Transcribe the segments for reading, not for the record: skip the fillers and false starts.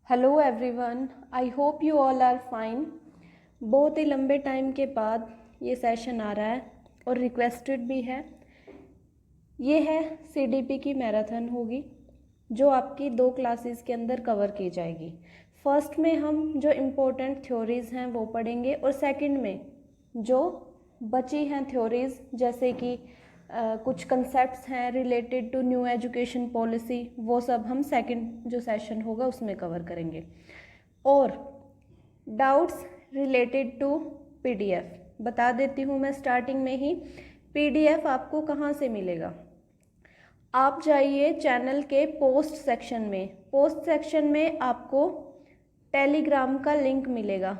Hello everyone, I hope you all are fine. बहुत ही लंबे टाइम के बाद ये सेशन आ रहा है और रिक्वेस्टेड भी है। ये है सीडीपी की मैराथन होगी जो आपकी 2 क्लासेस के अंदर कवर की जाएगी। फर्स्ट में हम जो इम्पोर्टेंट थ्योरीज़ हैं वो पढ़ेंगे और सेकंड में जो बची हैं थ्योरीज़ जैसे कि कुछ कंसेप्ट्स हैं related to new education policy, वो सब हम सेकंड जो सेशन होगा उसमें कवर करेंगे। और डाउट्स रिलेटेड टू पीडीएफ बता देती हूँ मैं स्टार्टिंग में ही। पीडीएफ आपको कहाँ से मिलेगा? आप जाइए चैनल के पोस्ट सेक्शन में। पोस्ट सेक्शन में आपको टेलीग्राम का लिंक मिलेगा।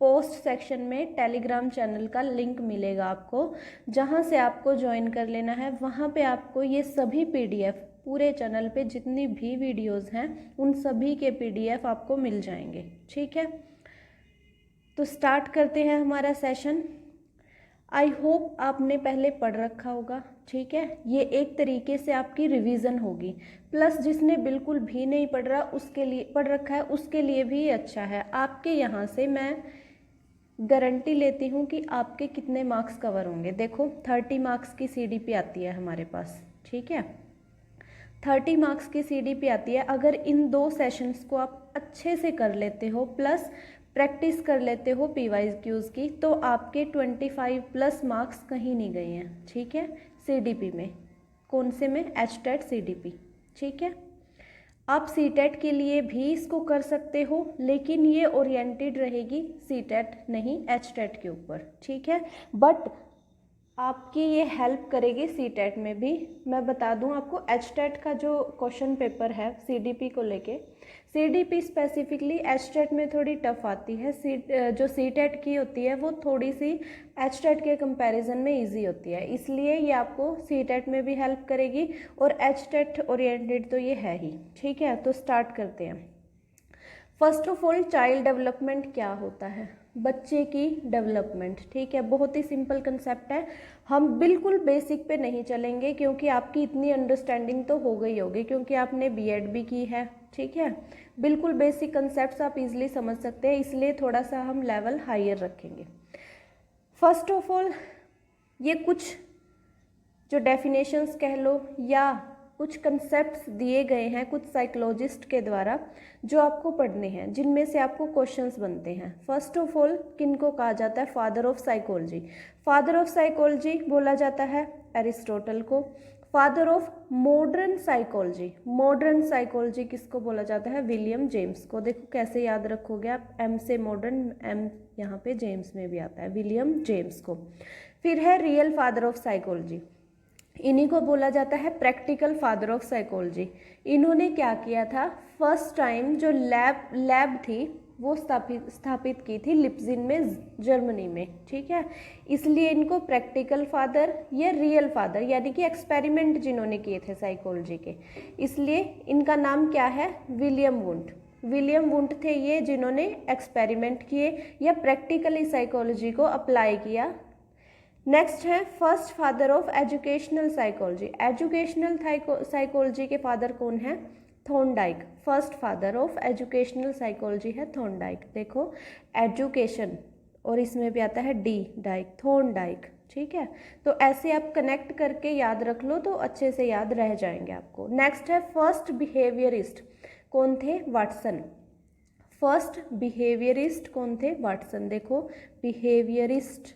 पोस्ट सेक्शन में टेलीग्राम चैनल का लिंक मिलेगा आपको, जहां से आपको ज्वाइन कर लेना है। वहां पे आपको ये सभी पीडीएफ, पूरे चैनल पे जितनी भी वीडियोस हैं उन सभी के पीडीएफ आपको मिल जाएंगे। ठीक है, तो स्टार्ट करते हैं हमारा सेशन। आई होप आपने पहले पढ़ रखा होगा। ठीक है, ये एक तरीके से आपकी रिवीजन होगी। प्लस जिसने बिल्कुल भी नहीं पढ़ रहा उसके लिए, पढ़ रखा है उसके लिए भी अच्छा है। आपके यहाँ से मैं गारंटी लेती हूँ कि आपके कितने मार्क्स कवर होंगे। देखो 30 मार्क्स की सीडीपी आती है हमारे पास। ठीक है, 30 मार्क्स की सीडीपी आती है। अगर इन 2 सेशंस को आप अच्छे से कर लेते हो प्लस प्रैक्टिस कर लेते हो पीवाईक्यूज़ की, तो आपके 25 प्लस मार्क्स कहीं नहीं गए हैं। ठीक है, सीडीपी में, कौन से में? HTET CDP. ठीक है, आप सीटेट के लिए भी इसको कर सकते हो, लेकिन ये ओरिएंटेड रहेगी सीटेट नहीं एचटेट के ऊपर। ठीक है, बट आपकी ये हेल्प करेगी सीटेट में भी। मैं बता दूं आपको, एचटेट का जो क्वेश्चन पेपर है सीडीपी को लेके, सीडीपी स्पेसिफिकली एचटेट में थोड़ी टफ आती है। जो सीटेट की होती है वो थोड़ी सी एचटेट के कंपैरिजन में इजी होती है, इसलिए ये आपको सीटेट में भी हेल्प करेगी और एचटेट ओरिएंटेड तो ये है ही। ठीक है, तो स्टार्ट करते हैं। First of all, child development क्या होता है? बच्चे की डेवलपमेंट। ठीक है, बहुत ही सिंपल कंसेप्ट है। हम बिल्कुल बेसिक पे नहीं चलेंगे क्योंकि आपकी इतनी अंडरस्टैंडिंग तो हो गई होगी क्योंकि आपने बीएड भी की है। ठीक है, बिल्कुल बेसिक कंसेप्ट्स आप इजीली समझ सकते हैं, इसलिए थोड़ा सा हम लेवल हायर रखेंगे। फर्स्ट ऑफ ऑल, ये कुछ जो डेफिनेशंस कह लो या कुछ कंसेप्ट्स दिए गए हैं कुछ साइकोलॉजिस्ट के द्वारा जो आपको पढ़ने हैं, जिनमें से आपको क्वेश्चंस बनते हैं। फर्स्ट ऑफ ऑल, किनको कहा जाता है? Father of psychology. Father of psychology बोला जाता है एरिस्टोटल को। Father of modern psychology, modern psychology किसको बोला जाता है? विलियम जेम्स को। देखो कैसे याद रखोगे आप, एम से मॉडर्न, एम यहाँ पे जेम्स में भी आता है, विलियम जेम्स को। फिर है रियल फादर ऑफ साइकोलॉजी, इन्हीं को बोला जाता है प्रैक्टिकल फादर ऑफ साइकोलॉजी। इन्होंने क्या किया था? फर्स्ट टाइम जो लैब थी वो स्थापित की थी लिप्जिन में, जर्मनी में। ठीक है, इसलिए इनको प्रैक्टिकल फादर या रियल फादर, यानी कि एक्सपेरिमेंट जिन्होंने किए थे साइकोलॉजी के, इसलिए इनका नाम क्या है? William Wundt. विलियम वुंट थे ये जिन्होंने एक्सपेरिमेंट किए या प्रैक्टिकली साइकोलॉजी को अप्लाई किया। नेक्स्ट है first father of educational psychology. Educational psychology के फादर कौन है? Thorndike. First father of educational psychology है थॉर्नडाइक। देखो एजुकेशन और इसमें भी आता है डी, डाइक, थॉर्नडाइक। ठीक है, तो ऐसे आप कनेक्ट करके याद रख लो तो अच्छे से याद रह जाएंगे आपको। नेक्स्ट है फर्स्ट बिहेवियरिस्ट, कौन थे? वाटसन। फर्स्ट बिहेवियरिस्ट कौन थे? वाटसन। देखो बिहेवियरिस्ट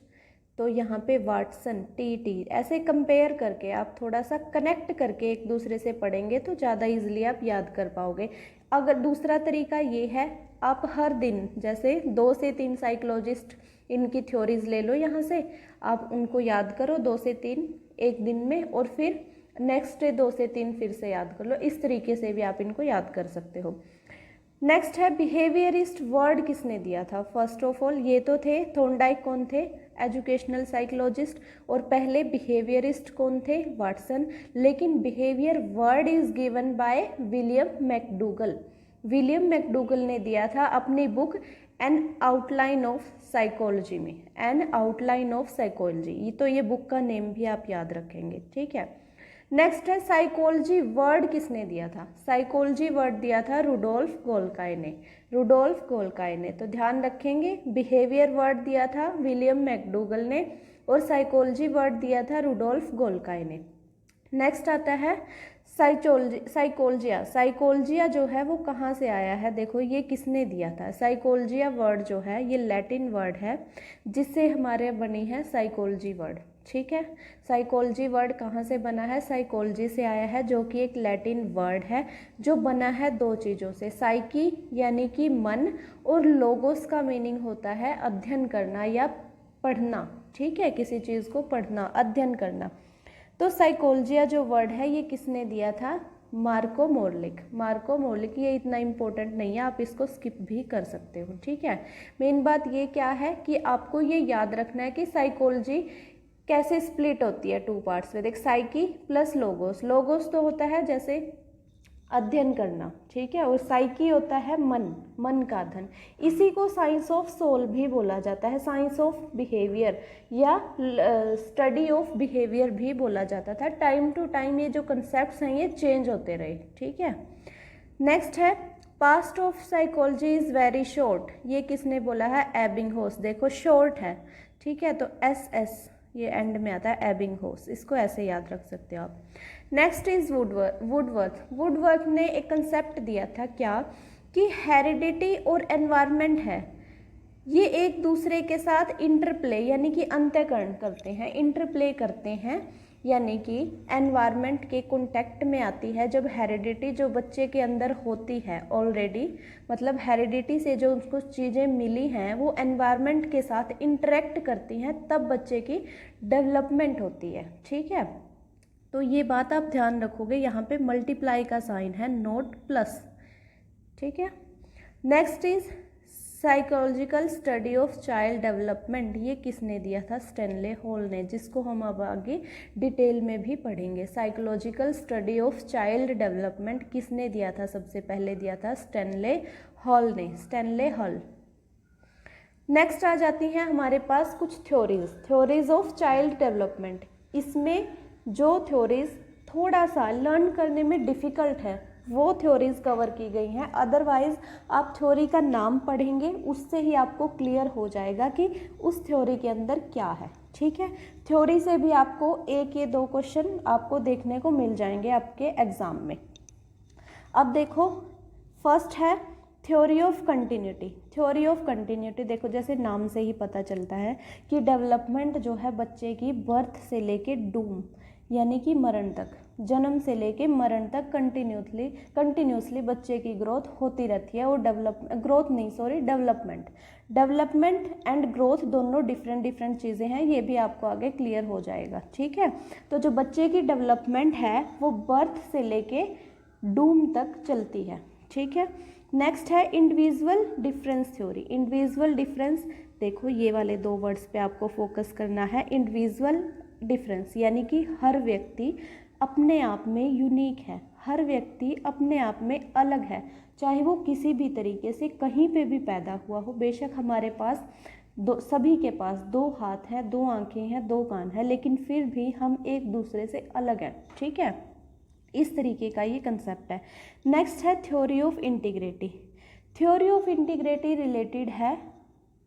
तो यहाँ पे वाटसन, टी, ऐसे कंपेयर करके आप थोड़ा सा कनेक्ट करके एक दूसरे से पढ़ेंगे तो ज़्यादा इजीली आप याद कर पाओगे। अगर दूसरा तरीका ये है, आप हर दिन जैसे 2 से 3 साइकोलॉजिस्ट, इनकी थ्योरीज ले लो यहाँ से, आप उनको याद करो 2 से 3 एक दिन में, और फिर नेक्स्ट डे 2 से 3 फिर से याद कर लो। इस तरीके से भी आप इनको याद कर सकते हो। नेक्स्ट है बिहेवियरिस्ट, वर्ड किसने दिया था? फर्स्ट ऑफ ऑल ये तो थे थॉर्नडाइक, कौन थे? Educational psychologist. और पहले बिहेवियरिस्ट कौन थे? वाटसन। लेकिन behaviour word is given by William McDougall. William McDougall ने दिया था अपनी book N outline of psychology में, एन आउटलाइन ऑफ साइकोलॉजी। तो ये बुक का नेम भी आप याद रखेंगे। ठीक है, नेक्स्ट है साइकोलॉजी वर्ड किसने दिया था? साइकोलॉजी वर्ड दिया था रुडोल्फ गोल्काई ने, रुडोल्फ गोल्काई ने। तो ध्यान रखेंगे, बिहेवियर वर्ड दिया था विलियम मैकडूगल ने और साइकोलॉजी वर्ड दिया था रुडोल्फ गोल्काई ने। नेक्स्ट आता है साइकोलॉजिया। साइकोलॉजिया जो है वो कहाँ से आया है? देखो ये किसने दिया था? साइकोलॉजिया वर्ड जो है ये लैटिन वर्ड है जिससे हमारे बनी है साइकोलॉजी वर्ड। ठीक है, साइकोलॉजी वर्ड कहाँ से बना है? साइकोलॉजी से आया है, जो कि एक लैटिन वर्ड है जो बना है दो चीज़ों से, साइकी यानी कि मन, और लोगोस का मीनिंग होता है अध्ययन करना या पढ़ना। ठीक है, किसी चीज़ को पढ़ना, अध्ययन करना। तो साइकोलॉजिया जो वर्ड है ये किसने दिया था? मार्को मोरलिक। मार्को मोरलिक, ये इतना इम्पोर्टेंट नहीं है, आप इसको स्किप भी कर सकते हो। ठीक है, मेन बात ये क्या है कि आपको ये याद रखना है कि साइकोलॉजी कैसे स्प्लिट होती है टू पार्ट्स में। देख, साइकी प्लस लोगोस। लोगोस तो होता है जैसे अध्ययन करना, ठीक है, और साइकी होता है मन, मन का धन। इसी को साइंस ऑफ सोल भी बोला जाता है, साइंस ऑफ बिहेवियर या स्टडी ऑफ बिहेवियर भी बोला जाता था। टाइम टू टाइम ये जो कंसेप्ट्स हैं ये चेंज होते रहे। ठीक है, नेक्स्ट है past of psychology is very short. ये किसने बोला है? एबिंगहॉस। देखो शॉर्ट है, ठीक है, तो SS ये एंड में आता है, एबिंगहॉस, इसको ऐसे याद रख सकते हो आप। Next is Woodworth. वुडवर्थ ने एक कंसेप्ट दिया था क्या? कि हेरिडिटी और एनवायरनमेंट है, ये एक दूसरे के साथ इंटरप्ले यानी कि अंतःकरण करते हैं, इंटरप्ले करते हैं, यानी कि एनवायरनमेंट के कॉन्टेक्ट में आती है जब हेरिडिटी जो बच्चे के अंदर होती है ऑलरेडी, मतलब हेरिडिटी से जो उसको चीज़ें मिली हैं वो एनवायरनमेंट के साथ इंटरेक्ट करती हैं, तब बच्चे की डेवलपमेंट होती है। ठीक है, तो ये बात आप ध्यान रखोगे, यहाँ पे मल्टीप्लाई का साइन है, नोट प्लस। ठीक है, next is psychological study of child development. ये किसने दिया था? स्टैनले हॉल ने, जिसको हम अब आगे डिटेल में भी पढ़ेंगे। Psychological study of child development किसने दिया था? सबसे पहले दिया था स्टैनले हॉल ने, स्टैनले हॉल। नेक्स्ट आ जाती हैं हमारे पास कुछ थ्योरीज ऑफ चाइल्ड डेवलपमेंट। इसमें जो थ्योरीज थोड़ा सा लर्न करने में डिफ़िकल्ट है वो थ्योरीज कवर की गई हैं, अदरवाइज आप थ्योरी का नाम पढ़ेंगे उससे ही आपको क्लियर हो जाएगा कि उस थ्योरी के अंदर क्या है। ठीक है, थ्योरी से भी आपको एक या दो क्वेश्चन आपको देखने को मिल जाएंगे आपके एग्जाम में। अब देखो, फर्स्ट है theory of continuity. Theory of continuity देखो, जैसे नाम से ही पता चलता है कि डेवलपमेंट जो है बच्चे की बर्थ से लेके डूम यानी कि मरण तक, जन्म से लेके मरण तक कंटिन्यूसली बच्चे की ग्रोथ होती रहती है। और डेवलपमेंट एंड ग्रोथ दोनों डिफरेंट चीज़ें हैं, ये भी आपको आगे क्लियर हो जाएगा। ठीक है, तो जो बच्चे की डेवलपमेंट है वो बर्थ से लेके डूम तक चलती है। ठीक है, नेक्स्ट है individual difference theory. Individual difference, देखो ये वाले दो वर्ड्स पे आपको फोकस करना है। इंडिविजुअल डिफरेंस यानी कि हर व्यक्ति अपने आप में यूनिक है, हर व्यक्ति अपने आप में अलग है, चाहे वो किसी भी तरीके से कहीं पे भी पैदा हुआ हो। बेशक हमारे पास सभी के पास 2 हाथ हैं, 2 आंखें हैं, 2 कान हैं, लेकिन फिर भी हम एक दूसरे से अलग हैं। ठीक है, इस तरीके का ये कंसेप्ट है। नेक्स्ट है theory of integrity. Theory of integrity related है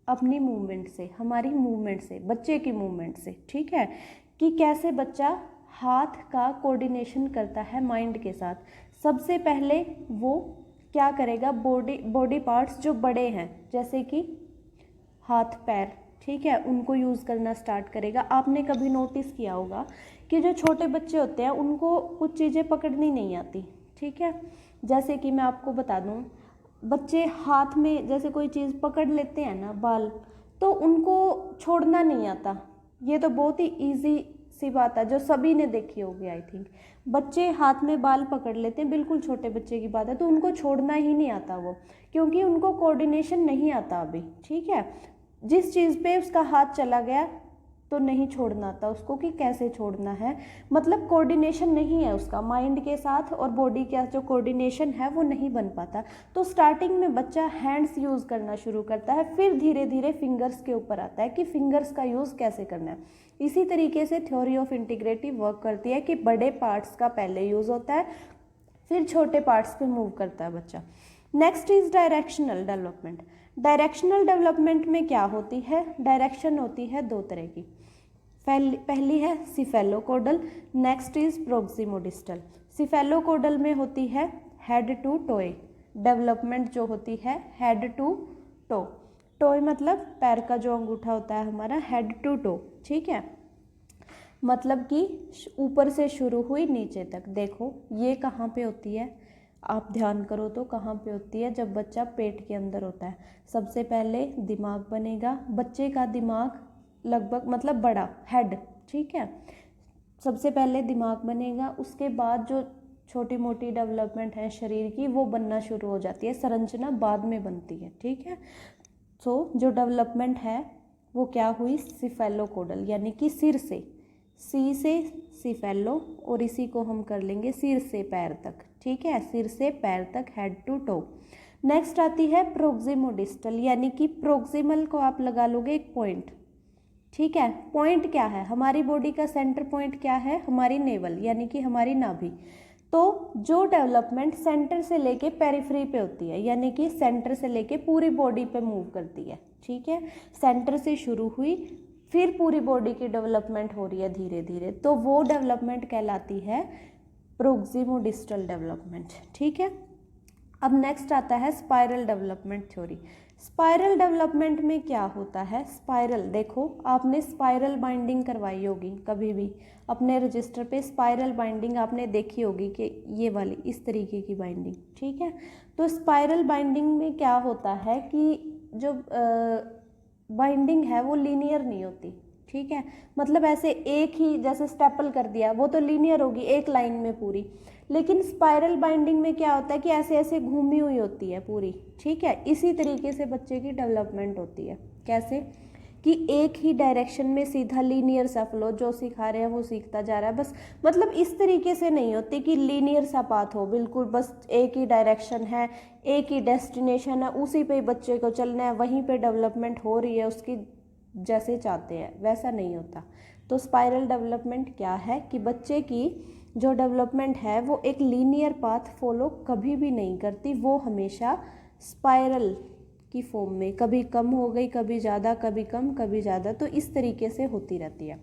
अपनी मूवमेंट से, हमारी मूवमेंट से, बच्चे की मूवमेंट से। ठीक है, कि कैसे बच्चा हाथ का कोऑर्डिनेशन करता है माइंड के साथ। सबसे पहले वो क्या करेगा, बॉडी पार्ट्स जो बड़े हैं जैसे कि हाथ पैर, ठीक है, उनको यूज़ करना स्टार्ट करेगा। आपने कभी नोटिस किया होगा कि जो छोटे बच्चे होते हैं उनको कुछ चीज़ें पकड़नी नहीं आती। ठीक है, जैसे कि मैं आपको बता दूं, बच्चे हाथ में जैसे कोई चीज़ पकड़ लेते हैं ना, बाल, तो उनको छोड़ना नहीं आता। ये तो बहुत ही ईजी सी बात है जो सभी ने देखी होगी आई थिंक। बच्चे हाथ में बाल पकड़ लेते हैं, बिल्कुल छोटे बच्चे की बात है, तो उनको छोड़ना ही नहीं आता वो, क्योंकि उनको कोऑर्डिनेशन नहीं आता अभी। ठीक है, जिस चीज़ पे उसका हाथ चला गया तो नहीं छोड़ना आता उसको कि कैसे छोड़ना है, मतलब कोऑर्डिनेशन नहीं है उसका माइंड के साथ और बॉडी का जो कोऑर्डिनेशन है वो नहीं बन पाता। तो स्टार्टिंग में बच्चा हैंड्स यूज़ करना शुरू करता है, फिर धीरे धीरे फिंगर्स के ऊपर आता है कि फिंगर्स का यूज़ कैसे करना है। इसी तरीके से थ्योरी ऑफ इंटीग्रेटिव वर्क करती है कि बड़े पार्ट्स का पहले यूज़ होता है, फिर छोटे पार्ट्स पे मूव करता है बच्चा। Next is directional development. Directional development में क्या होती है, डायरेक्शन होती है दो तरह की। पहली है सिफेलोकोडल, नेक्स्ट इज प्रोक्सिमोडिस्टल। सिफेलोकोडल में होती है हेड टू टोए डेवलपमेंट, जो होती है हेड टू टो। टोए मतलब पैर का जो अंगूठा होता है हमारा, हेड टू टो, ठीक है, मतलब कि ऊपर से शुरू हुई नीचे तक। देखो ये कहाँ पे होती है, आप ध्यान करो तो कहाँ पे होती है, जब बच्चा पेट के अंदर होता है। सबसे पहले दिमाग बनेगा, बच्चे का दिमाग लगभग मतलब बड़ा हेड, ठीक है, सबसे पहले दिमाग बनेगा, उसके बाद जो छोटी मोटी डेवलपमेंट है शरीर की वो बनना शुरू हो जाती है, संरचना बाद में बनती है, ठीक है। सो जो डेवलपमेंट है वो क्या हुई, सिफेलोकोडल, यानी कि सिर से, सी से सिफेलो, और इसी को हम कर लेंगे सिर से पैर तक, ठीक है, सिर से पैर तक, हेड टू टो। नेक्स्ट आती है प्रोक्सिमोडिस्टल, यानी कि प्रोक्सिमल को आप लगा लोगे एक पॉइंट, ठीक है। पॉइंट क्या है, हमारी बॉडी का सेंटर पॉइंट क्या है, हमारी नेवल, यानी कि हमारी नाभि। तो जो डेवलपमेंट सेंटर से लेके पेरिफेरी पे होती है, यानी कि सेंटर से लेके पूरी बॉडी पे मूव करती है, ठीक है, सेंटर से शुरू हुई फिर पूरी बॉडी की डेवलपमेंट हो रही है धीरे धीरे, तो वो डेवलपमेंट कहलाती है प्रोक्सिमोडिस्टल डेवलपमेंट, ठीक है। अब नेक्स्ट आता है spiral development theory. Spiral development में क्या होता है, स्पाइरल, देखो आपने स्पाइरल बाइंडिंग करवाई होगी कभी भी अपने रजिस्टर पे, स्पाइरल बाइंडिंग आपने देखी होगी कि ये वाली इस तरीके की बाइंडिंग, ठीक है। तो स्पाइरल बाइंडिंग में क्या होता है कि जो बाइंडिंग है वो लीनियर नहीं होती, ठीक है, मतलब ऐसे एक ही जैसे स्टेपल कर दिया वो तो लीनियर होगी एक लाइन में पूरी, लेकिन स्पाइरल बाइंडिंग में क्या होता है कि ऐसे ऐसे घूमी हुई होती है पूरी, ठीक है। इसी तरीके से बच्चे की डेवलपमेंट होती है, कैसे कि एक ही डायरेक्शन में सीधा लीनियर सा फ्लो, जो सिखा रहे हैं वो सीखता जा रहा है बस, मतलब इस तरीके से नहीं होती कि लीनियर सा पाथ हो, बिल्कुल बस एक ही डायरेक्शन है, एक ही डेस्टिनेशन है, उसी पे बच्चे को चलना है, वहीं पे डेवलपमेंट हो रही है उसकी जैसे चाहते हैं, वैसा नहीं होता। तो स्पाइरल डेवलपमेंट क्या है कि बच्चे की जो डेवलपमेंट है वो एक लीनियर पाथ फॉलो कभी भी नहीं करती, वो हमेशा स्पाइरल की फॉर्म में, कभी कम हो गई, कभी ज़्यादा, कभी कम, कभी ज़्यादा, तो इस तरीके से होती रहती है।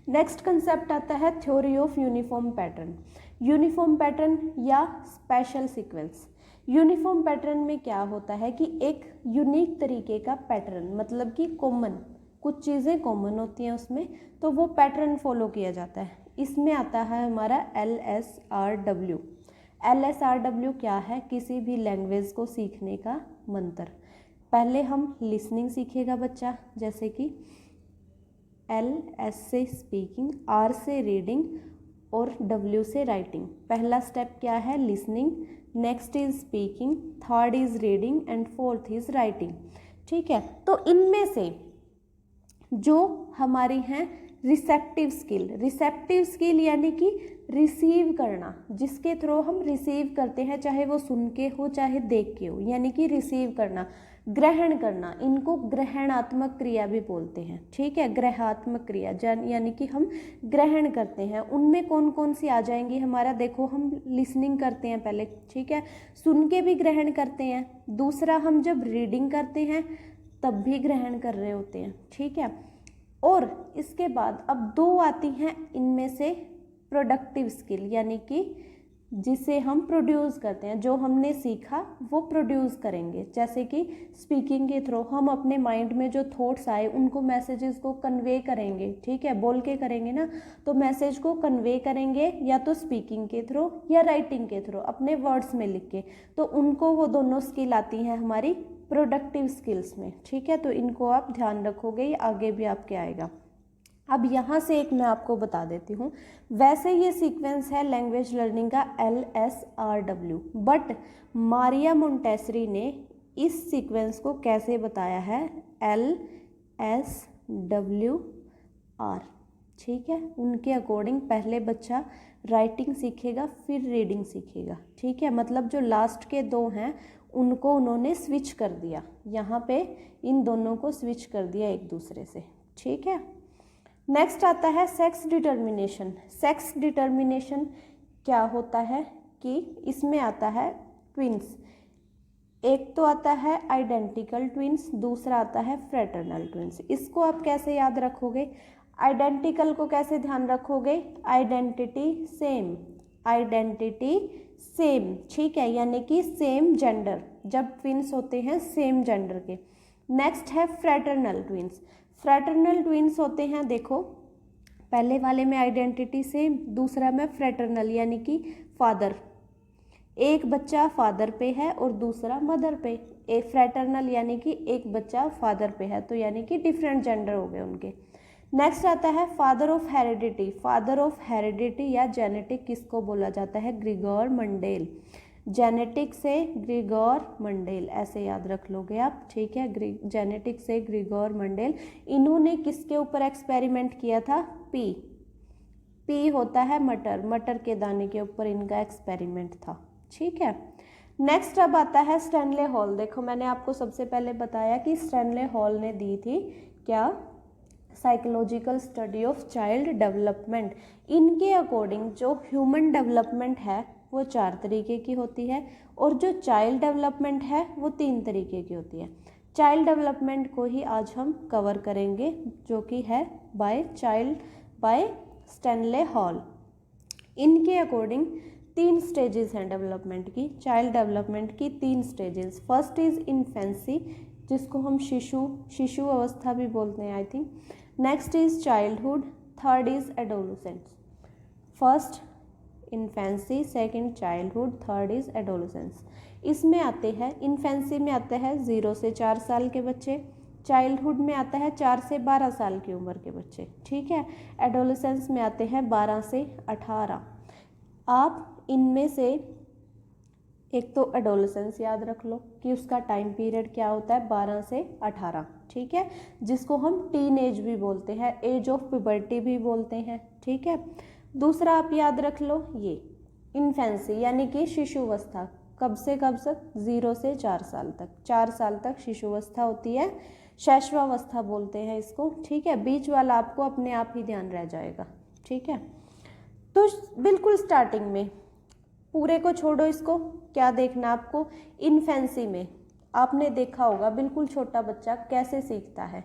नेक्स्ट कंसेप्ट आता है theory of uniform pattern. Uniform pattern या स्पेशल सीक्वेंस। यूनिफॉर्म पैटर्न में क्या होता है कि एक यूनिक तरीके का पैटर्न, मतलब कि कॉमन, कुछ चीज़ें कॉमन होती हैं उसमें, तो वो पैटर्न फॉलो किया जाता है। इसमें आता है हमारा LSRW। LSRW क्या है, किसी भी लैंग्वेज को सीखने का मंत्र। पहले हम लिसनिंग सीखेगा बच्चा, जैसे कि LS से स्पीकिंग, R से रीडिंग और W से राइटिंग। पहला स्टेप क्या है, listening, next is speaking, third is reading and fourth is writing, ठीक है। तो इनमें से जो हमारी हैं रिसेप्टिव स्किल यानी कि रिसीव करना, जिसके थ्रू हम रिसीव करते हैं, चाहे वो सुन के हो चाहे देख के हो, यानी कि रिसीव करना, ग्रहण करना, इनको ग्रहणात्मक क्रिया भी बोलते हैं, ठीक है। ग्रहात्मक क्रिया यानी कि हम ग्रहण करते हैं, उनमें कौन कौन सी आ जाएंगी हमारा, देखो हम लिसनिंग करते हैं पहले, ठीक है, सुन के भी ग्रहण करते हैं, दूसरा हम जब रीडिंग करते हैं तब भी ग्रहण कर रहे होते हैं, ठीक है। और इसके बाद अब दो आती हैं इनमें से प्रोडक्टिव स्किल, यानी कि जिसे हम प्रोड्यूस करते हैं, जो हमने सीखा वो प्रोड्यूस करेंगे, जैसे कि स्पीकिंग के थ्रू हम अपने माइंड में जो थॉट्स आए उनको, मैसेजेस को कन्वे करेंगे, ठीक है, बोल के करेंगे ना, तो मैसेज को कन्वे करेंगे या तो स्पीकिंग के थ्रू या राइटिंग के थ्रू, अपने वर्ड्स में लिख के, तो उनको वो दोनों स्किल आती हैं हमारी प्रोडक्टिव स्किल्स में, ठीक है। तो इनको आप ध्यान रखोगे, ये आगे भी आपके आएगा। अब यहाँ से एक मैं आपको बता देती हूँ, वैसे ये सीक्वेंस है लैंग्वेज लर्निंग का LSRW, बट मारिया मोंटेसरी ने इस सीक्वेंस को कैसे बताया है, LSW आर, ठीक है। उनके अकॉर्डिंग पहले बच्चा राइटिंग सीखेगा फिर रीडिंग सीखेगा, ठीक है। मतलब जो लास्ट के दो हैं उनको उन्होंने स्विच कर दिया, यहाँ पे इन दोनों को स्विच कर दिया एक दूसरे से, ठीक है। नेक्स्ट आता है सेक्स डिटर्मिनेशन। सेक्स डिटर्मिनेशन क्या होता है कि इसमें आता है ट्विंस, एक तो आता है आइडेंटिकल ट्विंस, दूसरा आता है फ्रेटर्नल ट्विंस। इसको आप कैसे याद रखोगे? आइडेंटिकल को कैसे ध्यान रखोगे? आइडेंटिटी सेम, आइडेंटिटी सेम, ठीक है, यानी कि सेम जेंडर, जब ट्विंस होते हैं सेम जेंडर के। नेक्स्ट है फ्रेटर्नल ट्विंस। फ्रेटर्नल ट्विंस होते हैं, देखो पहले वाले में आइडेंटिटी सेम, दूसरा में फ्रेटर्नल यानी कि फादर, एक बच्चा फादर पे है और दूसरा मदर पे। एक फ्रेटर्नल यानी कि एक बच्चा फादर पे है, तो यानी कि डिफरेंट जेंडर हो गए उनके। नेक्स्ट आता है father of heredity. Father of heredity या जेनेटिक किसको बोला जाता है? Grigor Mendel. जेनेटिक से ग्रिगोर मंडेल, ऐसे याद रख लोगे आप, ठीक है। जेनेटिक से ग्रिगोर मंडेल। इन्होंने किसके ऊपर एक्सपेरिमेंट किया था? पी होता है मटर, मटर के दाने के ऊपर इनका एक्सपेरिमेंट था, ठीक है। नेक्स्ट अब आता है स्टैनले हॉल। देखो मैंने आपको सबसे पहले बताया कि स्टैनले हॉल ने दी थी क्या? Psychological study of child development. इनके अकॉर्डिंग जो ह्यूमन डेवलपमेंट है वो 4 तरीके की होती है और जो चाइल्ड डेवलपमेंट है वो 3 तरीके की होती है। चाइल्ड डेवलपमेंट को ही आज हम कवर करेंगे, जो कि है बाय स्टैनले हॉल। इनके अकॉर्डिंग 3 स्टेजेस हैं डेवलपमेंट की, चाइल्ड डेवलपमेंट की 3 स्टेजेस। फर्स्ट इज इन्फेंसी, जिसको हम शिशु अवस्था भी बोलते हैं I think. Next is childhood, third is adolescence. First infancy, second childhood, third is adolescence. इसमें आते हैं, इन्फेंसी में आते हैं 0 से 4 साल के बच्चे, चाइल्डहुड में आता है 4 से 12 साल की उम्र के बच्चे, ठीक है। एडोलसेंस में आते हैं 12 से 18। आप इनमें से एक तो एडोलसेंस याद रख लो कि उसका टाइम पीरियड क्या होता है, 12 से 18, ठीक है, जिसको हम टीन एज भी बोलते हैं, एज ऑफ प्यूबर्टी भी बोलते हैं, ठीक है। दूसरा आप याद रख लो ये इन्फेंसी यानी कि शिशुवस्था, कब से कब तक? 0 से 4 साल तक। 4 साल तक शिशुवस्था होती है, शैशवावस्था बोलते हैं इसको, ठीक है। बीच वाला आपको अपने आप ही ध्यान रह जाएगा, ठीक है। तो बिल्कुल स्टार्टिंग में, पूरे को छोड़ो, इसको क्या देखना आपको? इन्फेंसी में आपने देखा होगा बिल्कुल छोटा बच्चा कैसे सीखता है,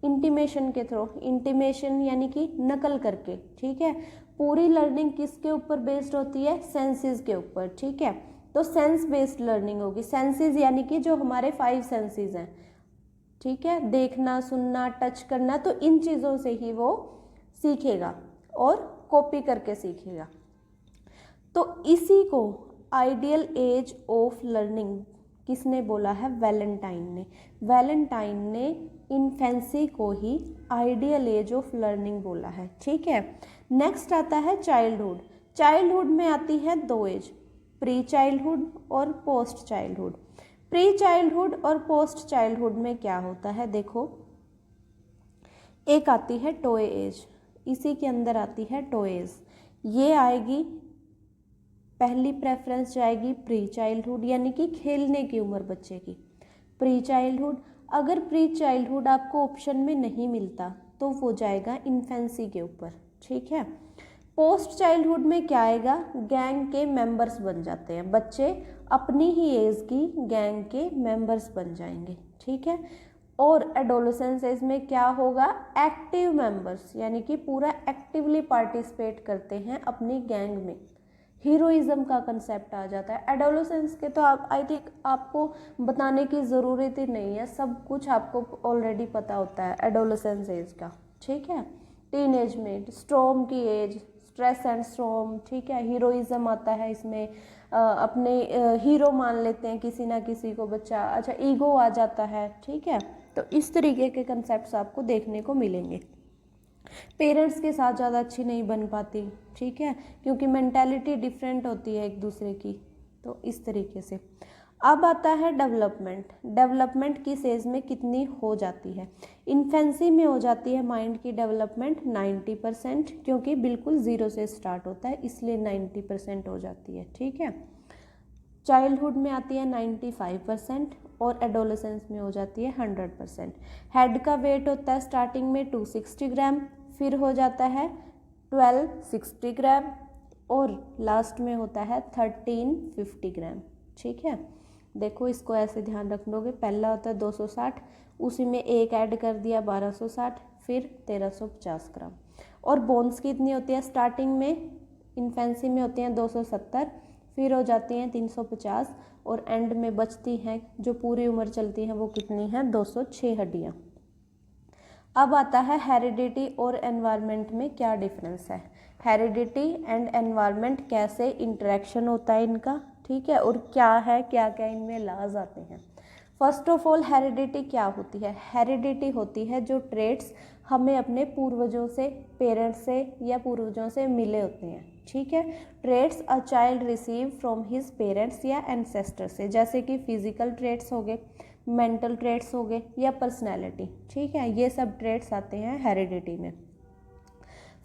इंटीमेशन के थ्रू, इंटीमेशन यानी कि नकल करके, ठीक है। पूरी लर्निंग किसके ऊपर बेस्ड होती है? सेंसेस के ऊपर, ठीक है। तो सेंस बेस्ड लर्निंग होगी। सेंसेस यानी कि जो हमारे 5 सेंसेस हैं, ठीक है, देखना, सुनना, टच करना, तो इन चीज़ों से ही वो सीखेगा और कॉपी करके सीखेगा। तो इसी को आइडियल एज ऑफ लर्निंग किसने बोला है? वैलेंटाइन ने। वैलेंटाइन ने इन्फेंसी को ही आइडियल एज ऑफ लर्निंग बोला है, ठीक है। नेक्स्ट आता है चाइल्डहुड। चाइल्डहुड में आती है 2 एज, प्री चाइल्डहुड और पोस्ट चाइल्डहुड। प्री चाइल्डहुड और पोस्ट चाइल्डहुड में क्या होता है? देखो, एक आती है टॉय एज, इसी के अंदर आती है टॉय एज, ये आएगी, पहली प्रेफरेंस जाएगी प्री चाइल्डहुड यानी कि खेलने की उम्र बच्चे की, प्री चाइल्डहुड। अगर प्री चाइल्डहुड आपको ऑप्शन में नहीं मिलता तो वो जाएगा इन्फेंसी के ऊपर, ठीक है। पोस्ट चाइल्डहुड में क्या आएगा? गैंग के मेंबर्स बन जाते हैं बच्चे, अपनी ही एज की गैंग के मेंबर्स बन जाएंगे, ठीक है। और एडोलेसेंस एज में क्या होगा? एक्टिव मेंबर्स, यानी कि पूरा एक्टिवली पार्टिसिपेट करते हैं अपनी गैंग में, हीरोइज्म का कंसेप्ट आ जाता है। एडोलेसेंस के तो आप आई थिंक आपको बताने की ज़रूरत ही नहीं है, सब कुछ आपको ऑलरेडी पता होता है एडोलेसेंस एज का, ठीक है। टीन एज में स्टॉर्म की एज, स्ट्रेस एंड स्टॉर्म, ठीक है, हीरोइज्म आता है इसमें, अपने हीरो मान लेते हैं किसी ना किसी को बच्चा, अच्छा ईगो आ जाता है, ठीक है। तो इस तरीके के कंसेप्ट्स आपको देखने को मिलेंगे। पेरेंट्स के साथ ज़्यादा अच्छी नहीं बन पाती, ठीक है, क्योंकि मेंटालिटी डिफरेंट होती है एक दूसरे की, तो इस तरीके से। अब आता है डेवलपमेंट। डेवलपमेंट किस एज में कितनी हो जाती है? इन्फेंसी में हो जाती है माइंड की डेवलपमेंट 90%, क्योंकि बिल्कुल ज़ीरो से स्टार्ट होता है, इसलिए 90% हो जाती है। ठीक है। चाइल्डहुड में आती है 95% और एडोलेसेंस में हो जाती है 100%। हेड का वेट होता है स्टार्टिंग में 260 ग्राम, फिर हो जाता है 1260 ग्राम और लास्ट में होता है 1350 ग्राम। ठीक है, देखो इसको ऐसे ध्यान रख लोगे। पहला होता है 260, उसी में एक ऐड कर दिया 1260, फिर 1350 ग्राम। और बोन्स कितनी होती है स्टार्टिंग में? इन्फेंसी में होती हैं 270, फिर हो जाती हैं 350 और एंड में बचती हैं जो पूरी उम्र चलती हैं वो कितनी हैं? 206 हड्डियाँ। अब आता है हेरिडिटी और एनवायरनमेंट में क्या डिफरेंस है। हेरिडिटी एंड एनवायरनमेंट कैसे इंटरेक्शन होता है इनका, ठीक है, और क्या है, क्या क्या इनमें लाज आते हैं। फर्स्ट ऑफ ऑल हेरिडिटी क्या होती है? हेरिडिटी होती है जो ट्रेट्स हमें अपने पूर्वजों से, पेरेंट्स से या पूर्वजों से मिले होते हैं। ठीक है, traits a child receive from his parents या एंसेस्टर से, जैसे कि फिजिकल ट्रेट्स हो गए, मेंटल ट्रेट्स हो गए या पर्सनैलिटी। ठीक है, ये सब ट्रेट्स आते हैं हेरिडिटी में।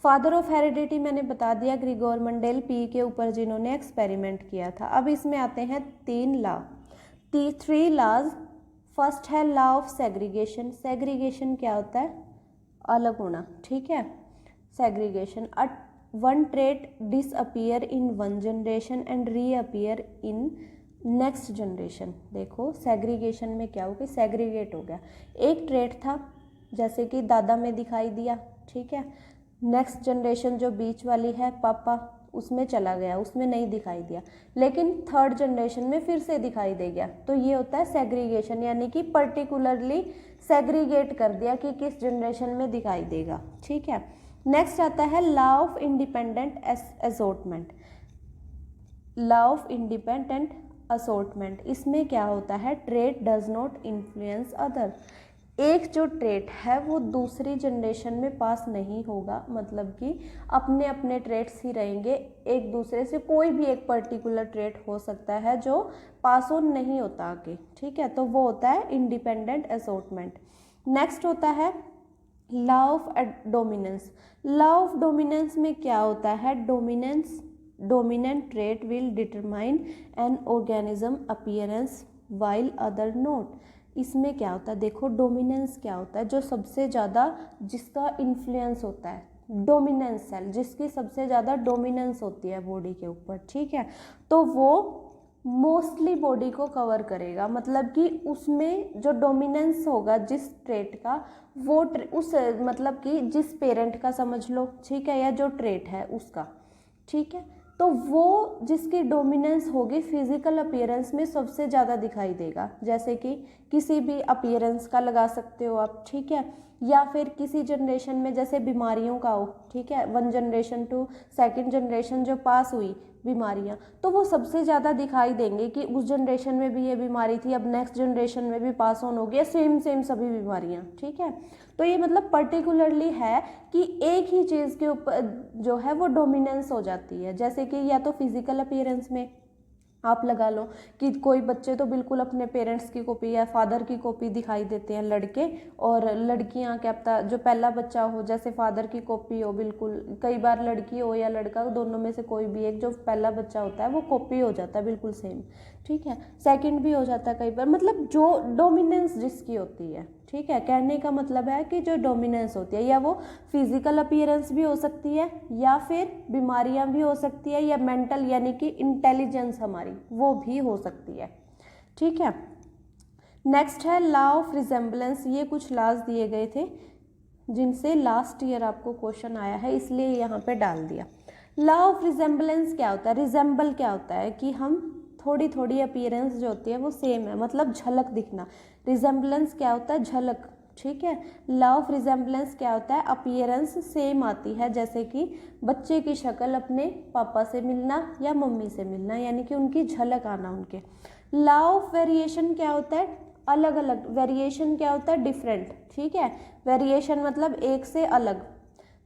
फादर ऑफ हेरिडिटी मैंने बता दिया, ग्रिगोर मंडेल पी के ऊपर जिन्होंने एक्सपेरिमेंट किया था। अब इसमें आते हैं 3 लॉ, 3 लॉज। फर्स्ट है लॉ ऑफ सेग्रीगेशन। सेग्रीगेशन क्या होता है? अलग होना। ठीक है, segregation, one trait disappear in one generation and reappear in next generation. देखो सेग्रीगेशन में क्या हो गया? सेग्रीगेट हो गया। एक ट्रेट था जैसे कि दादा में दिखाई दिया, ठीक है, नेक्स्ट जनरेशन जो बीच वाली है पापा, उसमें चला गया, उसमें नहीं दिखाई दिया, लेकिन थर्ड जनरेशन में फिर से दिखाई दे गया। तो ये होता है सेग्रीगेशन, यानी कि पर्टिकुलरली सेग्रीगेट कर दिया कि किस जनरेशन में दिखाई देगा। ठीक है, नेक्स्ट आता है law of independent assortment. Law of independent assortment, इसमें क्या होता है? Trait does not influence other. एक जो ट्रेट है वो दूसरी जनरेशन में पास नहीं होगा, मतलब कि अपने अपने ट्रेट्स ही रहेंगे, एक दूसरे से कोई भी एक पर्टिकुलर ट्रेट हो सकता है जो पास ऑन नहीं होता आगे। ठीक है, तो वो होता है इंडिपेंडेंट असॉर्टमेंट। नेक्स्ट होता है law of dominance. Law of dominance में क्या होता है? Dominant trait will determine an organism appearance while other note. इसमें क्या होता है? देखो डोमिनेंस क्या होता है? जो सबसे ज़्यादा जिसका इन्फ्लुएंस होता है, डोमिनेंस सेल जिसकी सबसे ज़्यादा डोमिनेंस होती है बॉडी के ऊपर। ठीक है, तो वो मोस्टली बॉडी को कवर करेगा, मतलब कि उसमें जो डोमिनेंस होगा जिस ट्रेट का, वो उस मतलब कि जिस पेरेंट का समझ लो, ठीक है, या जो ट्रेट है उसका। ठीक है, तो वो जिसकी डोमिनेंस होगी फिजिकल अपीयरेंस में सबसे ज़्यादा दिखाई देगा, जैसे कि किसी भी अपीयरेंस का लगा सकते हो आप। ठीक है, या फिर किसी जनरेशन में जैसे बीमारियों का हो, ठीक है, 1 जनरेशन टू 2nd जनरेशन जो पास हुई बीमारियां, तो वो सबसे ज़्यादा दिखाई देंगे कि उस जनरेशन में भी ये बीमारी थी, अब नेक्स्ट जनरेशन में भी पास ऑन हो गया सेम सभी बीमारियां। ठीक है, तो ये मतलब पर्टिकुलरली है कि एक ही चीज़ के ऊपर जो है वो डोमिनेंस हो जाती है, जैसे कि या तो फिजिकल अपीयरेंस में आप लगा लो कि कोई बच्चे तो बिल्कुल अपने पेरेंट्स की कॉपी या फादर की कॉपी दिखाई देते हैं लड़के, और लड़कियां क्या पता जो पहला बच्चा हो जैसे फादर की कॉपी हो बिल्कुल, कई बार लड़की हो या लड़का, दोनों में से कोई भी एक जो पहला बच्चा होता है वो कॉपी हो जाता है बिल्कुल सेम। ठीक है, सेकंड भी हो जाता है कई बार, मतलब जो डोमिनेंस जिसकी होती है। ठीक है, कहने का मतलब है कि जो डोमिनेंस होती है, या वो फिजिकल अपीयरेंस भी हो सकती है, या फिर बीमारियां भी हो सकती है, या मेंटल यानी कि इंटेलिजेंस हमारी वो भी हो सकती है। ठीक है, नेक्स्ट है लॉ ऑफ रिजेम्बलेंस। ये कुछ लॉज दिए गए थे जिनसे लास्ट ईयर आपको क्वेश्चन आया है, इसलिए यहाँ पे डाल दिया। लॉ ऑफ रिजेम्बलेंस क्या होता है? रिजेम्बल क्या होता है कि हम थोड़ी थोड़ी अपीयरेंस जो होती है वो सेम है, मतलब झलक दिखना। रिजेम्बलेंस क्या होता है? झलक। ठीक है, लॉ ऑफ रिजेम्बलेंस क्या होता है? अपीयरेंस सेम आती है, जैसे कि बच्चे की शक्ल अपने पापा से मिलना या मम्मी से मिलना, यानी कि उनकी झलक आना उनके। लॉ ऑफ वेरिएशन क्या होता है? अलग अलग। वेरिएशन क्या होता है? डिफरेंट। ठीक है, वेरिएशन मतलब एक से अलग,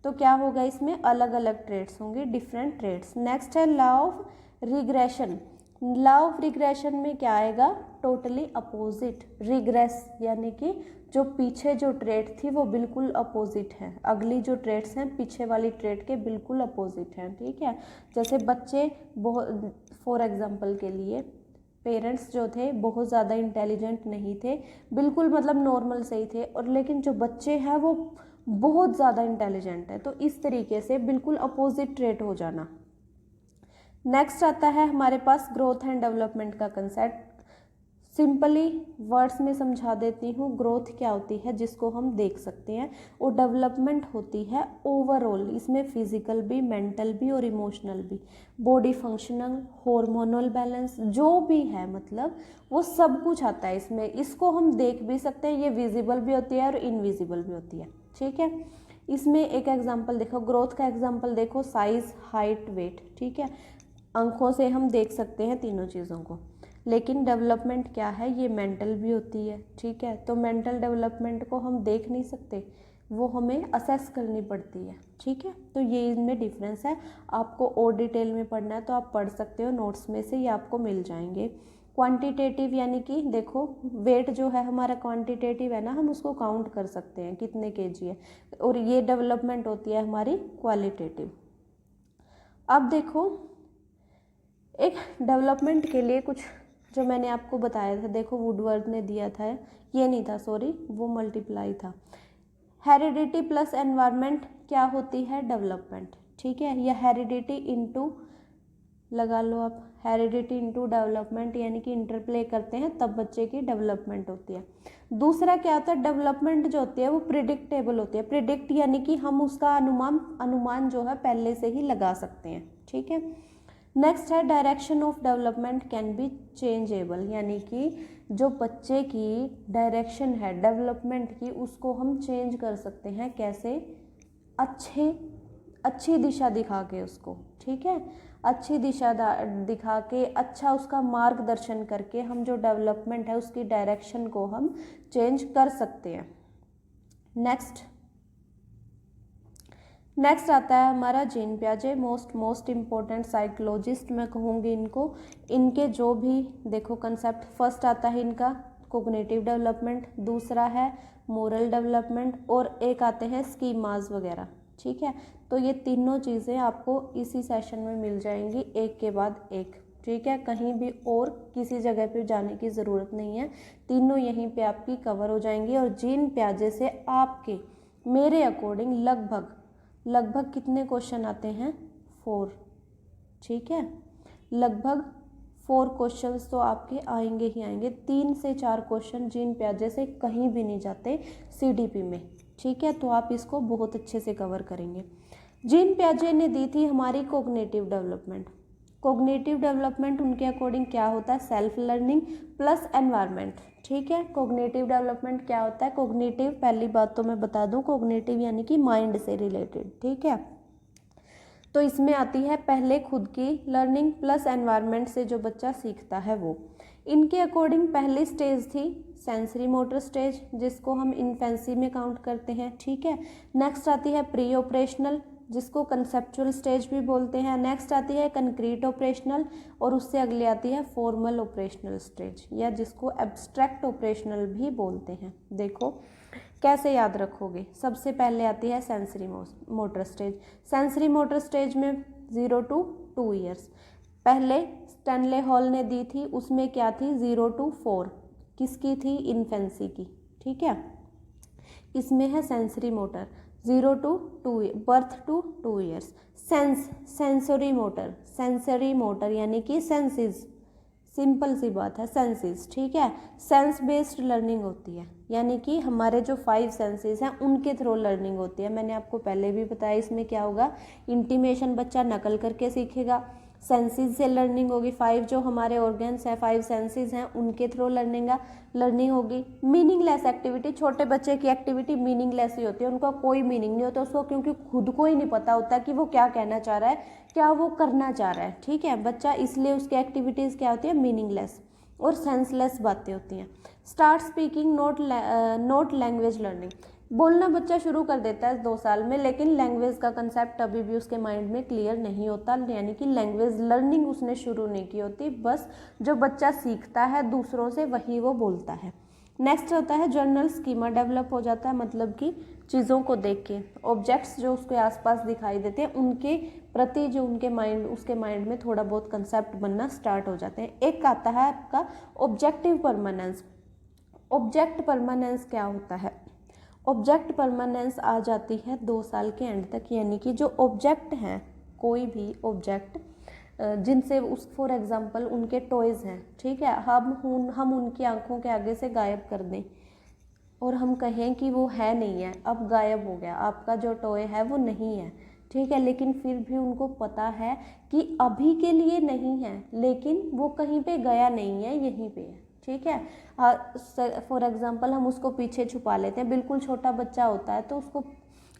तो क्या होगा इसमें? अलग अलग ट्रेड्स होंगे, डिफरेंट ट्रेड्स। नेक्स्ट है law of regression. Law of regression में क्या आएगा, टोटली अपोजिट, रिग्रेस यानी कि जो पीछे जो ट्रेट थी वो बिल्कुल अपोजिट है, अगली जो ट्रेट्स हैं पीछे वाली ट्रेट के बिल्कुल अपोजिट हैं, ठीक है। जैसे बच्चे बहुत, फॉर एग्जांपल के लिए पेरेंट्स जो थे बहुत ज़्यादा इंटेलिजेंट नहीं थे, बिल्कुल मतलब नॉर्मल से ही थे, और लेकिन जो बच्चे हैं वो बहुत ज़्यादा इंटेलिजेंट है, तो इस तरीके से बिल्कुल अपोजिट ट्रेट हो जाना। नेक्स्ट आता है हमारे पास ग्रोथ एंड डेवलपमेंट का कंसेप्ट। सिंपली वर्ड्स में समझा देती हूँ, ग्रोथ क्या होती है जिसको हम देख सकते हैं, और डेवलपमेंट होती है ओवरऑल, इसमें फिजिकल भी, मेंटल भी और इमोशनल भी, बॉडी फंक्शनल, हार्मोनल बैलेंस जो भी है, मतलब वो सब कुछ आता है इसमें। इसको हम देख भी सकते हैं, ये विजिबल भी होती है और इनविजिबल भी होती है, ठीक है। इसमें एक एग्जाम्पल देखो, ग्रोथ का एग्जाम्पल देखो, साइज, हाइट, वेट, ठीक है, आंखों से हम देख सकते हैं तीनों चीज़ों को। लेकिन डेवलपमेंट क्या है, ये मेंटल भी होती है, ठीक है। तो मेंटल डेवलपमेंट को हम देख नहीं सकते, वो हमें असेस करनी पड़ती है, ठीक है। तो ये इनमें डिफरेंस है। आपको और डिटेल में पढ़ना है तो आप पढ़ सकते हो, नोट्स में से ये आपको मिल जाएंगे। क्वांटिटेटिव यानी कि देखो वेट जो है हमारा क्वांटिटेटिव है ना, हम उसको काउंट कर सकते हैं कितने केजी है, और ये डेवलपमेंट होती है हमारी क्वालिटेटिव। अब देखो एक डेवलपमेंट के लिए कुछ जो मैंने आपको बताया था, देखो वुडवर्ड ने दिया था, ये नहीं था सॉरी, वो मल्टीप्लाई था। हेरिडिटी प्लस एनवायरनमेंट क्या होती है, डेवलपमेंट, ठीक है। या हेरिडिटी इनटू लगा लो आप, हेरिडिटी इनटू डेवलपमेंट यानी कि इंटरप्ले करते हैं तब बच्चे की डेवलपमेंट होती है। दूसरा क्या होता है, डेवलपमेंट जो होती है वो प्रिडिक्टेबल होती है। प्रिडिक्ट यानी कि हम उसका अनुमान जो है पहले से ही लगा सकते हैं, ठीक है। नेक्स्ट है direction of development can be changeable, यानी कि जो बच्चे की डायरेक्शन है डेवलपमेंट की उसको हम चेंज कर सकते हैं, कैसे, अच्छी दिशा दिखा के उसको, ठीक है, अच्छी दिशा दिखा के अच्छा उसका मार्गदर्शन करके हम जो डेवलपमेंट है उसकी डायरेक्शन को हम चेंज कर सकते हैं। नेक्स्ट आता है हमारा जीन पियाजे, मोस्ट इम्पोर्टेंट साइकोलॉजिस्ट मैं कहूँगी इनको। इनके जो भी देखो कंसेप्ट, फर्स्ट आता है इनका कोग्निटिव डेवलपमेंट, दूसरा है मोरल डेवलपमेंट, और एक आते हैं स्कीमाज वगैरह, ठीक है। तो ये तीनों चीज़ें आपको इसी सेशन में मिल जाएंगी एक के बाद एक, ठीक है। कहीं भी और किसी जगह पे जाने की ज़रूरत नहीं है, तीनों यहीं पे आपकी कवर हो जाएंगी। और जीन पियाजे से आपके मेरे अकॉर्डिंग लगभग कितने क्वेश्चन आते हैं, 4, ठीक है। लगभग 4 क्वेश्चंस तो आपके आएंगे ही आएंगे, 3 से 4 क्वेश्चन जीन पियाजे से कहीं भी नहीं जाते सीडीपी में, ठीक है। तो आप इसको बहुत अच्छे से कवर करेंगे। जीन पियाजे ने दी थी हमारी कोग्निटिव डेवलपमेंट। कोग्निटिव डेवलपमेंट उनके अकॉर्डिंग क्या होता है, सेल्फ लर्निंग प्लस एनवायरनमेंट, ठीक है। कोग्निटिव डेवलपमेंट क्या होता है, कोग्निटिव पहली बात तो मैं बता दूं, कोग्निटिव यानी कि माइंड से रिलेटेड, ठीक है। तो इसमें आती है पहले खुद की लर्निंग प्लस एनवायरनमेंट से जो बच्चा सीखता है वो। इनके अकॉर्डिंग पहली स्टेज थी सेंसरी मोटर स्टेज, जिसको हम इन्फेंसी में काउंट करते हैं, ठीक है। नेक्स्ट आती है प्री ऑपरेशनल, जिसको कंसेप्चुअल स्टेज भी बोलते हैं। नेक्स्ट आती है कंक्रीट ऑपरेशनल, और उससे अगली आती है फॉर्मल ऑपरेशनल स्टेज, या जिसको एब्स्ट्रैक्ट ऑपरेशनल भी बोलते हैं। देखो कैसे याद रखोगे, सबसे पहले आती है sensory motor stage. Sensory motor stage में 0 to 2 ईयर्स, पहले स्टैनले हॉल ने दी थी, उसमें क्या थी 0 to 4, किसकी थी, इन्फेंसी की, ठीक है। इसमें है sensory motor 0 to 2, birth to 2 years. Sensory motor यानी कि सेंसेस, सिंपल सी बात है, सेंसेस, ठीक है। सेंस बेस्ड लर्निंग होती है, यानी कि हमारे जो 5 सेंसेस हैं उनके थ्रू लर्निंग होती है। मैंने आपको पहले भी बताया, इसमें क्या होगा, इंटीमेशन बच्चा नकल करके सीखेगा, सेंसेस से लर्निंग होगी, 5 जो हमारे ऑर्गन्स हैं, 5 सेंसेस हैं, उनके थ्रू लर्निंग होगी। मीनिंगलेस एक्टिविटी, छोटे बच्चे की एक्टिविटी मीनिंगलेस ही होती है, उनका कोई मीनिंग नहीं होता उसको, क्योंकि खुद को ही नहीं पता होता कि वो क्या कहना चाह रहा है, क्या वो करना चाह रहा है, ठीक है बच्चा, इसलिए उसकी एक्टिविटीज़ क्या होती है, मीनिंगलेस और सेंसलेस बातें होती हैं। Start speaking not language learning, बोलना बच्चा शुरू कर देता है 2 साल में, लेकिन लैंग्वेज का कंसेप्ट अभी भी उसके माइंड में क्लियर नहीं होता, यानी कि लैंग्वेज लर्निंग उसने शुरू नहीं की होती। बस जो बच्चा सीखता है दूसरों से वही वो बोलता है। नेक्स्ट होता है जर्नल स्कीमा डेवलप हो जाता है, मतलब कि चीज़ों को देख के ऑब्जेक्ट्स जो उसके आसपास दिखाई देते हैं उनके प्रति जो उसके माइंड में थोड़ा बहुत कंसेप्ट बनना स्टार्ट हो जाते हैं। एक आता है आपका ऑब्जेक्टिव परमानेंस। ऑब्जेक्ट परमानेंस क्या होता है? ऑब्जेक्ट परमानेंस आ जाती है 2 साल के एंड तक, यानी कि जो ऑब्जेक्ट हैं, कोई भी ऑब्जेक्ट जिनसे उस फॉर एग्जांपल उनके टॉयज़ हैं, ठीक है, हम उनकी आंखों के आगे से गायब कर दें और हम कहें कि वो है नहीं है, अब गायब हो गया, आपका जो टॉय है वो नहीं है, ठीक है, लेकिन फिर भी उनको पता है कि अभी के लिए नहीं है, लेकिन वो कहीं पे गया नहीं है, यहीं पे है, ठीक है। फॉर एग्जांपल हम उसको पीछे छुपा लेते हैं, बिल्कुल छोटा बच्चा होता है तो उसको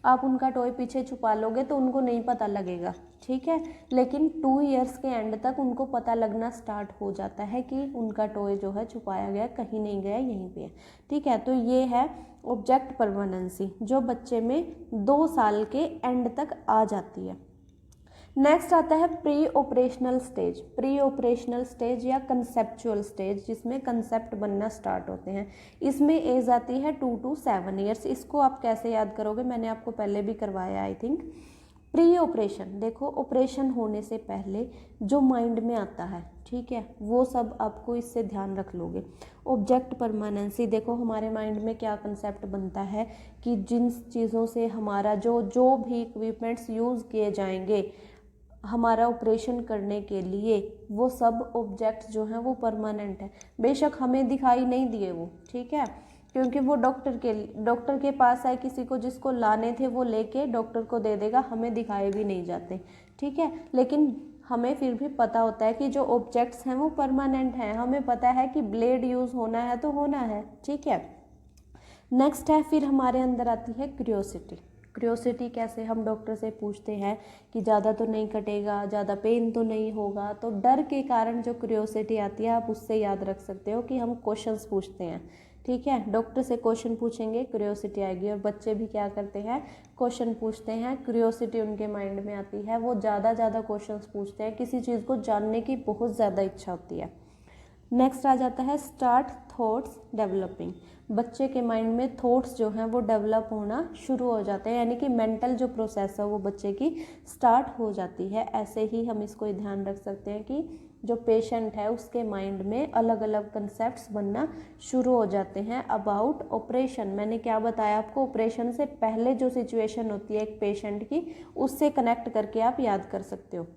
आप उनका टॉय पीछे छुपा लोगे तो उनको नहीं पता लगेगा, ठीक है, लेकिन 2 इयर्स के एंड तक उनको पता लगना स्टार्ट हो जाता है कि उनका टॉय जो है छुपाया गया, कहीं नहीं गया, यहीं पे है, ठीक है। तो ये है ऑब्जेक्ट परमानेंसी जो बच्चे में 2 साल के एंड तक आ जाती है। नेक्स्ट आता है pre operational stage. Pre operational stage या कंसेप्चुअल स्टेज, जिसमें कंसेप्ट बनना स्टार्ट होते हैं। इसमें एज आती है 2 to 7 ईयर्स। इसको आप कैसे याद करोगे, मैंने आपको पहले भी करवाया आई थिंक। प्री ऑपरेशन, देखो ऑपरेशन होने से पहले जो माइंड में आता है, ठीक है, वो सब आपको इससे ध्यान रख लोगे। ऑब्जेक्ट परमानेंसी, देखो हमारे माइंड में क्या कंसेप्ट बनता है कि जिन चीज़ों से हमारा जो भी इक्विपमेंट्स यूज़ किए जाएंगे हमारा ऑपरेशन करने के लिए, वो सब ऑब्जेक्ट्स जो हैं वो परमानेंट है। बेशक हमें दिखाई नहीं दिए वो, ठीक है, क्योंकि वो डॉक्टर के पास है, किसी को जिसको लाने थे वो लेके डॉक्टर को दे देगा, हमें दिखाए भी नहीं जाते, ठीक है, लेकिन हमें फिर भी पता होता है कि जो ऑब्जेक्ट्स हैं वो परमानेंट हैं। हमें पता है कि ब्लेड यूज़ होना है तो होना है, ठीक है। नेक्स्ट है, फिर हमारे अंदर आती है क्यूरियोसिटी। क्यूरियोसिटी कैसे, हम डॉक्टर से पूछते हैं कि ज़्यादा तो नहीं कटेगा, ज़्यादा पेन तो नहीं होगा, तो डर के कारण जो क्यूरियोसिटी आती है आप उससे याद रख सकते हो कि हम क्वेश्चंस पूछते हैं, ठीक है। डॉक्टर से क्वेश्चन पूछेंगे, क्यूरियोसिटी आएगी, और बच्चे भी क्या करते हैं, क्वेश्चन पूछते हैं, क्यूरियोसिटी उनके माइंड में आती है, वो ज़्यादा क्वेश्चंस पूछते हैं, किसी चीज़ को जानने की बहुत ज़्यादा इच्छा होती है। नेक्स्ट आ जाता है स्टार्ट थॉट्स डेवलपिंग। बच्चे के माइंड में थॉट्स जो हैं वो डेवलप होना शुरू हो जाते हैं, यानी कि मेंटल जो प्रोसेस है वो बच्चे की स्टार्ट हो जाती है। ऐसे ही हम इसको ध्यान रख सकते हैं कि जो पेशेंट है उसके माइंड में अलग अलग कंसेप्ट्स बनना शुरू हो जाते हैं अबाउट ऑपरेशन। मैंने क्या बताया आपको, ऑपरेशन से पहले जो सिचुएशन होती है एक पेशेंट की, उससे कनेक्ट करके आप याद कर सकते हो।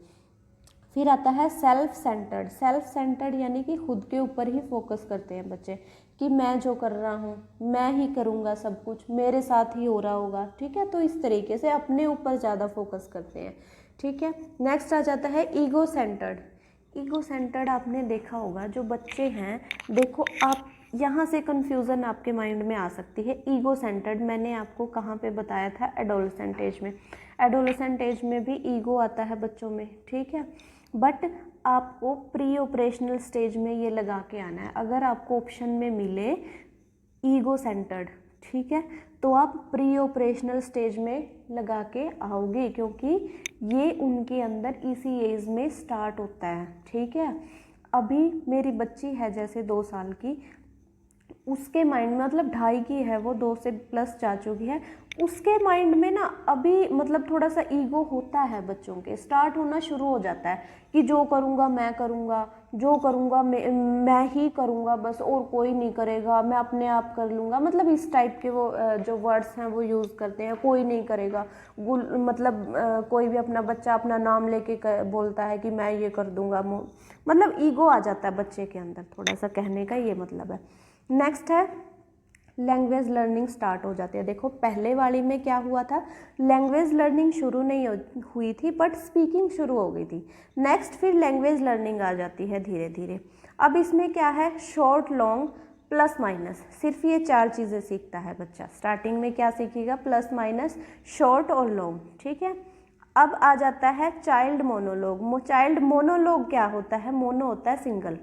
फिर आता है सेल्फ सेंटर्ड। सेल्फ सेंटर्ड यानी कि खुद के ऊपर ही फोकस करते हैं बच्चे कि मैं जो कर रहा हूँ मैं ही करूँगा, सब कुछ मेरे साथ ही हो रहा होगा, ठीक है, तो इस तरीके से अपने ऊपर ज़्यादा फोकस करते हैं, ठीक है। नेक्स्ट आ जाता है ईगो सेंटर्ड। ईगो सेंटर्ड आपने देखा होगा, जो बच्चे हैं, देखो आप यहाँ से कन्फ्यूज़न आपके माइंड में आ सकती है। ईगो सेंटर्ड मैंने आपको कहाँ पे बताया था, एडोलसेंट एज में। एडोलसेंट एज में भी ईगो आता है बच्चों में, ठीक है, बट आपको प्री ऑपरेशनल स्टेज में ये लगा के आना है। अगर आपको ऑप्शन में मिले ईगो सेंटर्ड, ठीक है, तो आप प्री ऑपरेशनल स्टेज में लगा के आओगे, क्योंकि ये उनके अंदर इसी एज में स्टार्ट होता है, ठीक है। अभी मेरी बच्ची है जैसे 2 साल की, उसके माइंड में, मतलब 2.5 की है वो, 2 से प्लस जा चुकी है, उसके माइंड में ना अभी मतलब थोड़ा सा ईगो होता है, बच्चों के स्टार्ट होना शुरू हो जाता है कि जो करूँगा मैं करूँगा, जो करूँगा मैं ही करूँगा, बस और कोई नहीं करेगा, मैं अपने आप कर लूँगा, मतलब इस टाइप के वो जो वर्ड्स हैं वो यूज़ करते हैं, कोई नहीं करेगा, मतलब कोई भी अपना बच्चा अपना नाम लेके बोलता है कि मैं ये कर दूँगा, मतलब ईगो आ जाता है बच्चे के अंदर, थोड़ा सा कहने का ये मतलब है। नेक्स्ट है लैंग्वेज लर्निंग स्टार्ट हो जाती है। देखो पहले वाली में क्या हुआ था, लैंग्वेज लर्निंग शुरू नहीं हुई थी बट स्पीकिंग शुरू हो गई थी। नेक्स्ट फिर लैंग्वेज लर्निंग आ जाती है धीरे धीरे। अब इसमें क्या है, शॉर्ट लॉन्ग प्लस माइनस, सिर्फ ये 4 चीज़ें सीखता है बच्चा। स्टार्टिंग में क्या सीखेगा, प्लस माइनस, शॉर्ट और लॉन्ग, ठीक है। अब आ जाता है चाइल्ड मोनोलॉग। चाइल्ड मोनोलॉग क्या होता है, मोनो होता है सिंगल,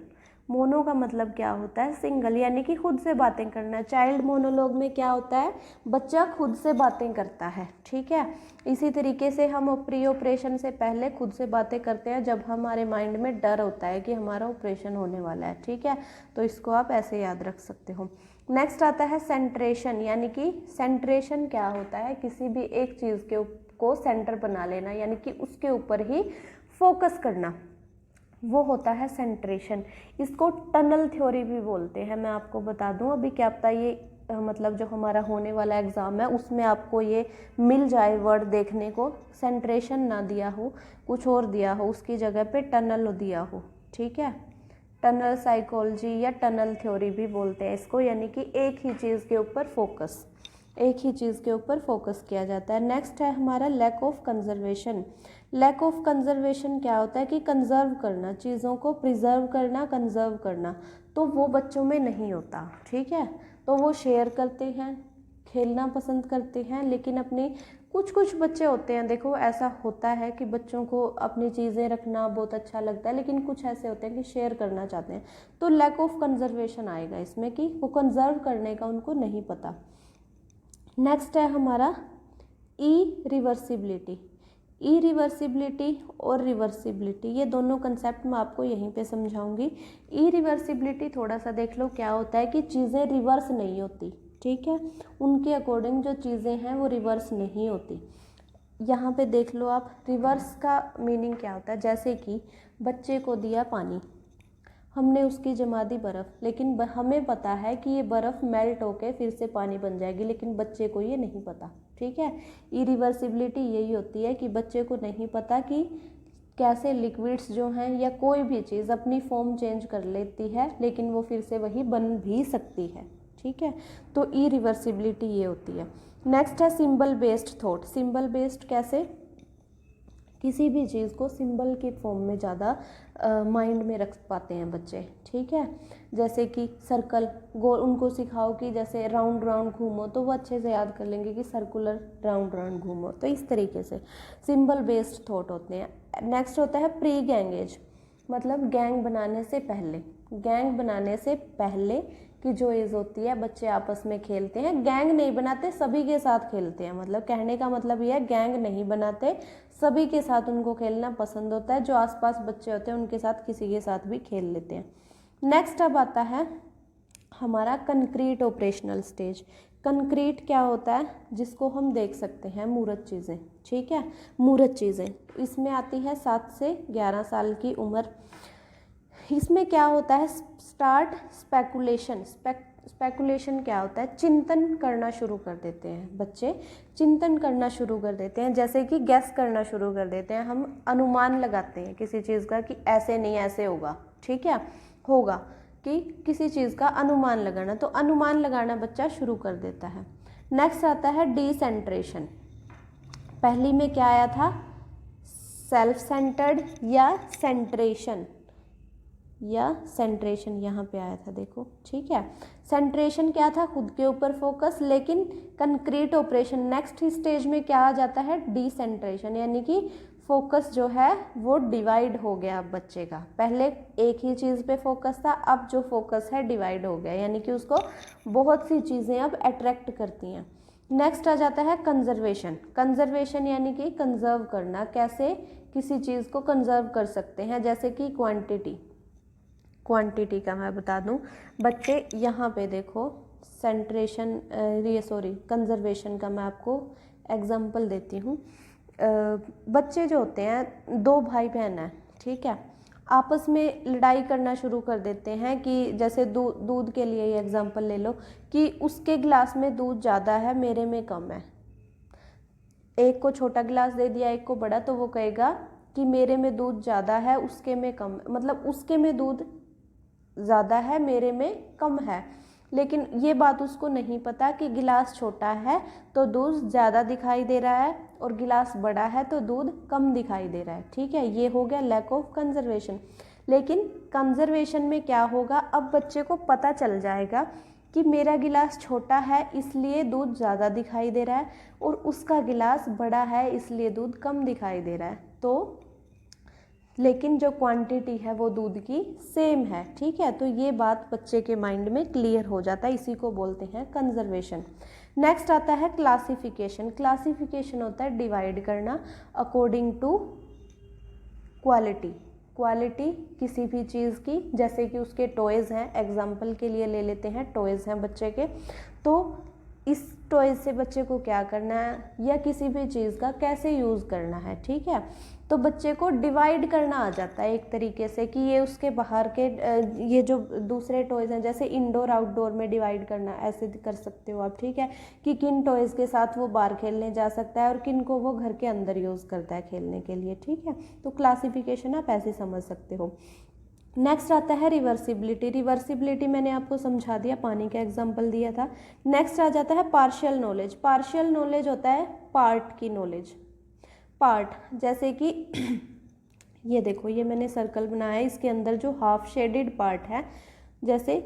मोनो का मतलब क्या होता है, सिंगल, यानी कि खुद से बातें करना। चाइल्ड मोनोलॉग में क्या होता है, बच्चा खुद से बातें करता है, ठीक है। इसी तरीके से हम प्री ऑपरेशन से पहले खुद से बातें करते हैं जब हमारे माइंड में डर होता है कि हमारा ऑपरेशन होने वाला है, ठीक है। तो इसको आप ऐसे याद रख सकते हो। नेक्स्ट आता है सेंट्रेशन, यानी कि सेंट्रेशन क्या होता है, किसी भी एक चीज़ को सेंटर बना लेना, यानी कि उसके ऊपर ही फोकस करना, वो होता है सेंट्रेशन। इसको टनल थ्योरी भी बोलते हैं। मैं आपको बता दूं, अभी क्या पता ये मतलब जो हमारा होने वाला एग्ज़ाम है उसमें आपको ये मिल जाए वर्ड देखने को, सेंट्रेशन ना दिया हो, कुछ और दिया हो, उसकी जगह पे टनल दिया हो, ठीक है। टनल साइकोलॉजी या टनल थ्योरी भी बोलते हैं इसको, यानी कि एक ही चीज़ के ऊपर फोकस, एक ही चीज़ के ऊपर फोकस किया जाता है। नेक्स्ट है हमारा lack of conservation. Lack of conservation क्या होता है कि कंजर्व करना, चीज़ों को प्रिजर्व करना, कंजर्व करना, तो वो बच्चों में नहीं होता, ठीक है। तो वो शेयर करते हैं, खेलना पसंद करते हैं, लेकिन अपनी कुछ बच्चे होते हैं, देखो ऐसा होता है कि बच्चों को अपनी चीज़ें रखना बहुत अच्छा लगता है, लेकिन कुछ ऐसे होते हैं कि शेयर करना चाहते हैं, तो लैक ऑफ कंजर्वेशन आएगा इसमें कि वो कंजर्व करने का उनको नहीं पता। नेक्स्ट है हमारा इरिवर्सिबिलिटी। इरिवर्सिबिलिटी और रिवर्सिबिलिटी, ये दोनों कंसेप्ट मैं आपको यहीं पे समझाऊंगी। इरिवर्सिबिलिटी थोड़ा सा देख लो, क्या होता है कि चीज़ें रिवर्स नहीं होती, ठीक है, उनके अकॉर्डिंग जो चीज़ें हैं वो रिवर्स नहीं होती। यहाँ पे देख लो आप, रिवर्स का मीनिंग क्या होता है, जैसे कि बच्चे को दिया पानी, हमने उसकी जमा दी बर्फ़, लेकिन हमें पता है कि ये बर्फ़ मेल्ट होके फिर से पानी बन जाएगी, लेकिन बच्चे को ये नहीं पता, ठीक है। इरिवर्सिबिलिटी यही होती है कि बच्चे को नहीं पता कि कैसे लिक्विड्स जो हैं या कोई भी चीज़ अपनी फॉर्म चेंज कर लेती है, लेकिन वो फिर से वही बन भी सकती है, ठीक है। तो इरिवर्सिबिलिटी ये होती है। नेक्स्ट है symbol based thought. Symbol based कैसे, किसी भी चीज़ को सिंबल की फॉर्म में ज़्यादा माइंड में रख पाते हैं बच्चे, ठीक है। जैसे कि सर्कल, गोल, उनको सिखाओ कि जैसे राउंड राउंड घूमो, तो वो अच्छे से याद कर लेंगे कि सर्कुलर राउंड राउंड घूमो। तो इस तरीके से सिंबल बेस्ड थॉट होते हैं। नेक्स्ट होता है प्री गैंग एज, मतलब गैंग बनाने से पहले, गैंग बनाने से पहले की जो एज होती है, बच्चे आपस में खेलते हैं, गैंग नहीं बनाते, सभी के साथ खेलते हैं। मतलब कहने का मतलब यह है, गैंग नहीं बनाते, सभी के साथ उनको खेलना पसंद होता है, जो आसपास बच्चे होते हैं उनके साथ किसी के साथ भी खेल लेते हैं। नेक्स्ट अब आता है हमारा कंक्रीट ऑपरेशनल स्टेज। कंक्रीट क्या होता है, जिसको हम देख सकते हैं, मूर्त चीज़ें, ठीक है, मूर्त चीज़ें। इसमें आती है 7 से 11 साल की उम्र। इसमें क्या होता है, स्टार्ट स्पेकुलेशन। स्पेकुलेशन क्या होता है, चिंतन करना शुरू कर देते हैं बच्चे, चिंतन करना शुरू कर देते हैं, जैसे कि गैस करना शुरू कर देते हैं, हम अनुमान लगाते हैं किसी चीज़ का कि ऐसे नहीं ऐसे होगा, ठीक है, होगा, कि किसी चीज़ का अनुमान लगाना, तो अनुमान लगाना बच्चा शुरू कर देता है। नेक्स्ट आता है डिसेंट्रेशन। पहली में क्या आया था, सेल्फ सेंटर्ड या सेंट्रेशन, या सेंट्रेशन यहाँ पे आया था, देखो, ठीक है। सेंट्रेशन क्या था, खुद के ऊपर फोकस, लेकिन कंक्रीट ऑपरेशन नेक्स्ट स्टेज में क्या आ जाता है, डिसेंट्रेशन, यानी कि फोकस जो है वो डिवाइड हो गया अब बच्चे का। पहले एक ही चीज़ पे फोकस था, अब जो फोकस है डिवाइड हो गया, यानी कि उसको बहुत सी चीज़ें अब अट्रैक्ट करती हैं। नेक्स्ट आ जाता है कंजर्वेशन। कंजर्वेशन यानी कि कंजर्व करना, कैसे किसी चीज़ को कंजर्व कर सकते हैं, जैसे कि क्वांटिटी का मैं बता दूं, बच्चे यहाँ पे देखो, कंजर्वेशन का मैं आपको एग्जांपल देती हूँ। बच्चे जो होते हैं, 2 भाई बहन हैं, ठीक है, आपस में लड़ाई करना शुरू कर देते हैं कि जैसे दूध के लिए ये एग्जांपल ले लो कि उसके गिलास में दूध ज़्यादा है, मेरे में कम है। एक को छोटा गिलास दे दिया, एक को बड़ा, तो वो कहेगा कि मेरे में दूध ज़्यादा है, उसके में कम, मतलब उसके में दूध ज़्यादा है, मेरे में कम है। लेकिन ये बात उसको नहीं पता कि गिलास छोटा है तो दूध ज़्यादा दिखाई दे रहा है, और गिलास बड़ा है तो दूध कम दिखाई दे रहा है, ठीक है। ये हो गया लैक ऑफ कंजर्वेशन। लेकिन कंजर्वेशन में क्या होगा, अब बच्चे को पता चल जाएगा कि मेरा गिलास छोटा है इसलिए दूध ज़्यादा दिखाई दे रहा है, और उसका गिलास बड़ा है इसलिए दूध कम दिखाई दे रहा है। तो लेकिन जो क्वांटिटी है वो दूध की सेम है। ठीक है, तो ये बात बच्चे के माइंड में क्लियर हो जाता है, इसी को बोलते हैं कंजर्वेशन। नेक्स्ट आता है क्लासिफिकेशन। क्लासिफिकेशन होता है डिवाइड करना अकॉर्डिंग टू क्वालिटी। क्वालिटी किसी भी चीज़ की, जैसे कि उसके टॉयज़ हैं, एग्जाम्पल के लिए ले लेते हैं, टॉयज़ हैं बच्चे के, तो इस टॉयज़ से बच्चे को क्या करना है या किसी भी चीज़ का कैसे यूज़ करना है। ठीक है, तो बच्चे को डिवाइड करना आ जाता है एक तरीके से कि ये उसके बाहर के ये जो दूसरे टॉयज़ हैं, जैसे इंडोर आउटडोर में डिवाइड करना, ऐसे कर सकते हो आप। ठीक है, कि किन टॉयज़ के साथ वो बाहर खेलने जा सकता है और किन को वो घर के अंदर यूज़ करता है खेलने के लिए। ठीक है, तो क्लासिफिकेशन आप ऐसे समझ सकते हो। नेक्स्ट आता है रिवर्सिबिलिटी। रिवर्सिबिलिटी मैंने आपको समझा दिया, पानी का एग्जांपल दिया था। नेक्स्ट आ जाता है पार्शियल नॉलेज। पार्शियल नॉलेज होता है पार्ट की नॉलेज। पार्ट जैसे कि ये देखो, ये मैंने सर्कल बनाया है, इसके अंदर जो हाफ शेडेड पार्ट है, जैसे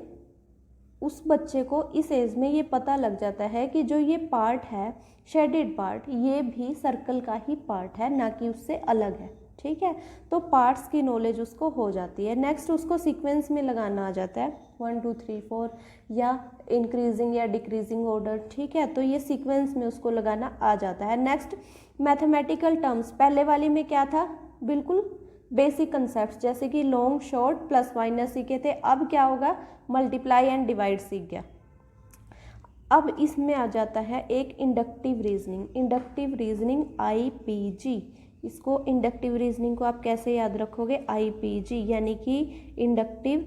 उस बच्चे को इस एज में ये पता लग जाता है कि जो ये पार्ट है शेडेड पार्ट, ये भी सर्कल का ही पार्ट है, ना कि उससे अलग है। ठीक है, तो पार्ट्स की नॉलेज उसको हो जाती है। नेक्स्ट उसको सीक्वेंस में लगाना आ जाता है, 1 2 3 4 या इंक्रीजिंग या डिक्रीजिंग ऑर्डर। ठीक है, तो ये सीक्वेंस में उसको लगाना आ जाता है। Next mathematical terms. पहले वाली में क्या था, बिल्कुल बेसिक कंसेप्ट, जैसे कि लॉन्ग शॉर्ट प्लस माइनस सीखे थे। अब क्या होगा, मल्टीप्लाई एंड डिवाइड सीख गया। अब इसमें आ जाता है एक inductive reasoning. Inductive reasoning IPG। इसको इंडक्टिव रीजनिंग को आप कैसे याद रखोगे, IPG, यानी कि इंडक्टिव,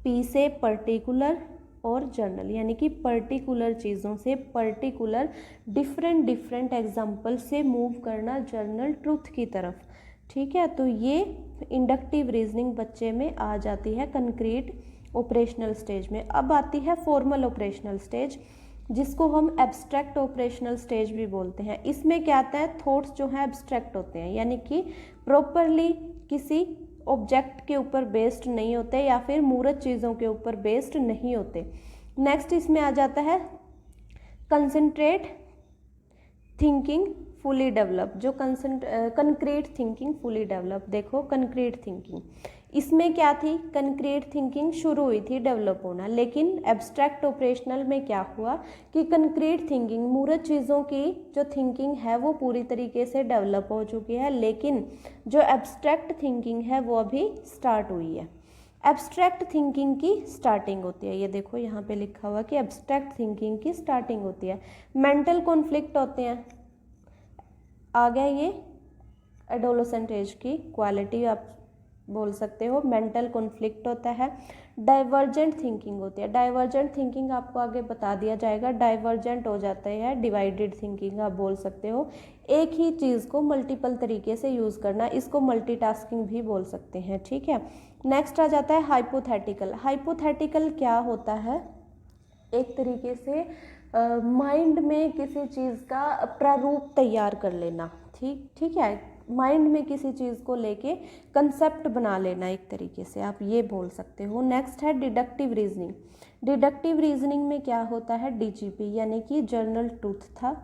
P से पर्टिकुलर और जर्नल, यानी कि पर्टिकुलर चीज़ों से पर्टिकुलर डिफरेंट एग्जाम्पल से मूव करना जर्नल ट्रूथ की तरफ। ठीक है, तो ये इंडक्टिव रीजनिंग बच्चे में आ जाती है कंक्रीट ऑपरेशनल स्टेज में। अब आती है फॉर्मल ऑपरेशनल स्टेज, जिसको हम एब्स्ट्रैक्ट ऑपरेशनल स्टेज भी बोलते हैं। इसमें क्या आता है, थॉट्स जो हैं एब्स्ट्रैक्ट होते हैं, यानी कि प्रॉपरली किसी ऑब्जेक्ट के ऊपर बेस्ड नहीं होते या फिर मूर्त चीज़ों के ऊपर बेस्ड नहीं होते। नेक्स्ट इसमें आ जाता है कंसंट्रेट थिंकिंग फुली डेवलप। जो कंक्रीट थिंकिंग फुली डेवलप, देखो कंक्रीट थिंकिंग, इसमें क्या थी, कंक्रीट थिंकिंग शुरू हुई थी डेवलप होना, लेकिन एब्स्ट्रैक्ट ऑपरेशनल में क्या हुआ कि कंक्रीट थिंकिंग, मूर्त चीज़ों की जो थिंकिंग है वो पूरी तरीके से डेवलप हो चुकी है, लेकिन जो एब्स्ट्रैक्ट थिंकिंग है वो अभी स्टार्ट हुई है। एब्स्ट्रैक्ट थिंकिंग की स्टार्टिंग होती है, ये देखो यहाँ पे लिखा हुआ कि एब्स्ट्रैक्ट थिंकिंग की स्टार्टिंग होती है। मेंटल कॉन्फ्लिक्ट होते हैं, आ गया ये एडोलेसेंट एज की क्वालिटी आप बोल सकते हो। मेंटल कॉन्फ्लिक्ट होता है। डाइवर्जेंट थिंकिंग होती है। डाइवर्जेंट थिंकिंग आपको आगे बता दिया जाएगा। डाइवर्जेंट हो जाता है डिवाइडेड थिंकिंग आप बोल सकते हो। एक ही चीज़ को मल्टीपल तरीके से यूज़ करना, इसको मल्टीटास्किंग भी बोल सकते हैं। ठीक है, नेक्स्ट आ जाता है हाइपोथेटिकल। हाइपोथेटिकल क्या होता है, एक तरीके से माइंड में किसी चीज़ का प्रारूप तैयार कर लेना। ठीक है, माइंड में किसी चीज़ को लेके कंसेप्ट बना लेना, एक तरीके से आप ये बोल सकते हो। नेक्स्ट है डिडक्टिव रीजनिंग। डिडक्टिव रीजनिंग में क्या होता है, DGP, यानी कि जर्नल ट्रूथ था,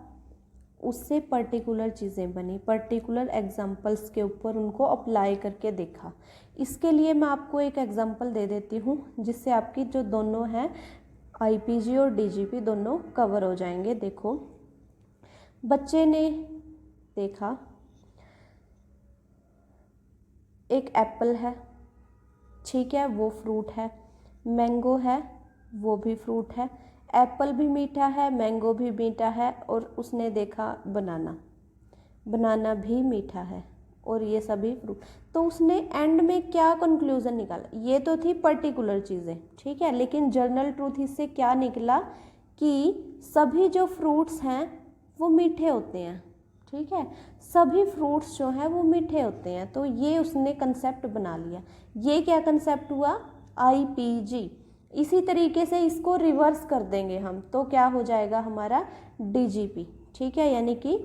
उससे पर्टिकुलर चीज़ें बनी, पर्टिकुलर एग्जाम्पल्स के ऊपर उनको अप्लाई करके देखा। इसके लिए मैं आपको एक एग्जाम्पल दे देती हूँ, जिससे आपकी जो दोनों हैं IPG और DGP दोनों कवर हो जाएंगे। देखो, बच्चे ने देखा एक एप्पल है, ठीक है, वो फ्रूट है। मैंगो है, वो भी फ्रूट है। एप्पल भी मीठा है, मैंगो भी मीठा है, और उसने देखा बनाना, बनाना भी मीठा है, और ये सभी फ्रूट। तो उसने एंड में क्या कंक्लूजन निकाला, ये तो थी पर्टिकुलर चीज़ें, ठीक है, लेकिन जर्नल ट्रूथ इससे क्या निकला कि सभी जो फ्रूट्स हैं वो मीठे होते हैं। ठीक है, सभी फ्रूट्स जो हैं वो मीठे होते हैं। तो ये उसने कंसेप्ट बना लिया। ये क्या कंसेप्ट हुआ, IPG। इसी तरीके से इसको रिवर्स कर देंगे हम, तो क्या हो जाएगा हमारा DGP। ठीक है, यानी कि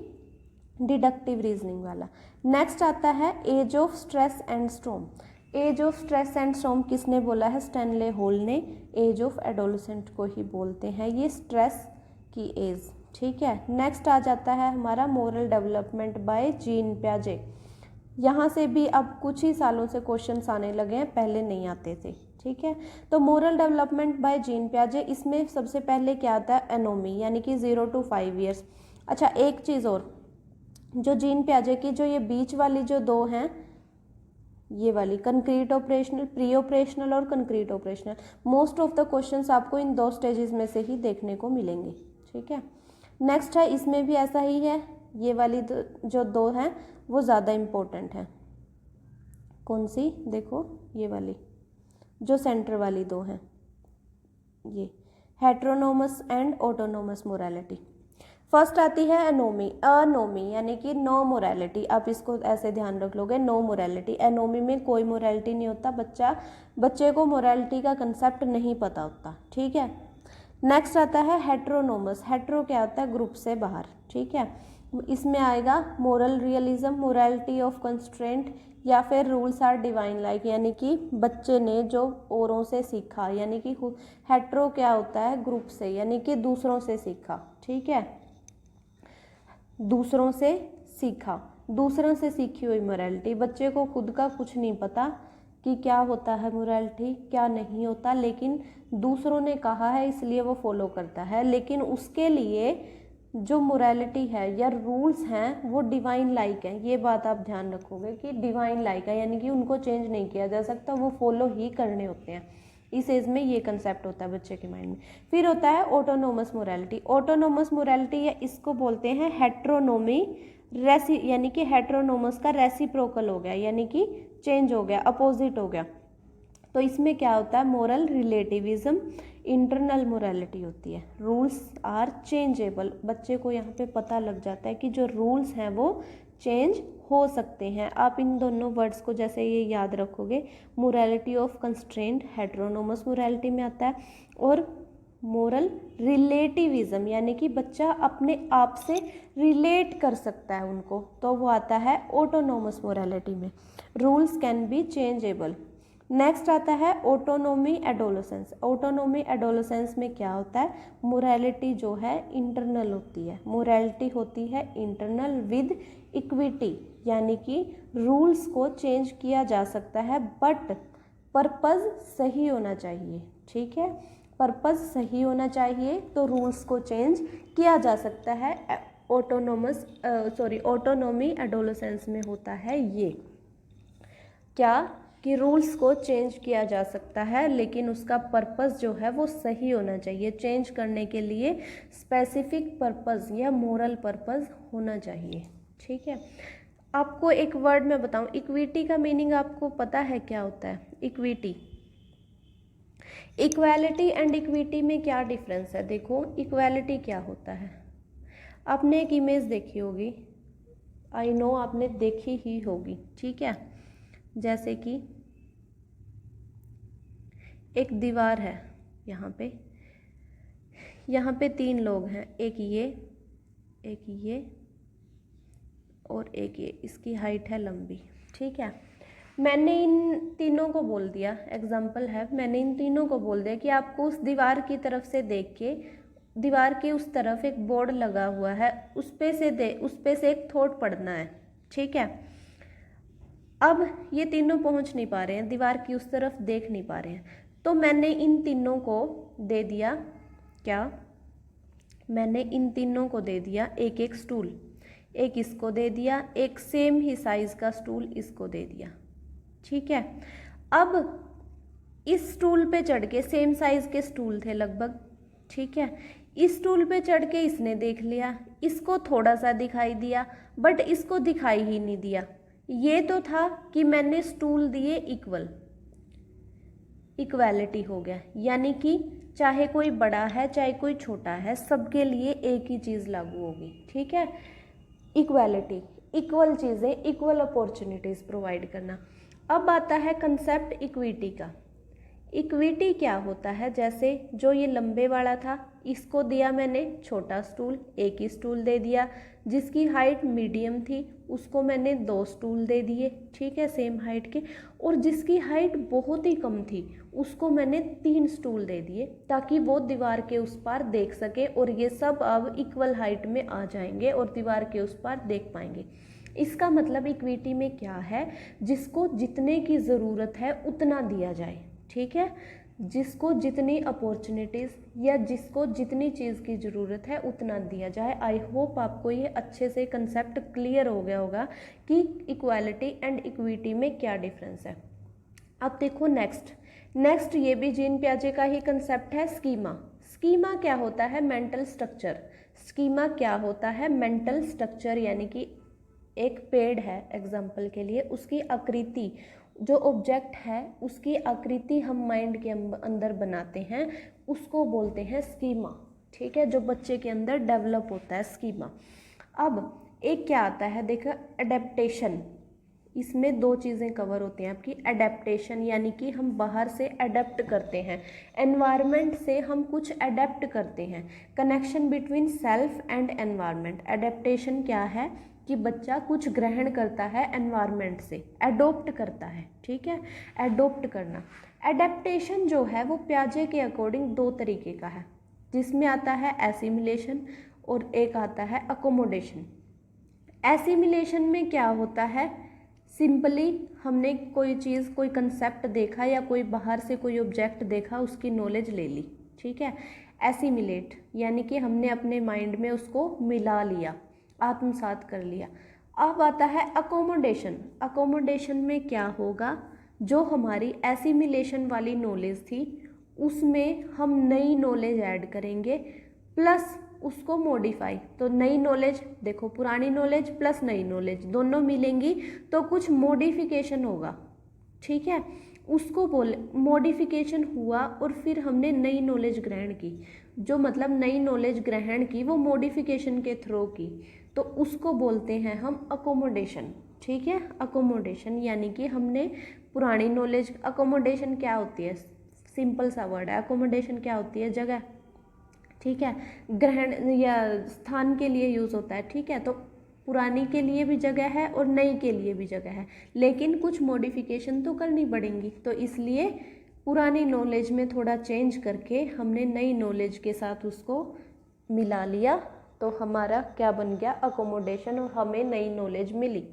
डिडक्टिव रीजनिंग वाला। नेक्स्ट आता है age of stress and storm. Age of stress and storm किसने बोला है, स्टैनले हॉल ने। एज ऑफ एडोलेसेंट को ही बोलते हैं, ये स्ट्रेस की एज। ठीक है, नेक्स्ट आ जाता है हमारा मोरल डेवलपमेंट बाय जीन प्याजे। यहाँ से भी अब कुछ ही सालों से क्वेश्चंस आने लगे हैं, पहले नहीं आते थे। ठीक है, तो मोरल डेवलपमेंट बाय जीन पियाजे, इसमें सबसे पहले क्या आता है, एनोमी, यानी कि 0 to 5 ईयर्स। अच्छा, एक चीज़ और, जो जीन पियाजे की जो ये बीच वाली जो दो हैं, ये वाली कंक्रीट ऑपरेशनल, प्री ऑपरेशनल और concrete operational, most of the questions आपको इन 2 स्टेजेस में से ही देखने को मिलेंगे। ठीक है, नेक्स्ट है, इसमें भी ऐसा ही है, ये वाली जो 2 हैं वो ज़्यादा इम्पोर्टेंट है। कौन सी, देखो ये वाली जो सेंटर वाली 2 हैं, ये हेट्रोनोमस एंड ऑटोनोमस मोरालिटी। फर्स्ट आती है एनोमी, अनोमी यानी कि नो मोरालिटी, आप इसको ऐसे ध्यान रख लोगे, नो मोरालिटी। एनोमी में कोई मोरालिटी नहीं होता, बच्चे को मोरालिटी का कंसेप्ट नहीं पता होता। ठीक है, नेक्स्ट आता है हेट्रोनोमस। हेट्रो क्या होता है, ग्रुप से बाहर। ठीक है, इसमें आएगा moral realism, morality of constraint, या फिर रूल्स आर डिवाइन लाइक, यानी कि बच्चे ने जो औरों से सीखा, यानी कि हेट्रो क्या होता है, ग्रुप से, यानी कि दूसरों से सीखा। ठीक है, दूसरों से सीखा, दूसरों से सीखी हुई मोरालिटी। बच्चे को खुद का कुछ नहीं पता कि क्या होता है मोरालिटी, क्या नहीं होता, लेकिन दूसरों ने कहा है इसलिए वो फॉलो करता है। लेकिन उसके लिए जो मोरालिटी है या रूल्स हैं वो डिवाइन लाइक हैं, ये बात आप ध्यान रखोगे कि डिवाइन लाइक है, यानी कि उनको चेंज नहीं किया जा सकता, वो फॉलो ही करने होते हैं। इस एज में ये कंसेप्ट होता है बच्चे के माइंड में। फिर होता है ऑटोनोमस मोरालिटी। ऑटोनोमस मोरालिटी या इसको बोलते हैं हेट्रोनोमी, यानी कि हेट्रोनोमस का रेसिप्रोकल हो गया, यानी कि चेंज हो गया, अपोजिट हो गया। तो इसमें क्या होता है, मोरल रिलेटिविज्म, इंटरनल मोरालिटी होती है। रूल्स आर चेंजेबल, बच्चे को यहाँ पे पता लग जाता है कि जो रूल्स हैं वो चेंज हो सकते हैं। आप इन दोनों वर्ड्स को जैसे ये याद रखोगे, मोरालिटी ऑफ कंस्ट्रेंट हेट्रोनोमस मोरालिटी में आता है, और मोरल रिलेटिविज्म यानी कि बच्चा अपने आप से रिलेट कर सकता है उनको, तो वो आता है ऑटोनोमस मोरालिटी में। Rules can be changeable. Next आता है ऑटोनोमी एडोलेसेंस। ऑटोनोमी एडोलेसेंस में क्या होता है, मोरालिटी जो है इंटरनल होती है, मोरालिटी होती है इंटरनल विद इक्विटी, यानी कि रूल्स को चेंज किया जा सकता है बट पर्पज़ सही होना चाहिए। ठीक है, पर्पज़ सही होना चाहिए तो रूल्स को चेंज किया जा सकता है। ऑटोनोमी एडोलेसेंस में होता है ये क्या कि रूल्स को चेंज किया जा सकता है, लेकिन उसका पर्पस जो है वो सही होना चाहिए। चेंज करने के लिए स्पेसिफिक पर्पस या मोरल पर्पस होना चाहिए। ठीक है, आपको एक वर्ड में बताऊं, इक्विटी का मीनिंग आपको पता है क्या होता है? इक्विटी, इक्वालिटी एंड इक्विटी में क्या डिफरेंस है? देखो, इक्वालिटी क्या होता है, आपने एक इमेज देखी होगी, आई नो आपने देखी ही होगी। ठीक है, जैसे कि एक दीवार है, यहाँ पे 3 लोग हैं, एक ये और एक ये, इसकी हाइट है लंबी। ठीक है, मैंने इन तीनों को बोल दिया, एग्जाम्पल है, मैंने इन तीनों को बोल दिया कि आपको उस दीवार की तरफ से देख के, दीवार के उस तरफ एक बोर्ड लगा हुआ है, उस पे से एक थॉट पढ़ना है। ठीक है, अब ये तीनों पहुंच नहीं पा रहे हैं, दीवार की उस तरफ देख नहीं पा रहे हैं, तो मैंने इन तीनों को दे दिया क्या, मैंने इन तीनों को दे दिया एक एक स्टूल, एक इसको दे दिया, एक सेम ही साइज का स्टूल इसको दे दिया। ठीक है, अब इस स्टूल पे चढ़ के, सेम साइज के स्टूल थे लगभग, ठीक है, इस स्टूल पे चढ़ के इसने देख लिया, इसको थोड़ा सा दिखाई दिया बट इसको दिखाई ही नहीं दिया। ये तो था कि मैंने स्टूल दिए इक्वल, इक्वालिटी हो गया, यानी कि चाहे कोई बड़ा है चाहे कोई छोटा है, सबके लिए एक ही चीज़ लागू होगी। ठीक है, इक्वालिटी, इक्वल चीज़ें, इक्वल अपॉर्चुनिटीज़ प्रोवाइड करना। अब आता है कंसेप्ट इक्विटी का। इक्विटी क्या होता है, जैसे जो ये लंबे वाला था, इसको दिया मैंने छोटा स्टूल, एक ही स्टूल दे दिया, जिसकी हाइट मीडियम थी उसको मैंने 2 स्टूल दे दिए, ठीक है, सेम हाइट के, और जिसकी हाइट बहुत ही कम थी उसको मैंने 3 स्टूल दे दिए, ताकि वो दीवार के उस पार देख सके, और ये सब अब इक्वल हाइट में आ जाएंगे और दीवार के उस पार देख पाएंगे। इसका मतलब इक्विटी में क्या है, जिसको जितने की ज़रूरत है उतना दिया जाए, ठीक है, जिसको जितनी अपॉर्चुनिटीज़ या जिसको जितनी चीज़ की ज़रूरत है उतना दिया जाए। आई होप आपको ये अच्छे से कंसेप्ट क्लियर हो गया होगा कि इक्वालिटी एंड इक्विटी में क्या डिफरेंस है। अब देखो नेक्स्ट ये भी जीन पियाजे का ही कंसेप्ट है, स्कीमा। स्कीमा क्या होता है, मेंटल स्ट्रक्चर। स्कीमा क्या होता है, मेंटल स्ट्रक्चर, यानी कि एक पेड़ है एग्जाम्पल के लिए, उसकी आकृति, जो ऑब्जेक्ट है उसकी आकृति हम माइंड के अंदर बनाते हैं, उसको बोलते हैं स्कीमा, ठीक है, जो बच्चे के अंदर डेवलप होता है स्कीमा। अब एक क्या आता है, देखो एडेप्टेशन। इसमें दो चीज़ें कवर होती हैं आपकी, एडेप्टेशन यानी कि हम बाहर से अडेप्ट करते हैं, एनवायरनमेंट से हम कुछ अडेप्ट करते हैं, connection between self and environment. Adaptation क्या है कि बच्चा कुछ ग्रहण करता है एनवायरनमेंट से, एडोप्ट करता है, ठीक है, एडोप्ट करना। एडेप्टेशन जो है वो पियाजे के अकॉर्डिंग दो तरीके का है, जिसमें आता है एसिमिलेशन और एक आता है अकोमोडेशन। एसिमिलेशन में क्या होता है, सिंपली हमने कोई चीज़, कोई कंसेप्ट देखा या कोई बाहर से कोई ऑब्जेक्ट देखा, उसकी नॉलेज ले ली, ठीक है। एसिमिलेट यानी कि हमने अपने माइंड में उसको मिला लिया, आत्मसात कर लिया। अब आता है अकोमोडेशन। अकोमोडेशन में क्या होगा, जो हमारी एसिमिलेशन वाली नॉलेज थी उसमें हम नई नॉलेज ऐड करेंगे प्लस उसको मॉडिफाई। तो नई नॉलेज, देखो पुरानी नॉलेज प्लस नई नॉलेज दोनों मिलेंगी तो कुछ मॉडिफिकेशन होगा, ठीक है, उसको बोले मॉडिफिकेशन हुआ और फिर हमने नई नॉलेज ग्रहण की। जो मतलब नई नॉलेज ग्रहण की वो मॉडिफिकेशन के थ्रू की, तो उसको बोलते हैं हम अकोमोडेशन, ठीक है। अकोमोडेशन यानी कि हमने पुरानी नॉलेज, अकोमोडेशन क्या होती है, सिंपल सा वर्ड है, अकोमोडेशन क्या होती है, जगह, ठीक है, ग्रहण या स्थान के लिए यूज़ होता है, ठीक है। तो पुरानी के लिए भी जगह है और नई के लिए भी जगह है, लेकिन कुछ मॉडिफिकेशन तो करनी पड़ेंगी, तो इसलिए पुरानी नॉलेज में थोड़ा चेंज करके हमने नई नॉलेज के साथ उसको मिला लिया, तो हमारा क्या बन गया, अकोमोडेशन, और हमें नई नॉलेज मिली,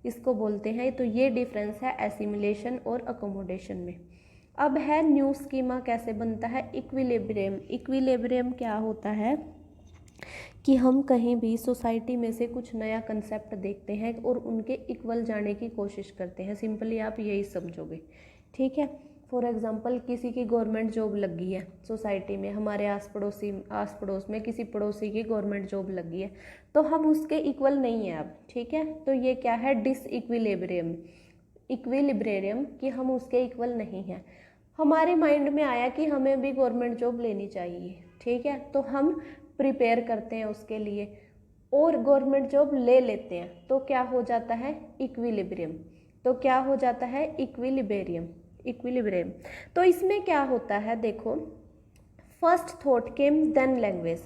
इसको बोलते हैं। तो ये डिफरेंस है एसिमिलेशन और अकोमोडेशन में। अब है न्यू स्कीमा कैसे बनता है, इक्विलिब्रियम। इक्विलिब्रियम क्या होता है कि हम कहीं भी सोसाइटी में से कुछ नया कंसेप्ट देखते हैं और उनके इक्वल जाने की कोशिश करते हैं, सिंपली आप यही समझोगे, ठीक है। फॉर एग्जांपल किसी की गवर्नमेंट जॉब लगी है सोसाइटी में, हमारे आस पड़ोस में किसी पड़ोसी की गवर्नमेंट जॉब लगी है, तो हम उसके इक्वल नहीं हैं अब, ठीक है। तो ये क्या है, डिसइक्विलिब्रियम। इक्विलिब्रियम कि हम उसके इक्वल नहीं हैं। हमारे माइंड में आया कि हमें भी गवर्नमेंट जॉब लेनी चाहिए, ठीक है, तो हम प्रिपेयर करते हैं उसके लिए और गवर्नमेंट जॉब ले लेते हैं, तो क्या हो जाता है, इक्विलिब्रियम। तो क्या हो जाता है, इक्विलिब्रियम। तो इसमें क्या होता है, देखो first thought came then language.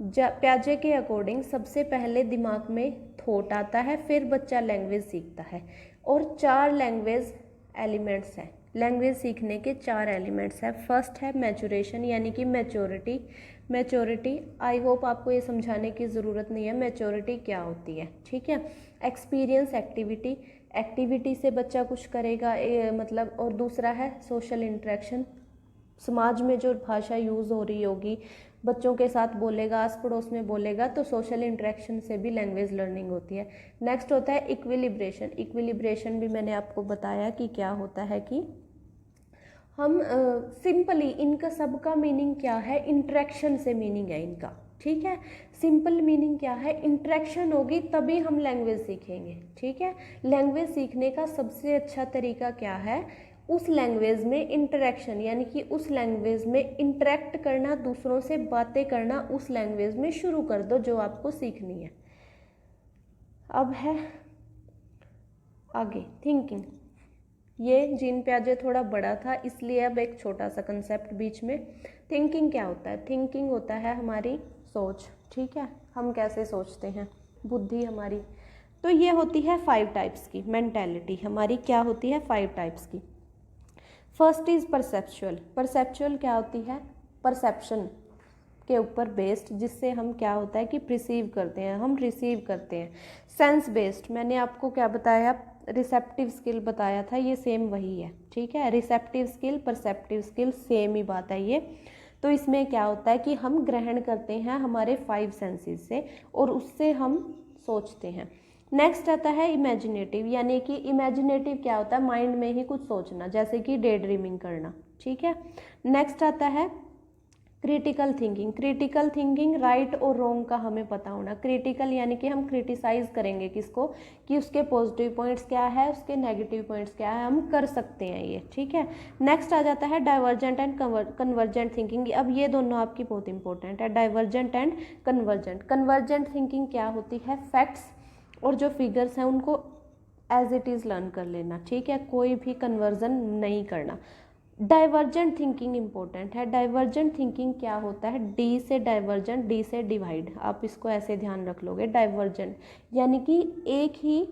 पियाजे के अकॉर्डिंग सबसे पहले दिमाग में थॉट आता है, फिर बच्चा लैंग्वेज सीखता है, और 4 लैंग्वेज एलिमेंट्स हैं। लैंग्वेज सीखने के 4 एलिमेंट्स हैं। फर्स्ट है मैचुरेशन यानी कि मैच्योरिटी। आई होप आपको ये समझाने की ज़रूरत नहीं है मैच्योरिटी क्या होती है, ठीक है। एक्सपीरियंस, एक्टिविटी से बच्चा कुछ करेगा, मतलब, और दूसरा है सोशल इंटरेक्शन, समाज में जो भाषा यूज़ हो रही होगी, बच्चों के साथ बोलेगा, आस पड़ोस में बोलेगा, तो सोशल इंटरेक्शन से भी लैंग्वेज लर्निंग होती है। नेक्स्ट होता है इक्विलिब्रेशन भी मैंने आपको बताया कि क्या होता है कि हम सिंपली इनका सबका मीनिंग क्या है, इंटरेक्शन से मीनिंग है इनका, ठीक है। सिंपल मीनिंग क्या है, इंटरेक्शन होगी तभी हम लैंग्वेज सीखेंगे, ठीक है। लैंग्वेज सीखने का सबसे अच्छा तरीका क्या है, उस लैंग्वेज में इंटरेक्शन यानी कि उस लैंग्वेज में इंटरेक्ट करना, दूसरों से बातें करना उस लैंग्वेज में शुरू कर दो जो आपको सीखनी है। अब है आगे थिंकिंग। ये जीन पियाजे थोड़ा बड़ा था इसलिए अब एक छोटा सा कंसेप्ट बीच में। थिंकिंग क्या होता है, थिंकिंग होता है हमारी सोच, ठीक है, हम कैसे सोचते हैं, बुद्धि हमारी। तो ये होती है 5 टाइप्स की मेंटालिटी हमारी, क्या होती है 5 टाइप्स की। फर्स्ट इज परसेप्चुअल क्या होती है, परसेप्शन के ऊपर बेस्ड, जिससे हम क्या होता है कि प्रिसीव करते हैं, हम रिसीव करते हैं। सेंस बेस्ड मैंने आपको क्या बताया, रिसेप्टिव स्किल बताया था, ये सेम वही है, ठीक है। Receptive skill, perceptive skill same ही बात है ये। तो इसमें क्या होता है कि हम ग्रहण करते हैं हमारे 5 सेंसेस से और उससे हम सोचते हैं। नेक्स्ट आता है इमेजिनेटिव, यानी कि इमेजिनेटिव क्या होता है, माइंड में ही कुछ सोचना, जैसे कि डे ड्रीमिंग करना, ठीक है। नेक्स्ट आता है critical thinking. Critical thinking right और रॉन्ग का हमें पता होना। क्रिटिकल यानी कि हम क्रिटिसाइज करेंगे किसको, कि उसके पॉजिटिव पॉइंट्स क्या है, उसके नेगेटिव पॉइंट्स क्या है, हम कर सकते हैं ये, ठीक है। नेक्स्ट आ जाता है डाइवर्जेंट एंड कन्वर्जेंट थिंकिंग। अब ये दोनों आपकी बहुत इंपॉर्टेंट है, divergent and convergent. Convergent thinking क्या होती है, फैक्ट्स और जो फिगर्स हैं उनको एज इट इज़ लर्न कर लेना, ठीक है, कोई भी कन्वर्जन नहीं करना। डाइवर्जेंट थिंकिंग इंपॉर्टेंट है। डाइवर्जेंट थिंकिंग क्या होता है, डी से डाइवर्जेंट, डी से डिवाइड, आप इसको ऐसे ध्यान रख लोगे। डाइवर्जेंट यानी कि एक ही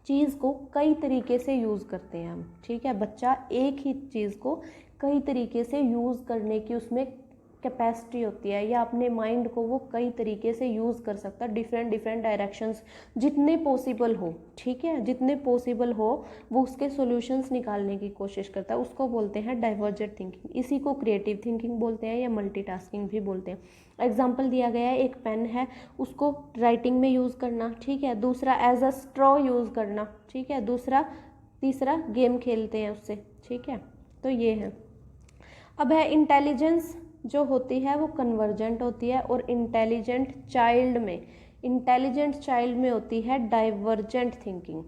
चीज़ को कई तरीके से यूज़ करते हैं हम, ठीक है। बच्चा एक ही चीज़ को कई तरीके से यूज़ करने की उसमें कैपेसिटी होती है, या अपने माइंड को वो कई तरीके से यूज़ कर सकता है, डिफरेंट डिफरेंट डायरेक्शंस जितने पॉसिबल हो, ठीक है, जितने पॉसिबल हो वो उसके सॉल्यूशंस निकालने की कोशिश करता है, उसको बोलते हैं डाइवर्जेंट थिंकिंग। इसी को क्रिएटिव थिंकिंग बोलते हैं या मल्टीटास्किंग भी बोलते हैं। एग्जाम्पल दिया गया है, एक पेन है उसको राइटिंग में यूज़ करना, ठीक है, दूसरा एज अ स्ट्रॉ यूज़ करना, ठीक है, तीसरा गेम खेलते हैं उससे, ठीक है। तो ये है। अब है इंटेलिजेंस जो होती है वो कन्वर्जेंट होती है, और इंटेलिजेंट चाइल्ड में होती है डाइवर्जेंट थिंकिंग।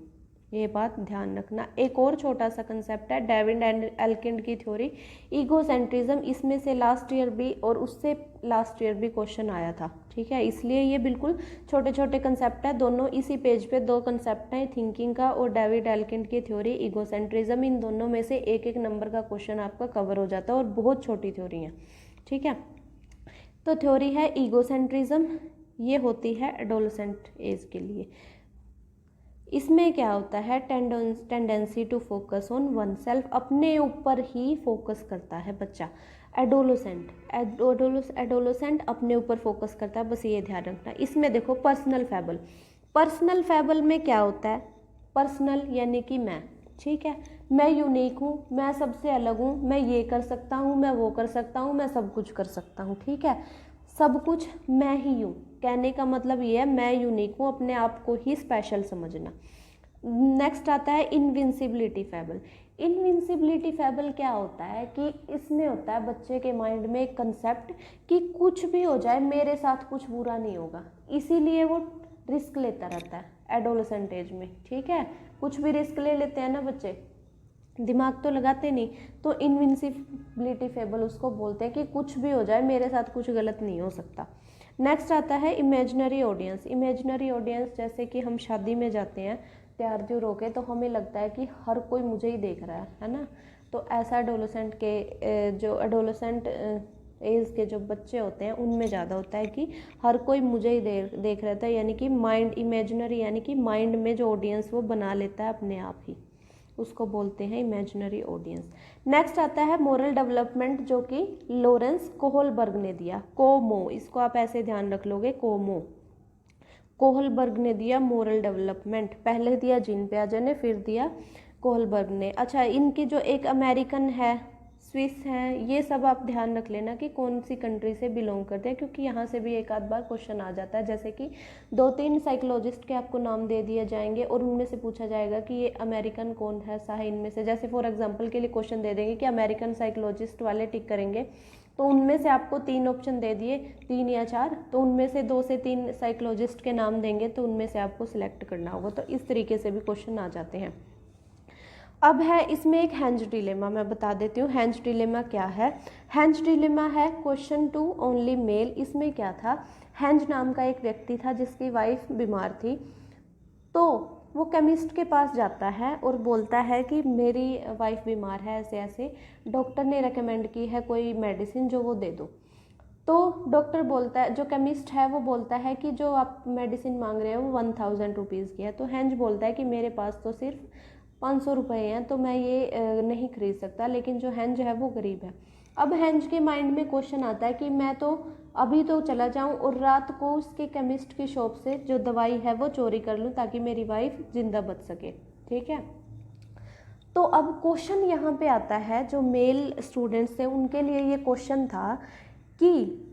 ये बात ध्यान रखना। एक और छोटा सा कंसेप्ट है डेविड एंड एल्किंड की थ्योरी, ईगोसेंट्रिज्म। इसमें से लास्ट ईयर भी और उससे लास्ट ईयर भी क्वेश्चन आया था, ठीक है, इसलिए ये बिल्कुल छोटे छोटे कंसेप्ट है। दोनों इसी पेज पे 2 कंसेप्ट हैं, थिंकिंग का और डेविड एल्किंड की थ्योरी, ईगोसेंट्रिज्म। इन दोनों में से एक एक नंबर का क्वेश्चन आपका कवर हो जाता है और बहुत छोटी थ्योरी है, ठीक है। तो थ्योरी है ईगोसेंट्रिज्म, ये होती है एडोलसेंट एज के लिए। इसमें क्या होता है, tendency to focus on oneself, अपने ऊपर ही फोकस करता है बच्चा। एडोलसेंट अपने ऊपर फोकस करता है, बस ये ध्यान रखना। इसमें देखो पर्सनल फैबल में क्या होता है, पर्सनल यानी कि मैं, ठीक है, मैं यूनिक हूँ, मैं सबसे अलग हूँ, मैं ये कर सकता हूँ, मैं वो कर सकता हूँ, मैं सब कुछ कर सकता हूँ, ठीक है, सब कुछ मैं ही हूँ। कहने का मतलब ये है मैं यूनिक हूँ, अपने आप को ही स्पेशल समझना। नेक्स्ट आता है इनविंसिबिलिटी फैबल। इनविंसिबिलिटी फैबल क्या होता है कि इसमें होता है बच्चे के माइंड में एक कंसेप्ट कि कुछ भी हो जाए मेरे साथ कुछ बुरा नहीं होगा, इसीलिए वो रिस्क लेता रहता है एडोलसेंट एज में, ठीक है। कुछ भी रिस्क ले लेते हैं ना बच्चे, दिमाग तो लगाते नहीं, तो इनविंसिबिलिटी फेबल उसको बोलते हैं कि कुछ भी हो जाए मेरे साथ कुछ गलत नहीं हो सकता। नेक्स्ट आता है इमेजिनरी ऑडियंस। इमेजिनरी ऑडियंस जैसे कि हम शादी में जाते हैं तैयार ज्योर होके, तो हमें लगता है कि हर कोई मुझे ही देख रहा है ना। तो ऐसा एडोलसेंट के जो एडोलसेंट एज के जो बच्चे होते हैं उनमें ज़्यादा होता है कि हर कोई मुझे ही देख रहा था, यानी कि माइंड इमेजिनरी, यानी कि माइंड में जो ऑडियंस वो बना लेता है अपने आप ही, उसको बोलते हैं इमेजिनरी ऑडियंस। नेक्स्ट आता है मोरल डेवलपमेंट, जो कि लॉरेंस कोहलबर्ग ने दिया, कोमो, इसको आप ऐसे ध्यान रख लोगे, कोहलबर्ग ने दिया मोरल डेवलपमेंट। पहले दिया जीन पियाजे ने, फिर दिया कोहलबर्ग ने। अच्छा, इनकी जो एक अमेरिकन है, स्विस हैं, ये सब आप ध्यान रख लेना कि कौन सी कंट्री से बिलोंग करते हैं, क्योंकि यहाँ से भी एक आध बार क्वेश्चन आ जाता है। जैसे कि 2-3 साइकोलॉजिस्ट के आपको नाम दे दिए जाएंगे और उनमें से पूछा जाएगा कि ये अमेरिकन कौन है सा है इनमें से। जैसे फॉर एग्जांपल के लिए क्वेश्चन दे देंगे कि अमेरिकन साइकोलॉजिस्ट वाले टिक करेंगे, तो उनमें से आपको 3 ऑप्शन दे दिए, 3 या 4, तो उनमें से 2 से 3 साइकोलॉजिस्ट के नाम देंगे, तो उनमें से आपको सिलेक्ट करना होगा। तो इस तरीके से भी क्वेश्चन आ जाते हैं। अब है इसमें एक हेंज डिलेमा, मैं बता देती हूँ हेंज डिलेमा क्या है। हेंज डिलेमा है क्वेश्चन टू ओनली मेल। इसमें क्या था, हेंज नाम का एक व्यक्ति था जिसकी वाइफ बीमार थी, तो वो केमिस्ट के पास जाता है और बोलता है कि मेरी वाइफ बीमार है, ऐसे ऐसे डॉक्टर ने रेकमेंड की है कोई मेडिसिन जो वो दे दो। तो डॉक्टर बोलता है, जो केमिस्ट है वो बोलता है कि जो आप मेडिसिन मांग रहे हो वो 1000 रुपीज़ की है। तो हेंज बोलता है कि मेरे पास तो सिर्फ 500 रुपये हैं, तो मैं ये नहीं खरीद सकता। लेकिन जो हेंज है वो गरीब है। अब हेंज के माइंड में क्वेश्चन आता है कि मैं तो अभी तो चला जाऊं और रात को उसके केमिस्ट की शॉप से जो दवाई है वो चोरी कर लूं ताकि मेरी वाइफ जिंदा बच सके। ठीक है, तो अब क्वेश्चन यहाँ पे आता है, जो मेल स्टूडेंट्स थे उनके लिए ये क्वेश्चन था कि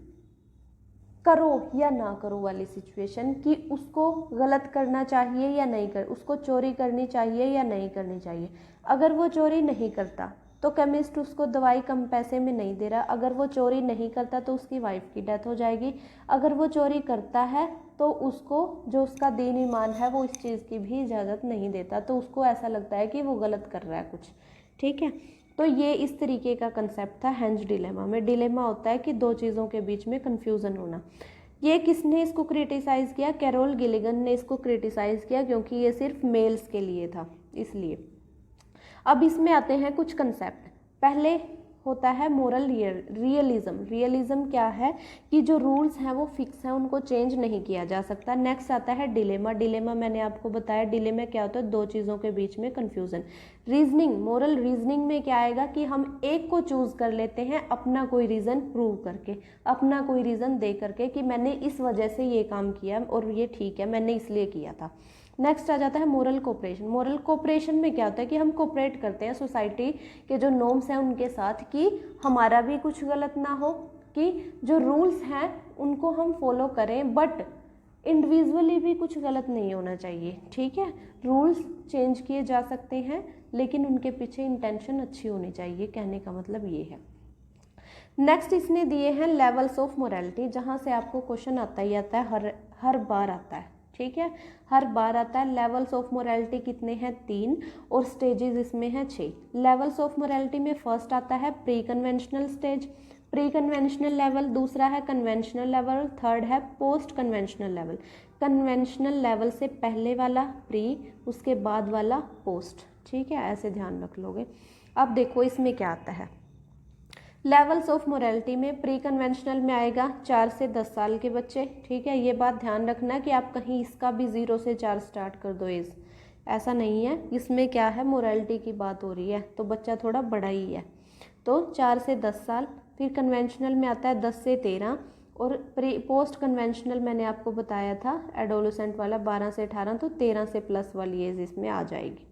करो या ना करो वाली सिचुएशन, कि उसको गलत करना चाहिए या नहीं कर, उसको चोरी करनी चाहिए या नहीं करनी चाहिए। अगर वो चोरी नहीं करता तो केमिस्ट उसको दवाई कम पैसे में नहीं दे रहा, अगर वो चोरी नहीं करता तो उसकी वाइफ की डेथ हो जाएगी, अगर वो चोरी करता है तो उसको जो उसका दीन ईमान है वो इस चीज़ की भी इजाज़त नहीं देता, तो उसको ऐसा लगता है कि वो गलत कर रहा है कुछ। ठीक है, तो ये इस तरीके का कंसेप्ट था हेंज डिलेमा में। डिलेमा होता है कि दो चीज़ों के बीच में कन्फ्यूज़न होना। ये किसने इसको क्रिटिसाइज़ किया? कैरोल गिलिगन ने इसको क्रिटिसाइज़ किया, क्योंकि ये सिर्फ मेल्स के लिए था इसलिए। अब इसमें आते हैं कुछ कंसेप्ट। पहले होता है मोरल रियलिज्म। रियलिज्म क्या है कि जो रूल्स हैं वो फिक्स हैं, उनको चेंज नहीं किया जा सकता। नेक्स्ट आता है डिलेमा। डिलेमा मैंने आपको बताया, डिलेमा क्या होता है? दो चीज़ों के बीच में कन्फ्यूज़न। रीजनिंग, मोरल रीजनिंग में क्या आएगा कि हम एक को चूज़ कर लेते हैं अपना कोई रीज़न प्रूव करके, अपना कोई रीज़न दे करके कि मैंने इस वजह से ये काम किया और ये ठीक है, मैंने इसलिए किया था। नेक्स्ट आ जाता है मोरल कोऑपरेशन। मोरल कोऑपरेशन में क्या होता है कि हम कोऑपरेट करते हैं सोसाइटी के जो नॉर्म्स हैं उनके साथ, कि हमारा भी कुछ गलत ना हो, कि जो रूल्स हैं उनको हम फॉलो करें, बट इंडिविजुअली भी कुछ गलत नहीं होना चाहिए। ठीक है, रूल्स चेंज किए जा सकते हैं लेकिन उनके पीछे इंटेंशन अच्छी होनी चाहिए, कहने का मतलब ये है। नेक्स्ट इसने दिए हैं लेवल्स ऑफ मोरालिटी, जहाँ से आपको क्वेश्चन आता ही आता है, हर बार आता है। ठीक है, हर बार आता है। लेवल्स ऑफ मोरालिटी कितने हैं? 3, और स्टेजेस इसमें हैं 6। लेवल्स ऑफ मोरालिटी में फर्स्ट आता है pre conventional stage, pre conventional level, दूसरा है कन्वेंशनल लेवल, थर्ड है post conventional level. Conventional level से पहले वाला प्री, उसके बाद वाला पोस्ट। ठीक है, ऐसे ध्यान रख लोगे। अब देखो इसमें क्या आता है। लेवल्स ऑफ मोरालिटी में प्री कन्वेंशनल में आएगा 4 से 10 साल के बच्चे। ठीक है, ये बात ध्यान रखना कि आप कहीं इसका भी 0 से 4 स्टार्ट कर दो एज, ऐसा नहीं है। इसमें क्या है, मोरालिटी की बात हो रही है तो बच्चा थोड़ा बड़ा ही है, तो 4 से 10 साल। फिर कन्वेंशनल में आता है 10 से 13, और पोस्ट कन्वेंशनल मैंने आपको बताया था एडोलेसेंट वाला 12 से 18, तो 13 से प्लस वाली एज इसमें आ जाएगी।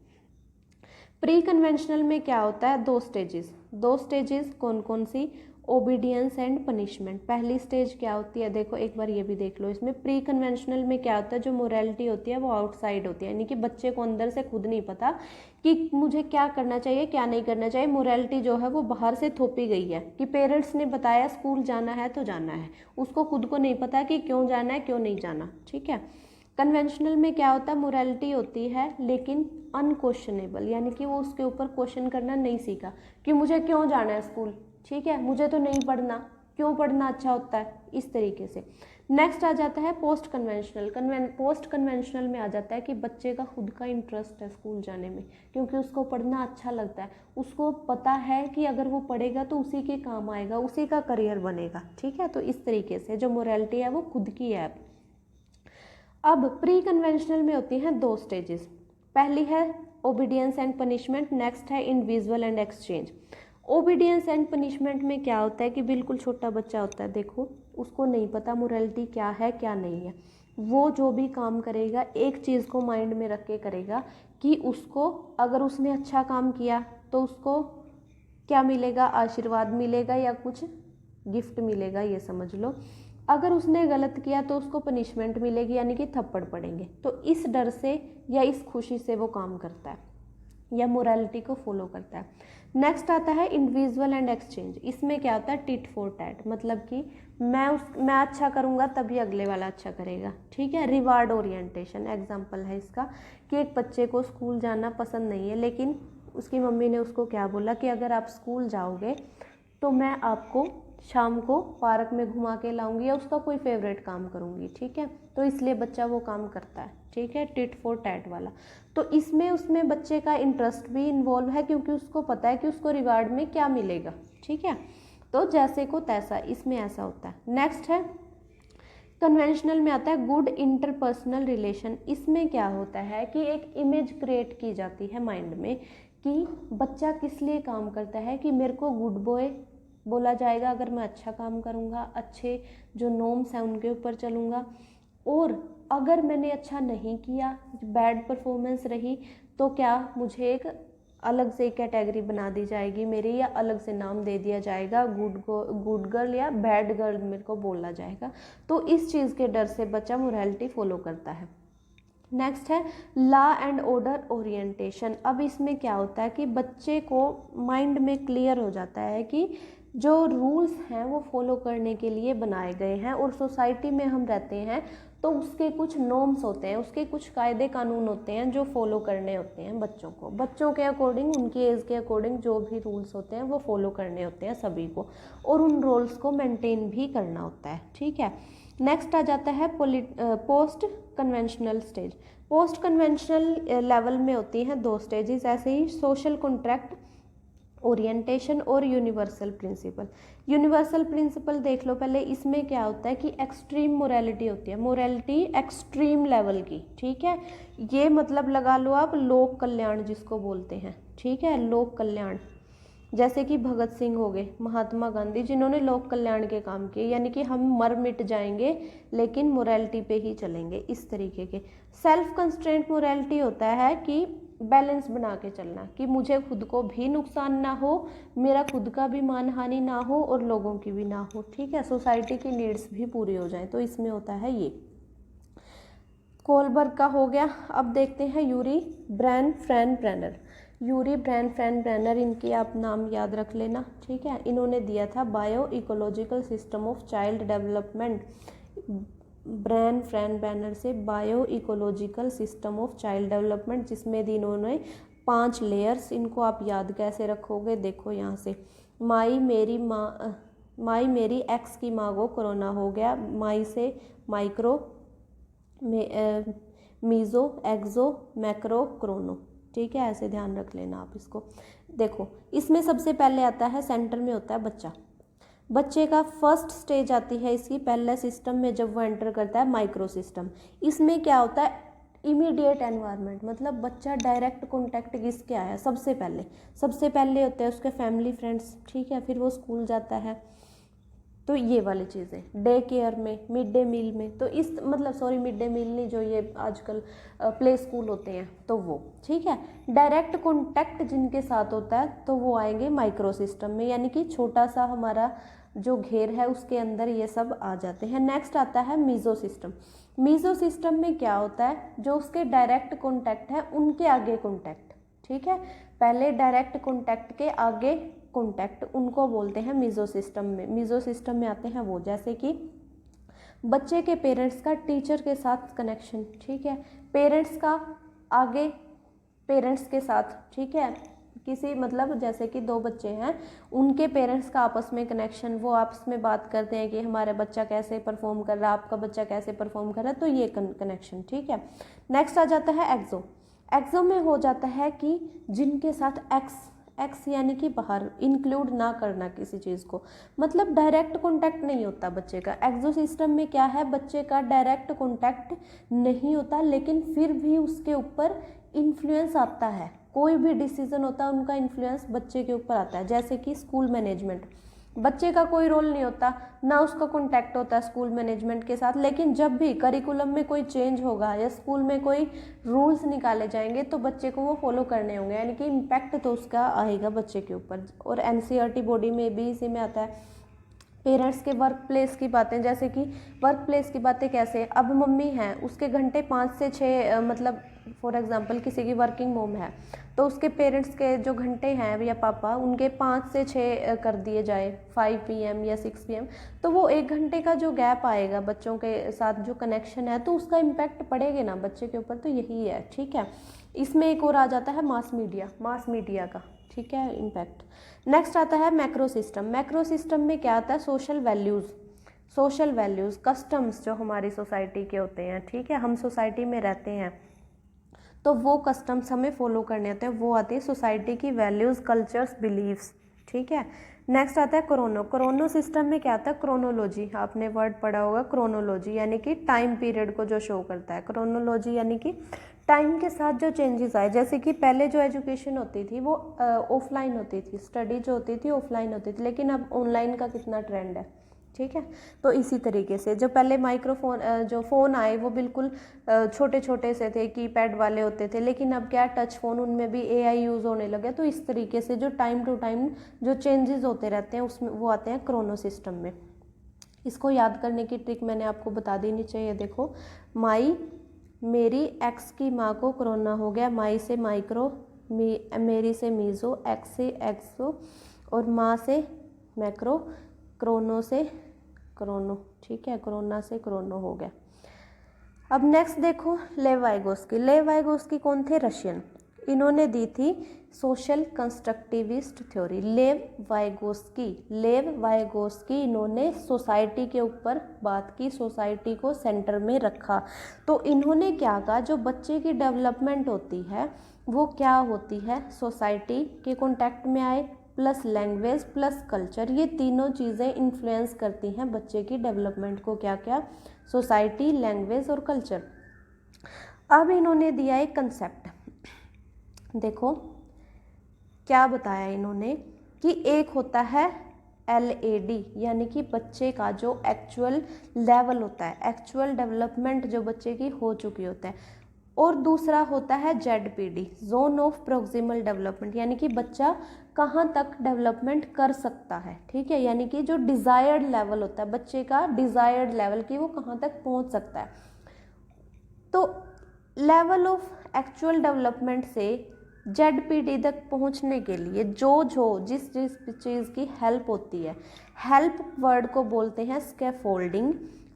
प्री कन्वेंशनल में क्या होता है? 2 स्टेजेस। 2 स्टेजेस कौन कौन सी? Obedience and punishment. पहली स्टेज क्या होती है? देखो एक बार ये भी देख लो। इसमें प्री कन्वेंशनल में क्या होता है, जो मोरालिटी होती है वो आउटसाइड होती है, यानी कि बच्चे को अंदर से खुद नहीं पता कि मुझे क्या करना चाहिए क्या नहीं करना चाहिए। मोरालिटी जो है वो बाहर से थोपी गई है कि पेरेंट्स ने बताया स्कूल जाना है तो जाना है, उसको खुद को नहीं पता कि क्यों जाना है क्यों नहीं जाना। ठीक है, कन्वेंशनल में क्या होता है? मोरालिटी होती है लेकिन अनक्वेश्चनेबल, यानी कि वो उसके ऊपर क्वेश्चन करना नहीं सीखा कि मुझे क्यों जाना है स्कूल, ठीक है, मुझे तो नहीं पढ़ना, क्यों पढ़ना अच्छा होता है, इस तरीके से। नेक्स्ट आ जाता है पोस्ट कन्वेंशनल। पोस्ट कन्वेंशनल में आ जाता है कि बच्चे का खुद का इंटरेस्ट है स्कूल जाने में, क्योंकि उसको पढ़ना अच्छा लगता है, उसको पता है कि अगर वो पढ़ेगा तो उसी के काम आएगा, उसी का करियर बनेगा। ठीक है, तो इस तरीके से जो मोरालिटी है वो खुद की है। अब प्री कन्वेंशनल में होती हैं 2 स्टेजेस। पहली है ओबीडियंस एंड पनिशमेंट, नेक्स्ट है individual and exchange. Obedience and punishment में क्या होता है कि बिल्कुल छोटा बच्चा होता है, देखो उसको नहीं पता मोरालिटी क्या है क्या नहीं है, वो जो भी काम करेगा एक चीज़ को माइंड में रख के करेगा कि उसको अगर उसने अच्छा काम किया तो उसको क्या मिलेगा, आशीर्वाद मिलेगा या कुछ गिफ्ट मिलेगा, ये समझ लो। अगर उसने गलत किया तो उसको पनिशमेंट मिलेगी, यानी कि थप्पड़ पड़ेंगे। तो इस डर से या इस खुशी से वो काम करता है या मोरालिटी को फॉलो करता है। नेक्स्ट आता है इंडिविजुअल एंड एक्सचेंज। इसमें क्या होता है? टिट फॉर टैट, मतलब कि मैं अच्छा करूँगा तभी अगले वाला अच्छा करेगा। ठीक है, रिवार्ड ओरिएंटेशन एग्जाम्पल है इसका कि एक बच्चे को स्कूल जाना पसंद नहीं है, लेकिन उसकी मम्मी ने उसको क्या बोला कि अगर आप स्कूल जाओगे तो मैं आपको शाम को पार्क में घुमा के लाऊंगी या उसका कोई फेवरेट काम करूंगी। ठीक है, तो इसलिए बच्चा वो काम करता है। ठीक है, टिट फॉर टैट वाला। तो इसमें उसमें बच्चे का इंटरेस्ट भी इन्वॉल्व है, क्योंकि उसको पता है कि उसको रिवार्ड में क्या मिलेगा। ठीक है, तो जैसे को तैसा, इसमें ऐसा होता है। नेक्स्ट है कन्वेंशनल में आता है गुड इंटरपर्सनल रिलेशन। इसमें क्या होता है कि एक इमेज क्रिएट की जाती है माइंड में कि बच्चा किस लिए काम करता है, कि मेरे को गुड बॉय बोला जाएगा अगर मैं अच्छा काम करूँगा, अच्छे जो नॉर्म्स हैं उनके ऊपर चलूँगा। और अगर मैंने अच्छा नहीं किया, बैड परफॉर्मेंस रही, तो क्या मुझे एक अलग से कैटेगरी बना दी जाएगी मेरी, या अलग से नाम दे दिया जाएगा, गुड गर्ल या बैड गर्ल मेरे को बोला जाएगा। तो इस चीज़ के डर से बच्चा मोरालिटी फॉलो करता है। नेक्स्ट है लॉ एंड ऑर्डर ओरिएंटेशन। अब इसमें क्या होता है कि बच्चे को माइंड में क्लियर हो जाता है कि जो रूल्स हैं वो फॉलो करने के लिए बनाए गए हैं, और सोसाइटी में हम रहते हैं तो उसके कुछ नॉर्म्स होते हैं, उसके कुछ कायदे कानून होते हैं जो फॉलो करने होते हैं बच्चों को। बच्चों के अकॉर्डिंग, उनकी एज के अकॉर्डिंग जो भी रूल्स होते हैं वो फॉलो करने होते हैं सभी को, और उन रूल्स को मेंटेन भी करना होता है। ठीक है, नेक्स्ट आ जाता है post conventional stage. Post conventional level में होती हैं 2 स्टेजेस ऐसे ही, सोशल कॉन्ट्रैक्ट ओरिएंटेशन और यूनिवर्सल प्रिंसिपल। यूनिवर्सल प्रिंसिपल देख लो पहले, इसमें क्या होता है कि एक्सट्रीम मोरालिटी होती है, मोरालिटी एक्सट्रीम लेवल की। ठीक है, ये मतलब लगा लो आप लोक कल्याण जिसको बोलते हैं। ठीक है, लोक कल्याण, जैसे कि भगत सिंह हो गए, महात्मा गांधी, जिन्होंने लोक कल्याण के काम किए, यानी कि हम मर मिट जाएंगे लेकिन मोरालिटी पे ही चलेंगे, इस तरीके के। सेल्फ कंस्ट्रेंट मोरालिटी होता है कि बैलेंस बना के चलना, कि मुझे खुद को भी नुकसान ना हो, मेरा खुद का भी मान हानि ना हो और लोगों की भी ना हो। ठीक है, सोसाइटी की नीड्स भी पूरी हो जाए, तो इसमें होता है ये। कोलबर्ग का हो गया। अब देखते हैं यूरी ब्रैन फ्रैन ब्रैनर। यूरी ब्रैन फ्रैन ब्रैनर, इनकी आप नाम याद रख लेना। ठीक है, इन्होंने दिया था bio ecological system of child development. Bronfenbrenner से bio ecological system of child development, जिसमें दी इन्होंने 5 लेयर्स। इनको आप याद कैसे रखोगे, देखो यहाँ से, माई मेरी एक्स की माँ को कोरोना हो गया, माई से माइक्रो, मीज़ो, एक्सो, मैक्रो, क्रोनो। ठीक है, ऐसे ध्यान रख लेना आप इसको। देखो, इसमें सबसे पहले आता है, सेंटर में होता है बच्चा। बच्चे का फर्स्ट स्टेज आती है इसकी पहले सिस्टम में, जब वो एंटर करता है माइक्रो सिस्टम। इसमें क्या होता है, इमीडिएट एनवायरनमेंट, मतलब बच्चा डायरेक्ट कॉन्टैक्ट किसके आया, सबसे पहले होते हैं उसके फैमिली फ्रेंड्स। ठीक है, फिर वो स्कूल जाता है, तो ये वाली चीज़ें। डे केयर में, मिड डे मील में, तो इस मतलब सॉरी मिड डे मील नहीं, जो ये आजकल प्ले स्कूल होते हैं तो वो। ठीक है, डायरेक्ट कॉन्टैक्ट जिनके साथ होता है तो वो आएंगे माइक्रो सिस्टम में, यानी कि छोटा सा हमारा जो घेर है उसके अंदर ये सब आ जाते हैं। नेक्स्ट आता है मीज़ो सिस्टम। मीज़ो सिस्टम में क्या होता है, जो उसके डायरेक्ट कॉन्टैक्ट है उनके आगे कॉन्टैक्ट। ठीक है, पहले डायरेक्ट कॉन्टैक्ट के आगे कॉन्टैक्ट, उनको बोलते हैं मीज़ो सिस्टम में। मीज़ो सिस्टम में आते हैं वो, जैसे कि बच्चे के पेरेंट्स का टीचर के साथ कनेक्शन। ठीक है, पेरेंट्स का आगे पेरेंट्स के साथ। ठीक है, किसी मतलब जैसे कि 2 बच्चे हैं, उनके पेरेंट्स का आपस में कनेक्शन, वो आपस में बात करते हैं कि हमारा बच्चा कैसे परफॉर्म कर रहा है, आपका बच्चा कैसे परफॉर्म कर रहा है, तो ये कनेक्शन। ठीक है, नेक्स्ट आ जाता है एक्सो। एक्सो में हो जाता है कि जिनके साथ एक्स यानी कि बाहर, इंक्लूड ना करना किसी चीज़ को, मतलब डायरेक्ट कॉन्टैक्ट नहीं होता बच्चे का। एक्सो सिस्टम में क्या है, बच्चे का डायरेक्ट कॉन्टैक्ट नहीं होता, लेकिन फिर भी उसके ऊपर इन्फ्लुएंस आता है। कोई भी डिसीजन होता है उनका इन्फ्लुएंस बच्चे के ऊपर आता है, जैसे कि स्कूल मैनेजमेंट। बच्चे का कोई रोल नहीं होता, ना उसका कॉन्टैक्ट होता है स्कूल मैनेजमेंट के साथ, लेकिन जब भी करिकुलम में कोई चेंज होगा या स्कूल में कोई रूल्स निकाले जाएंगे तो बच्चे को वो फॉलो करने होंगे, यानी कि इम्पैक्ट तो उसका आएगा बच्चे के ऊपर। और एनसीईआरटी बॉडी में भी इसी में आता है। पेरेंट्स के वर्क प्लेस की बातें, जैसे कि वर्क प्लेस की बातें कैसे, अब मम्मी है उसके घंटे 5 से 6, मतलब फॉर एग्जांपल किसी की वर्किंग मोम है तो उसके पेरेंट्स के जो घंटे हैं या पापा, उनके 5 से 6 कर दिए जाए, 5 PM या 6 PM, तो वो 1 घंटे का जो गैप आएगा बच्चों के साथ, जो कनेक्शन है, तो उसका इम्पैक्ट पड़ेगा ना बच्चे के ऊपर, तो यही है। ठीक है, इसमें एक और आ जाता है मास मीडिया का। ठीक है, इम्पैक्ट। नेक्स्ट आता है मैक्रो सिस्टम। मैक्रो सिस्टम में क्या आता है, सोशल वैल्यूज़, कस्टम्स जो हमारी सोसाइटी के होते हैं। ठीक है, हम सोसाइटी में रहते हैं तो वो कस्टम्स हमें फॉलो करने होते हैं, वो आती है सोसाइटी की वैल्यूज़, कल्चर्स, बिलीव्स। ठीक है, नेक्स्ट आता है क्रोनो सिस्टम में क्या आता है, क्रोनोलॉजी। आपने वर्ड पढ़ा होगा क्रोनोलॉजी, यानी कि टाइम पीरियड को जो शो करता है। क्रोनोलॉजी यानी कि टाइम के साथ जो चेंजेस आए, जैसे कि पहले जो एजुकेशन होती थी वो ऑफलाइन होती थी, स्टडी जो होती थी ऑफलाइन होती थी, लेकिन अब ऑनलाइन का कितना ट्रेंड है, ठीक है। तो इसी तरीके से जो पहले माइक्रोफोन जो फ़ोन आए वो बिल्कुल छोटे छोटे से थे, कीपैड वाले होते थे, लेकिन अब क्या टच फ़ोन, उनमें भी एआई यूज़ होने लगे। तो इस तरीके से जो टाइम टू टाइम जो चेंजेस होते रहते हैं उसमें वो आते हैं क्रोनो सिस्टम में। इसको याद करने की ट्रिक मैंने आपको बता देनी चाहिए। देखो, मेरी एक्स की माँ को कोरोना हो गया, माई से माइक्रो, मेरी से मीज़ो, एक्स से एक्सो और माँ से मैक्रो, क्रोनो से क्रोनो, ठीक है, कोरोना से क्रोनो हो गया। अब नेक्स्ट देखो लेव वाइगोस्की कौन थे? रशियन। इन्होंने दी थी सोशल कंस्ट्रक्टिविस्ट थ्योरी। लेव वाइगोस्की इन्होंने सोसाइटी के ऊपर बात की, सोसाइटी को सेंटर में रखा। तो इन्होंने क्या कहा, जो बच्चे की डेवलपमेंट होती है वो क्या होती है, सोसाइटी के कॉन्टैक्ट में आए, प्लस लैंग्वेज प्लस कल्चर, ये तीनों चीज़ें इन्फ्लुएंस करती हैं बच्चे की डेवलपमेंट को। क्या क्या? सोसाइटी, लैंग्वेज और कल्चर। अब इन्होंने दिया एक कंसेप्ट, देखो क्या बताया इन्होंने कि एक होता है LAD, यानी कि बच्चे का जो एक्चुअल लेवल होता है, एक्चुअल डेवलपमेंट जो बच्चे की हो चुकी होता है, और दूसरा होता है ZPD, zone of proximal development, यानी कि बच्चा कहाँ तक डेवलपमेंट कर सकता है, ठीक है, यानी कि जो डिज़ायर्ड लेवल होता है बच्चे का, डिज़ायर्ड लेवल की वो कहाँ तक पहुँच सकता है। तो लेवल ऑफ एक्चुअल डेवलपमेंट से ZPD तक पहुंचने के लिए जिस चीज़ की हेल्प होती है, हेल्प वर्ड को बोलते हैं स्कैफोल्डिंग।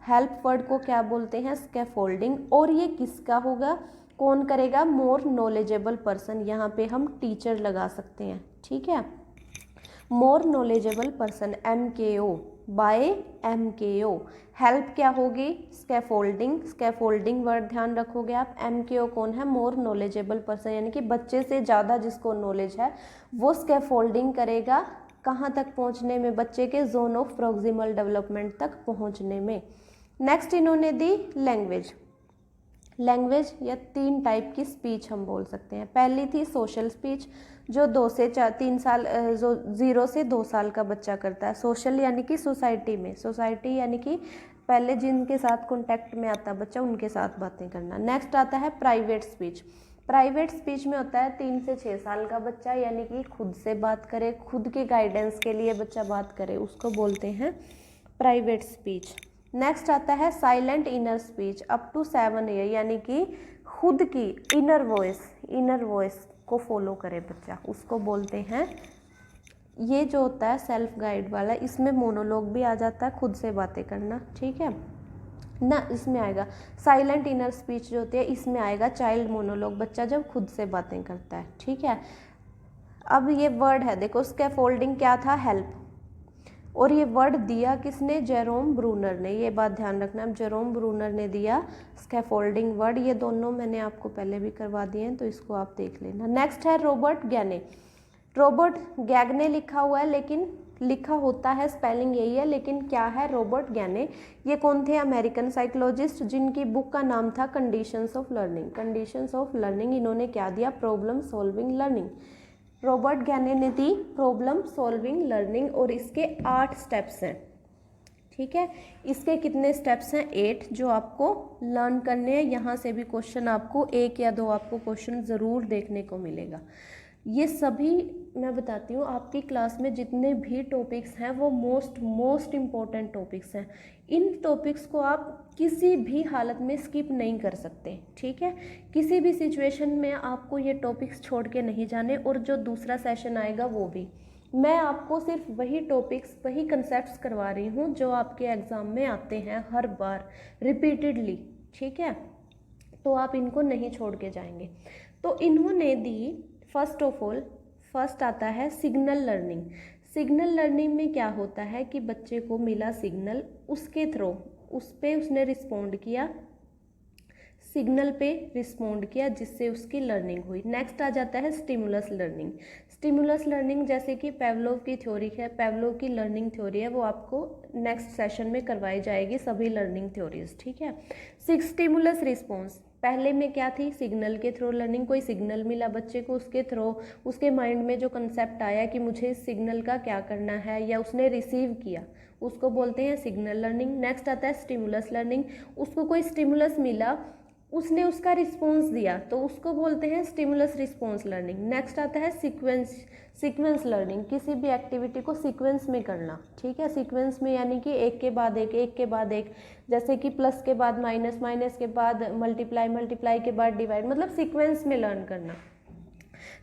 हेल्प वर्ड को क्या बोलते हैं? स्कैफोल्डिंग। और ये किसका होगा, कौन करेगा? More knowledgeable person. यहाँ पे हम टीचर लगा सकते हैं, ठीक है। More knowledgeable person, MKO, by MKO। Help क्या होगी? स्कैफोल्डिंग वर्ड ध्यान रखोगे आप। MKO कौन है? मोर नॉलेजेबल पर्सन, यानी कि बच्चे से ज़्यादा जिसको नॉलेज है वो स्कैफोल्डिंग करेगा कहाँ तक पहुँचने में? बच्चे के जोन ऑफ प्रोक्सिमल डेवलपमेंट तक पहुँचने में। नेक्स्ट इन्होंने दी लैंग्वेज या 3 टाइप की स्पीच हम बोल सकते हैं। पहली थी सोशल स्पीच, जो 2 से 3 साल, जो 0 से 2 साल का बच्चा करता है। सोशल यानी कि सोसाइटी में, सोसाइटी यानी कि पहले जिनके साथ कॉन्टैक्ट में आता बच्चा उनके साथ बातें करना। नेक्स्ट आता है प्राइवेट स्पीच में होता है 3 से 6 साल का बच्चा, यानी कि खुद से बात करे, खुद के गाइडेंस के लिए बच्चा बात करे, उसको बोलते हैं प्राइवेट स्पीच। नेक्स्ट आता है silent inner speech, up to 7 year, यानी कि खुद की इनर वॉइस को फॉलो करे बच्चा, उसको बोलते हैं। ये जो होता है सेल्फ गाइड वाला, इसमें मोनोलॉग भी आ जाता है, खुद से बातें करना, ठीक है ना। इसमें आएगा साइलेंट इनर स्पीच जो होती है, इसमें आएगा चाइल्ड मोनोलॉग, बच्चा जब खुद से बातें करता है, ठीक है। अब ये वर्ड है, देखो स्कैफोल्डिंग क्या था? हेल्प। और ये वर्ड दिया किसने? जेरोम ब्रूनर ने। ये बात ध्यान रखना, जेरोम ब्रूनर ने दिया स्कैफोल्डिंग वर्ड। ये दोनों मैंने आपको पहले भी करवा दिए हैं, तो इसको आप देख लेना। नेक्स्ट है रॉबर्ट गैगने लिखा हुआ है, लेकिन लिखा होता है, स्पेलिंग यही है, लेकिन क्या है? रॉबर्ट गैने। ये कौन थे? अमेरिकन साइकोलॉजिस्ट, जिनकी बुक का नाम था कंडीशंस ऑफ लर्निंग। इन्होंने क्या दिया? Problem solving learning. रॉबर्ट गैने ने दी प्रॉब्लम सॉल्विंग लर्निंग, और इसके 8 स्टेप्स हैं, ठीक है। इसके कितने स्टेप्स हैं? 8, जो आपको लर्न करने हैं। यहाँ से भी क्वेश्चन आपको 1 या 2 आपको क्वेश्चन ज़रूर देखने को मिलेगा। ये सभी मैं बताती हूँ, आपकी क्लास में जितने भी टॉपिक्स हैं वो मोस्ट इम्पॉर्टेंट टॉपिक्स हैं। इन टॉपिक्स को आप किसी भी हालत में स्किप नहीं कर सकते, ठीक है। किसी भी सिचुएशन में आपको ये टॉपिक्स छोड़ के नहीं जाने, और जो दूसरा सेशन आएगा वो भी मैं आपको सिर्फ वही टॉपिक्स, वही कंसेप्ट्स करवा रही हूँ जो आपके एग्ज़ाम में आते हैं हर बार रिपीटेडली, ठीक है। तो आप इनको नहीं छोड़ के जाएंगे। तो इन्होंने दी फर्स्ट आता है सिग्नल लर्निंग में क्या होता है कि बच्चे को मिला सिग्नल, उसके थ्रू उस पर उसने रिस्पॉन्ड किया, सिग्नल पे रिस्पॉन्ड किया, जिससे उसकी लर्निंग हुई। नेक्स्ट आ जाता है स्टिमुलस लर्निंग, जैसे कि पेवलोव की थ्योरी है, पेवलोव की लर्निंग थ्योरी है, वो आपको नेक्स्ट सेशन में करवाई जाएगी, सभी लर्निंग थ्योरीज, ठीक है। 6 स्टिमुलस रिस्पॉन्स, पहले में क्या थी, सिग्नल के थ्रू लर्निंग। कोई सिग्नल मिला बच्चे को, उसके थ्रू उसके माइंड में जो कंसेप्ट आया कि मुझे इस सिग्नल का क्या करना है, या उसने रिसीव किया, उसको बोलते हैं सिग्नल लर्निंग। नेक्स्ट आता है स्टिमुलस लर्निंग। उसको कोई स्टिमुलस मिला, उसने उसका रिस्पॉन्स दिया, तो उसको बोलते हैं स्टिमुलस रिस्पॉन्स लर्निंग। नेक्स्ट आता है सीक्वेंस लर्निंग। किसी भी एक्टिविटी को सीक्वेंस में करना, ठीक है, सीक्वेंस में यानी कि एक के बाद एक के बाद एक, जैसे कि प्लस के बाद माइनस, माइनस के बाद मल्टीप्लाई, मल्टीप्लाई के बाद डिवाइड, मतलब सीक्वेंस में लर्न करना।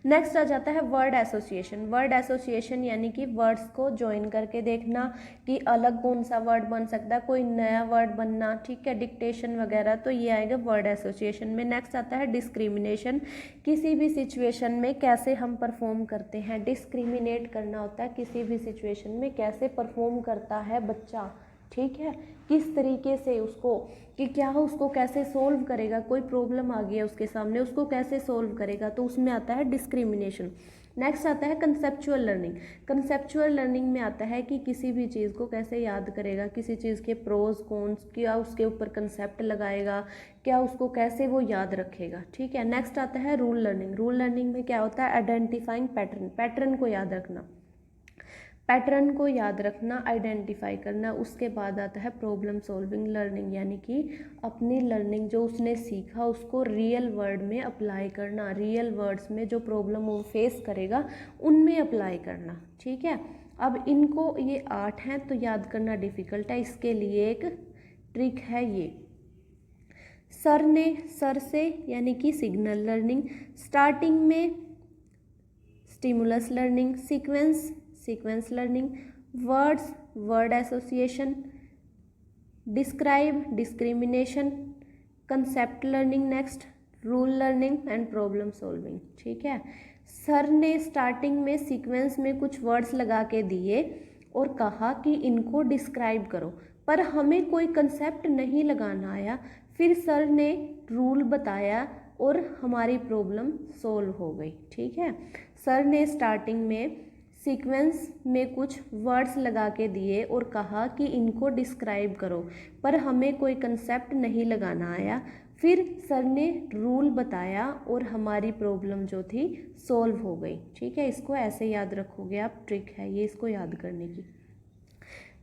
नेक्स्ट आ जाता है वर्ड एसोसिएशन। वर्ड एसोसिएशन यानी कि वर्ड्स को ज्वाइन करके देखना कि अलग कौन सा वर्ड बन सकता है, कोई नया वर्ड बनना, ठीक है, डिक्टेशन वगैरह, तो ये आएगा वर्ड एसोसिएशन में। नेक्स्ट आता है डिस्क्रिमिनेशन। किसी भी सिचुएशन में कैसे हम परफॉर्म करते हैं, डिस्क्रिमिनेट करना होता है किसी भी सिचुएशन में कैसे परफॉर्म करता है बच्चा, ठीक है, किस तरीके से उसको, कि क्या उसको कैसे सोल्व करेगा, कोई प्रॉब्लम आ गई है उसके सामने, उसको कैसे सोल्व करेगा, तो उसमें आता है डिस्क्रिमिनेशन। नेक्स्ट आता है कंसेप्चुअल लर्निंग। कंसेप्चुअल लर्निंग में आता है कि किसी भी चीज़ को कैसे याद करेगा, किसी चीज़ के प्रोज कॉन्स, क्या उसके ऊपर कंसेप्ट लगाएगा, क्या उसको कैसे वो याद रखेगा, ठीक है। नेक्स्ट आता है रूल लर्निंग। रूल लर्निंग में क्या होता है, आइडेंटिफाइंग पैटर्न, पैटर्न को याद रखना, पैटर्न को याद रखना, आइडेंटिफाई करना। उसके बाद आता है प्रॉब्लम सॉल्विंग लर्निंग, यानी कि अपनी लर्निंग जो उसने सीखा उसको रियल वर्ल्ड में अप्लाई करना, रियल वर्ड्स में जो प्रॉब्लम वो फेस करेगा उनमें अप्लाई करना, ठीक है। अब इनको, ये 8 हैं तो याद करना डिफ़िकल्ट है, इसके लिए एक ट्रिक है ये। सर से यानी कि सिग्नल लर्निंग, स्टार्टिंग में stimulus learning, sequence learning, words word association, describe discrimination, concept learning, next rule learning and problem solving, ठीक है। सर ने स्टार्टिंग में सीक्वेंस में कुछ वर्ड्स लगा के दिए और कहा कि इनको डिस्क्राइब करो, पर हमें कोई कंसेप्ट नहीं लगाना आया। फिर सर ने रूल बताया और हमारी प्रॉब्लम सॉल्व हो गई, ठीक है। सर ने स्टार्टिंग में सीक्वेंस में कुछ वर्ड्स लगा के दिए और कहा कि इनको डिस्क्राइब करो, पर हमें कोई कंसेप्ट नहीं लगाना आया। फिर सर ने रूल बताया और हमारी प्रॉब्लम जो थी सॉल्व हो गई, ठीक है। इसको ऐसे याद रखोगे आप, ट्रिक है ये इसको याद करने की।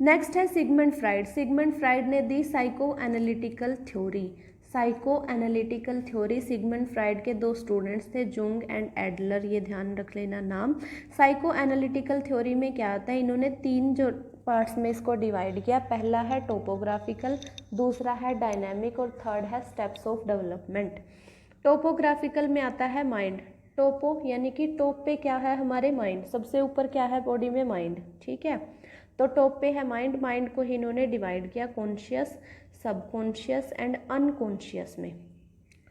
नेक्स्ट है सिगमंड फ्राइड। सिगमंड फ्राइड ने दी psycho analytical theory. Psycho analytical theory, Sigmund Freud के 2 स्टूडेंट्स थे, जुंग एंड एडलर, ये ध्यान रख लेना नाम। साइको एनालिटिकल थ्योरी में क्या आता है, इन्होंने 3 जो पार्ट्स में इसको डिवाइड किया। पहला है टोपोग्राफिकल, दूसरा है डायनामिक और थर्ड है स्टेप्स ऑफ डेवलपमेंट। टोपोग्राफिकल में आता है माइंड। टोपो यानी कि टॉप पे क्या है, हमारे माइंड, सबसे ऊपर क्या है बॉडी में, माइंड, ठीक है। तो टॉप पे है माइंड। माइंड को ही इन्होंने डिवाइड किया कॉन्शियस, सबकॉन्शियस एंड अनकॉन्शियस में।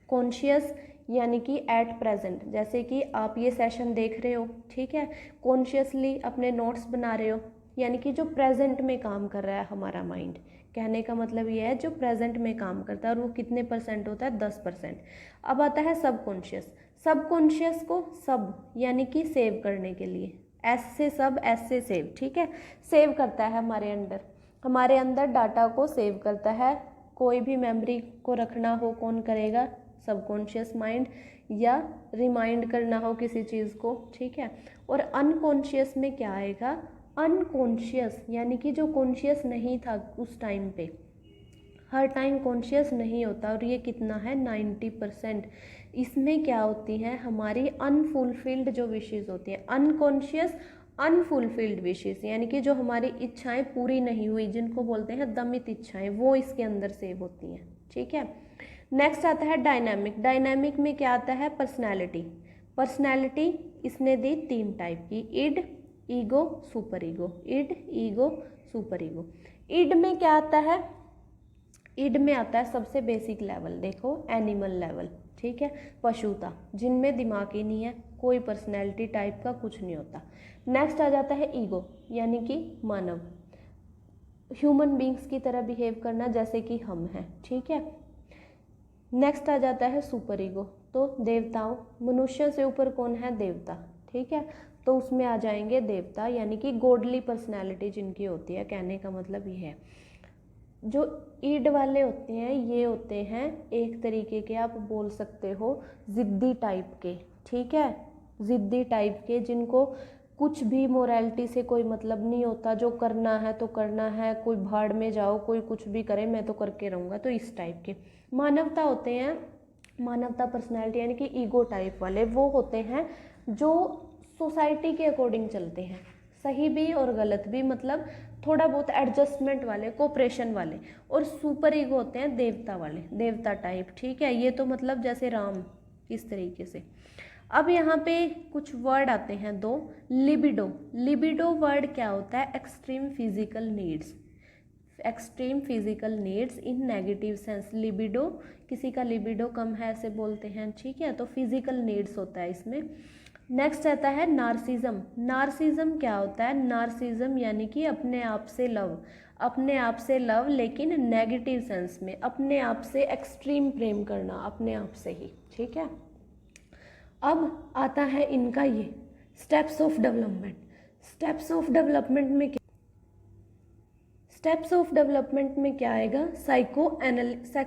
कॉन्शियस यानी कि एट प्रेजेंट, जैसे कि आप ये सेशन देख रहे हो, ठीक है, कॉन्शियसली अपने नोट्स बना रहे हो, यानी कि जो प्रेजेंट में काम कर रहा है हमारा माइंड। कहने का मतलब ये है जो प्रेजेंट में काम करता है, और वो कितने % होता है, 10%। अब आता है सबकॉन्शियस। सबकॉन्शियस को सब यानी कि सेव करने के लिए, एस से सब, एस से सेव, ठीक है, सेव करता है हमारे अंदर डाटा को सेव करता है। कोई भी मेमोरी को रखना हो कौन करेगा, सबकॉन्शियस माइंड, या रिमाइंड करना हो किसी चीज़ को, ठीक है। और अनकॉन्शियस में क्या आएगा, अनकॉन्शियस यानी कि जो कॉन्शियस नहीं था उस टाइम पे, हर टाइम कॉन्शियस नहीं होता, और ये कितना है 90%। इसमें क्या होती है, हमारी अनफुलफिल्ड जो विशेज़ होती हैं, अनकॉन्शियस अनफुलफिल्ड विशेज़, यानी कि जो हमारी इच्छाएं पूरी नहीं हुई, जिनको बोलते हैं दमित इच्छाएं, वो इसके अंदर सेव होती हैं, ठीक है। नेक्स्ट आता है डायनामिक। डायनामिक में क्या आता है, पर्सनैलिटी। पर्सनैलिटी इसने दी 3 टाइप की, id, ego, super ego. Id, ego, super ego. Id में क्या आता है, इड में आता है सबसे बेसिक लेवल, देखो एनिमल लेवल, ठीक है, पशुता, जिनमें दिमाग ही नहीं है, कोई पर्सनैलिटी टाइप का कुछ नहीं होता। नेक्स्ट आ जाता है ईगो, यानी कि मानव, ह्यूमन बींग्स की तरह बिहेव करना जैसे कि हम हैं, ठीक है। नेक्स्ट आ जाता है सुपर ईगो, तो देवताओं, मनुष्य से ऊपर कौन है, देवता, ठीक है, तो उसमें आ जाएंगे देवता, यानी कि गॉडली पर्सनैलिटी जिनकी होती है, कहने का मतलब ये है। जो ईड वाले होते हैं ये होते हैं एक तरीके के, आप बोल सकते हो ज़िद्दी टाइप के, ठीक है, ज़िद्दी टाइप के, जिनको कुछ भी मोरालिटी से कोई मतलब नहीं होता, जो करना है तो करना है, कोई भाड़ में जाओ, कोई कुछ भी करे, मैं तो करके रहूँगा, तो इस टाइप के। मानवता होते हैं, मानवता पर्सनैलिटी यानी कि ईगो टाइप वाले, वो होते हैं जो सोसाइटी के अकॉर्डिंग चलते हैं, सही भी और गलत भी, मतलब थोड़ा बहुत एडजस्टमेंट वाले, कोऑपरेशन वाले। और सुपर ईगो होते हैं देवता वाले, देवता टाइप, ठीक है, ये तो मतलब जैसे राम, इस तरीके से। अब यहाँ पे कुछ वर्ड आते हैं दो। लिबिडो, लिबिडो वर्ड क्या होता है? Extreme physical needs, extreme physical needs इन नेगेटिव सेंस। लिबिडो, किसी का लिबिडो कम है ऐसे बोलते हैं, ठीक है, तो फिजिकल नीड्स होता है इसमें। नेक्स्ट आता है नार्सिज्म। नार्सिज्म क्या होता है? नार्सिज्म यानी कि अपने आप से लव, अपने आप से लव लेकिन नेगेटिव सेंस में, अपने आप से एक्सट्रीम प्रेम करना, अपने आप से ही, ठीक है। अब आता है इनका ये steps of development. Steps of development में क्या, स्टेप्स ऑफ डेवलपमेंट में क्या आएगा?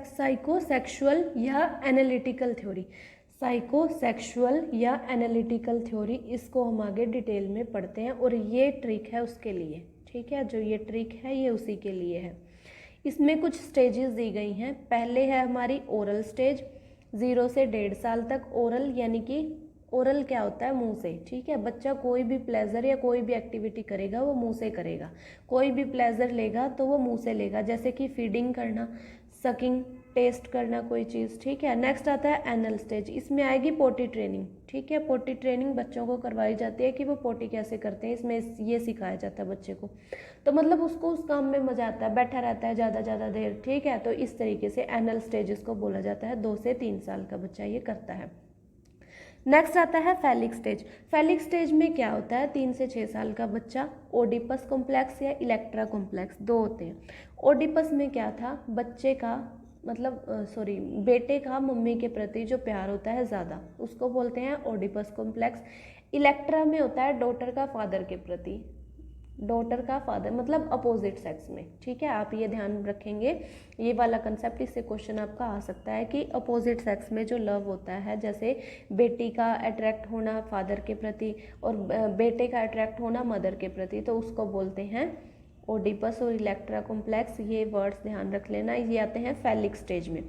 साइकोसेक्सुअल या एनालिटिकल थ्योरी, साइकोसेक्सुअल या एनालिटिकल थ्योरी, इसको हम आगे डिटेल में पढ़ते हैं। और ये ट्रिक है उसके लिए, ठीक है, जो ये ट्रिक है ये उसी के लिए है। इसमें कुछ स्टेजेस दी गई हैं। पहले है हमारी ओरल स्टेज, 0 से 1.5 साल तक। ओरल यानी कि ओरल क्या होता है? मुंह से, ठीक है, बच्चा कोई भी प्लेजर या कोई भी एक्टिविटी करेगा वो मुंह से करेगा, कोई भी प्लेजर लेगा तो वो मुंह से लेगा, जैसे कि फीडिंग करना, सकिंग, टेस्ट करना कोई चीज़, ठीक है। नेक्स्ट आता है एनल स्टेज, इसमें आएगी पोटी ट्रेनिंग, ठीक है, पोटी ट्रेनिंग बच्चों को करवाई जाती है कि वो पोटी कैसे करते हैं, इसमें ये सिखाया जाता है बच्चे को, तो मतलब उसको उस काम में मजा आता है, बैठा रहता है ज़्यादा देर, ठीक है, तो इस तरीके से एनल स्टेज इसको बोला जाता है। 2 से 3 साल का बच्चा ये करता है। नेक्स्ट आता है फैलिक स्टेज। फैलिक स्टेज में क्या होता है? 3 से 6 साल का बच्चा, ओडिपस कॉम्प्लेक्स या इलेक्ट्रा कॉम्प्लेक्स, 2 होते हैं। ओडिपस में क्या था? बच्चे का मतलब बेटे का मम्मी के प्रति जो प्यार होता है ज़्यादा, उसको बोलते हैं ओडिपस कॉम्प्लेक्स। इलेक्ट्रा में होता है डॉटर का फादर के प्रति, डॉटर का फादर मतलब अपोजिट सेक्स में, ठीक है, आप ये ध्यान रखेंगे, ये वाला कंसेप्ट, इससे क्वेश्चन आपका आ सकता है कि अपोजिट सेक्स में जो लव होता है, जैसे बेटी का अट्रैक्ट होना फादर के प्रति और बेटे का अट्रैक्ट होना मदर के प्रति, तो उसको बोलते हैं ओडिपस और इलेक्ट्रा कॉम्प्लेक्स। ये वर्ड्स ध्यान रख लेना, ये आते हैं फैलिक स्टेज में।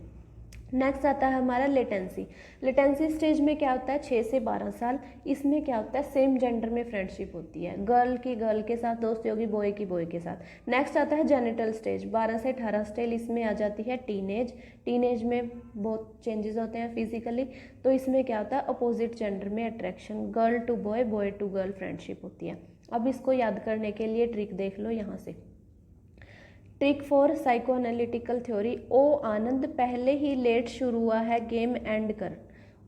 नेक्स्ट आता है हमारा लेटेंसी। लेटेंसी स्टेज में क्या होता है? 6 से 12 साल। इसमें क्या होता है? सेम जेंडर में फ्रेंडशिप होती है, गर्ल की गर्ल के साथ दोस्ती होगी, बॉय की बॉय के साथ। नेक्स्ट आता है जेनिटल स्टेज, 12 से 18 स्टेज। इसमें आ जाती है टीनेज। टीनेज में बहुत चेंजेस होते हैं फिजिकली, तो इसमें क्या होता है? अपोजिट जेंडर में attraction, girl to boy, boy to girl friendship होती है। अब इसको याद करने के लिए ट्रिक देख लो यहाँ से। Trick for psycho analytical theory. ओ आनंद पहले ही लेट शुरू हुआ है, गेम एंड कर।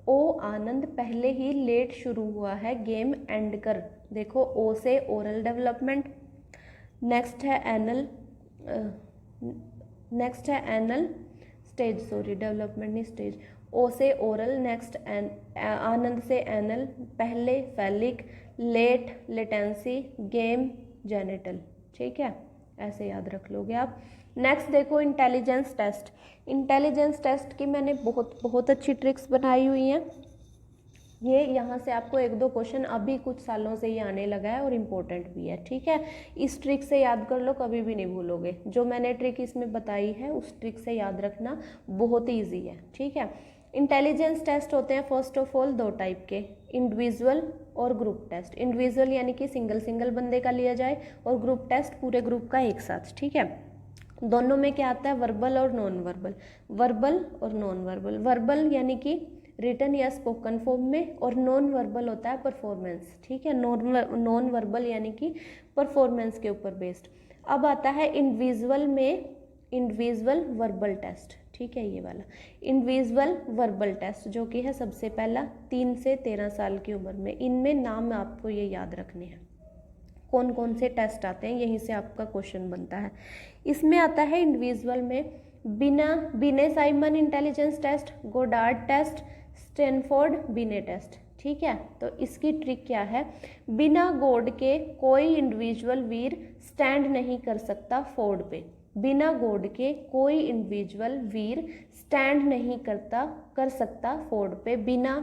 ओ आनंद पहले ही लेट शुरू हुआ है, गेम एंड कर। देखो, ओ से ओरल डेवलपमेंट, नेक्स्ट है एनल, नेक्स्ट है एनल स्टेज, डेवलपमेंट नहीं स्टेज। ओ से ओरल, नेक्स्ट आनंद से एनल, पहले फैलिक, लेट लेटेंसी, गेम जेनिटल, ठीक है, ऐसे याद रख लोगे आप। नेक्स्ट देखो इंटेलिजेंस टेस्ट। इंटेलिजेंस टेस्ट की मैंने बहुत अच्छी ट्रिक्स बनाई हुई हैं। ये यहाँ से आपको 1-2 क्वेश्चन अभी कुछ सालों से ही आने लगा है और इम्पोर्टेंट भी है, ठीक है, इस ट्रिक से याद कर लो, कभी भी नहीं भूलोगे। जो मैंने ट्रिक इसमें बताई है उस ट्रिक से याद रखना, बहुत ही ईजी है, ठीक है। इंटेलिजेंस टेस्ट होते हैं फर्स्ट ऑफ ऑल 2 टाइप के, इंडिविजुअल और ग्रुप टेस्ट। इंडिविजुअल यानी कि सिंगल बंदे का लिया जाए, और ग्रुप टेस्ट पूरे ग्रुप का एक साथ, ठीक है। दोनों में क्या आता है? वर्बल और नॉन वर्बल, वर्बल और नॉन वर्बल। वर्बल यानी कि रिटन या स्पोकन फॉर्म में, और नॉन वर्बल होता है परफॉर्मेंस, ठीक है, नॉन वर्बल यानी कि परफॉर्मेंस के ऊपर बेस्ड। अब आता है इंडिविजुअल में इंडिविजुअल वर्बल टेस्ट, ठीक है, ये वाला इंडिविजुअल वर्बल टेस्ट जो कि है सबसे पहला 3 से 13 साल की उम्र में। इनमें नाम आपको ये याद रखने हैं, कौन कौन से टेस्ट आते हैं, यहीं से आपका क्वेश्चन बनता है। इसमें आता है इंडिविजुअल में Binet Simon intelligence test, Goddard test, Stanford Binet test, ठीक है। तो इसकी ट्रिक क्या है? बिना गोड के कोई इंडिविजुअल वीर स्टैंड नहीं कर सकता फोर्ड पे, बिना गॉड के कोई इंडिविजुअल वीर स्टैंड नहीं कर सकता फोर्ड पे। बिना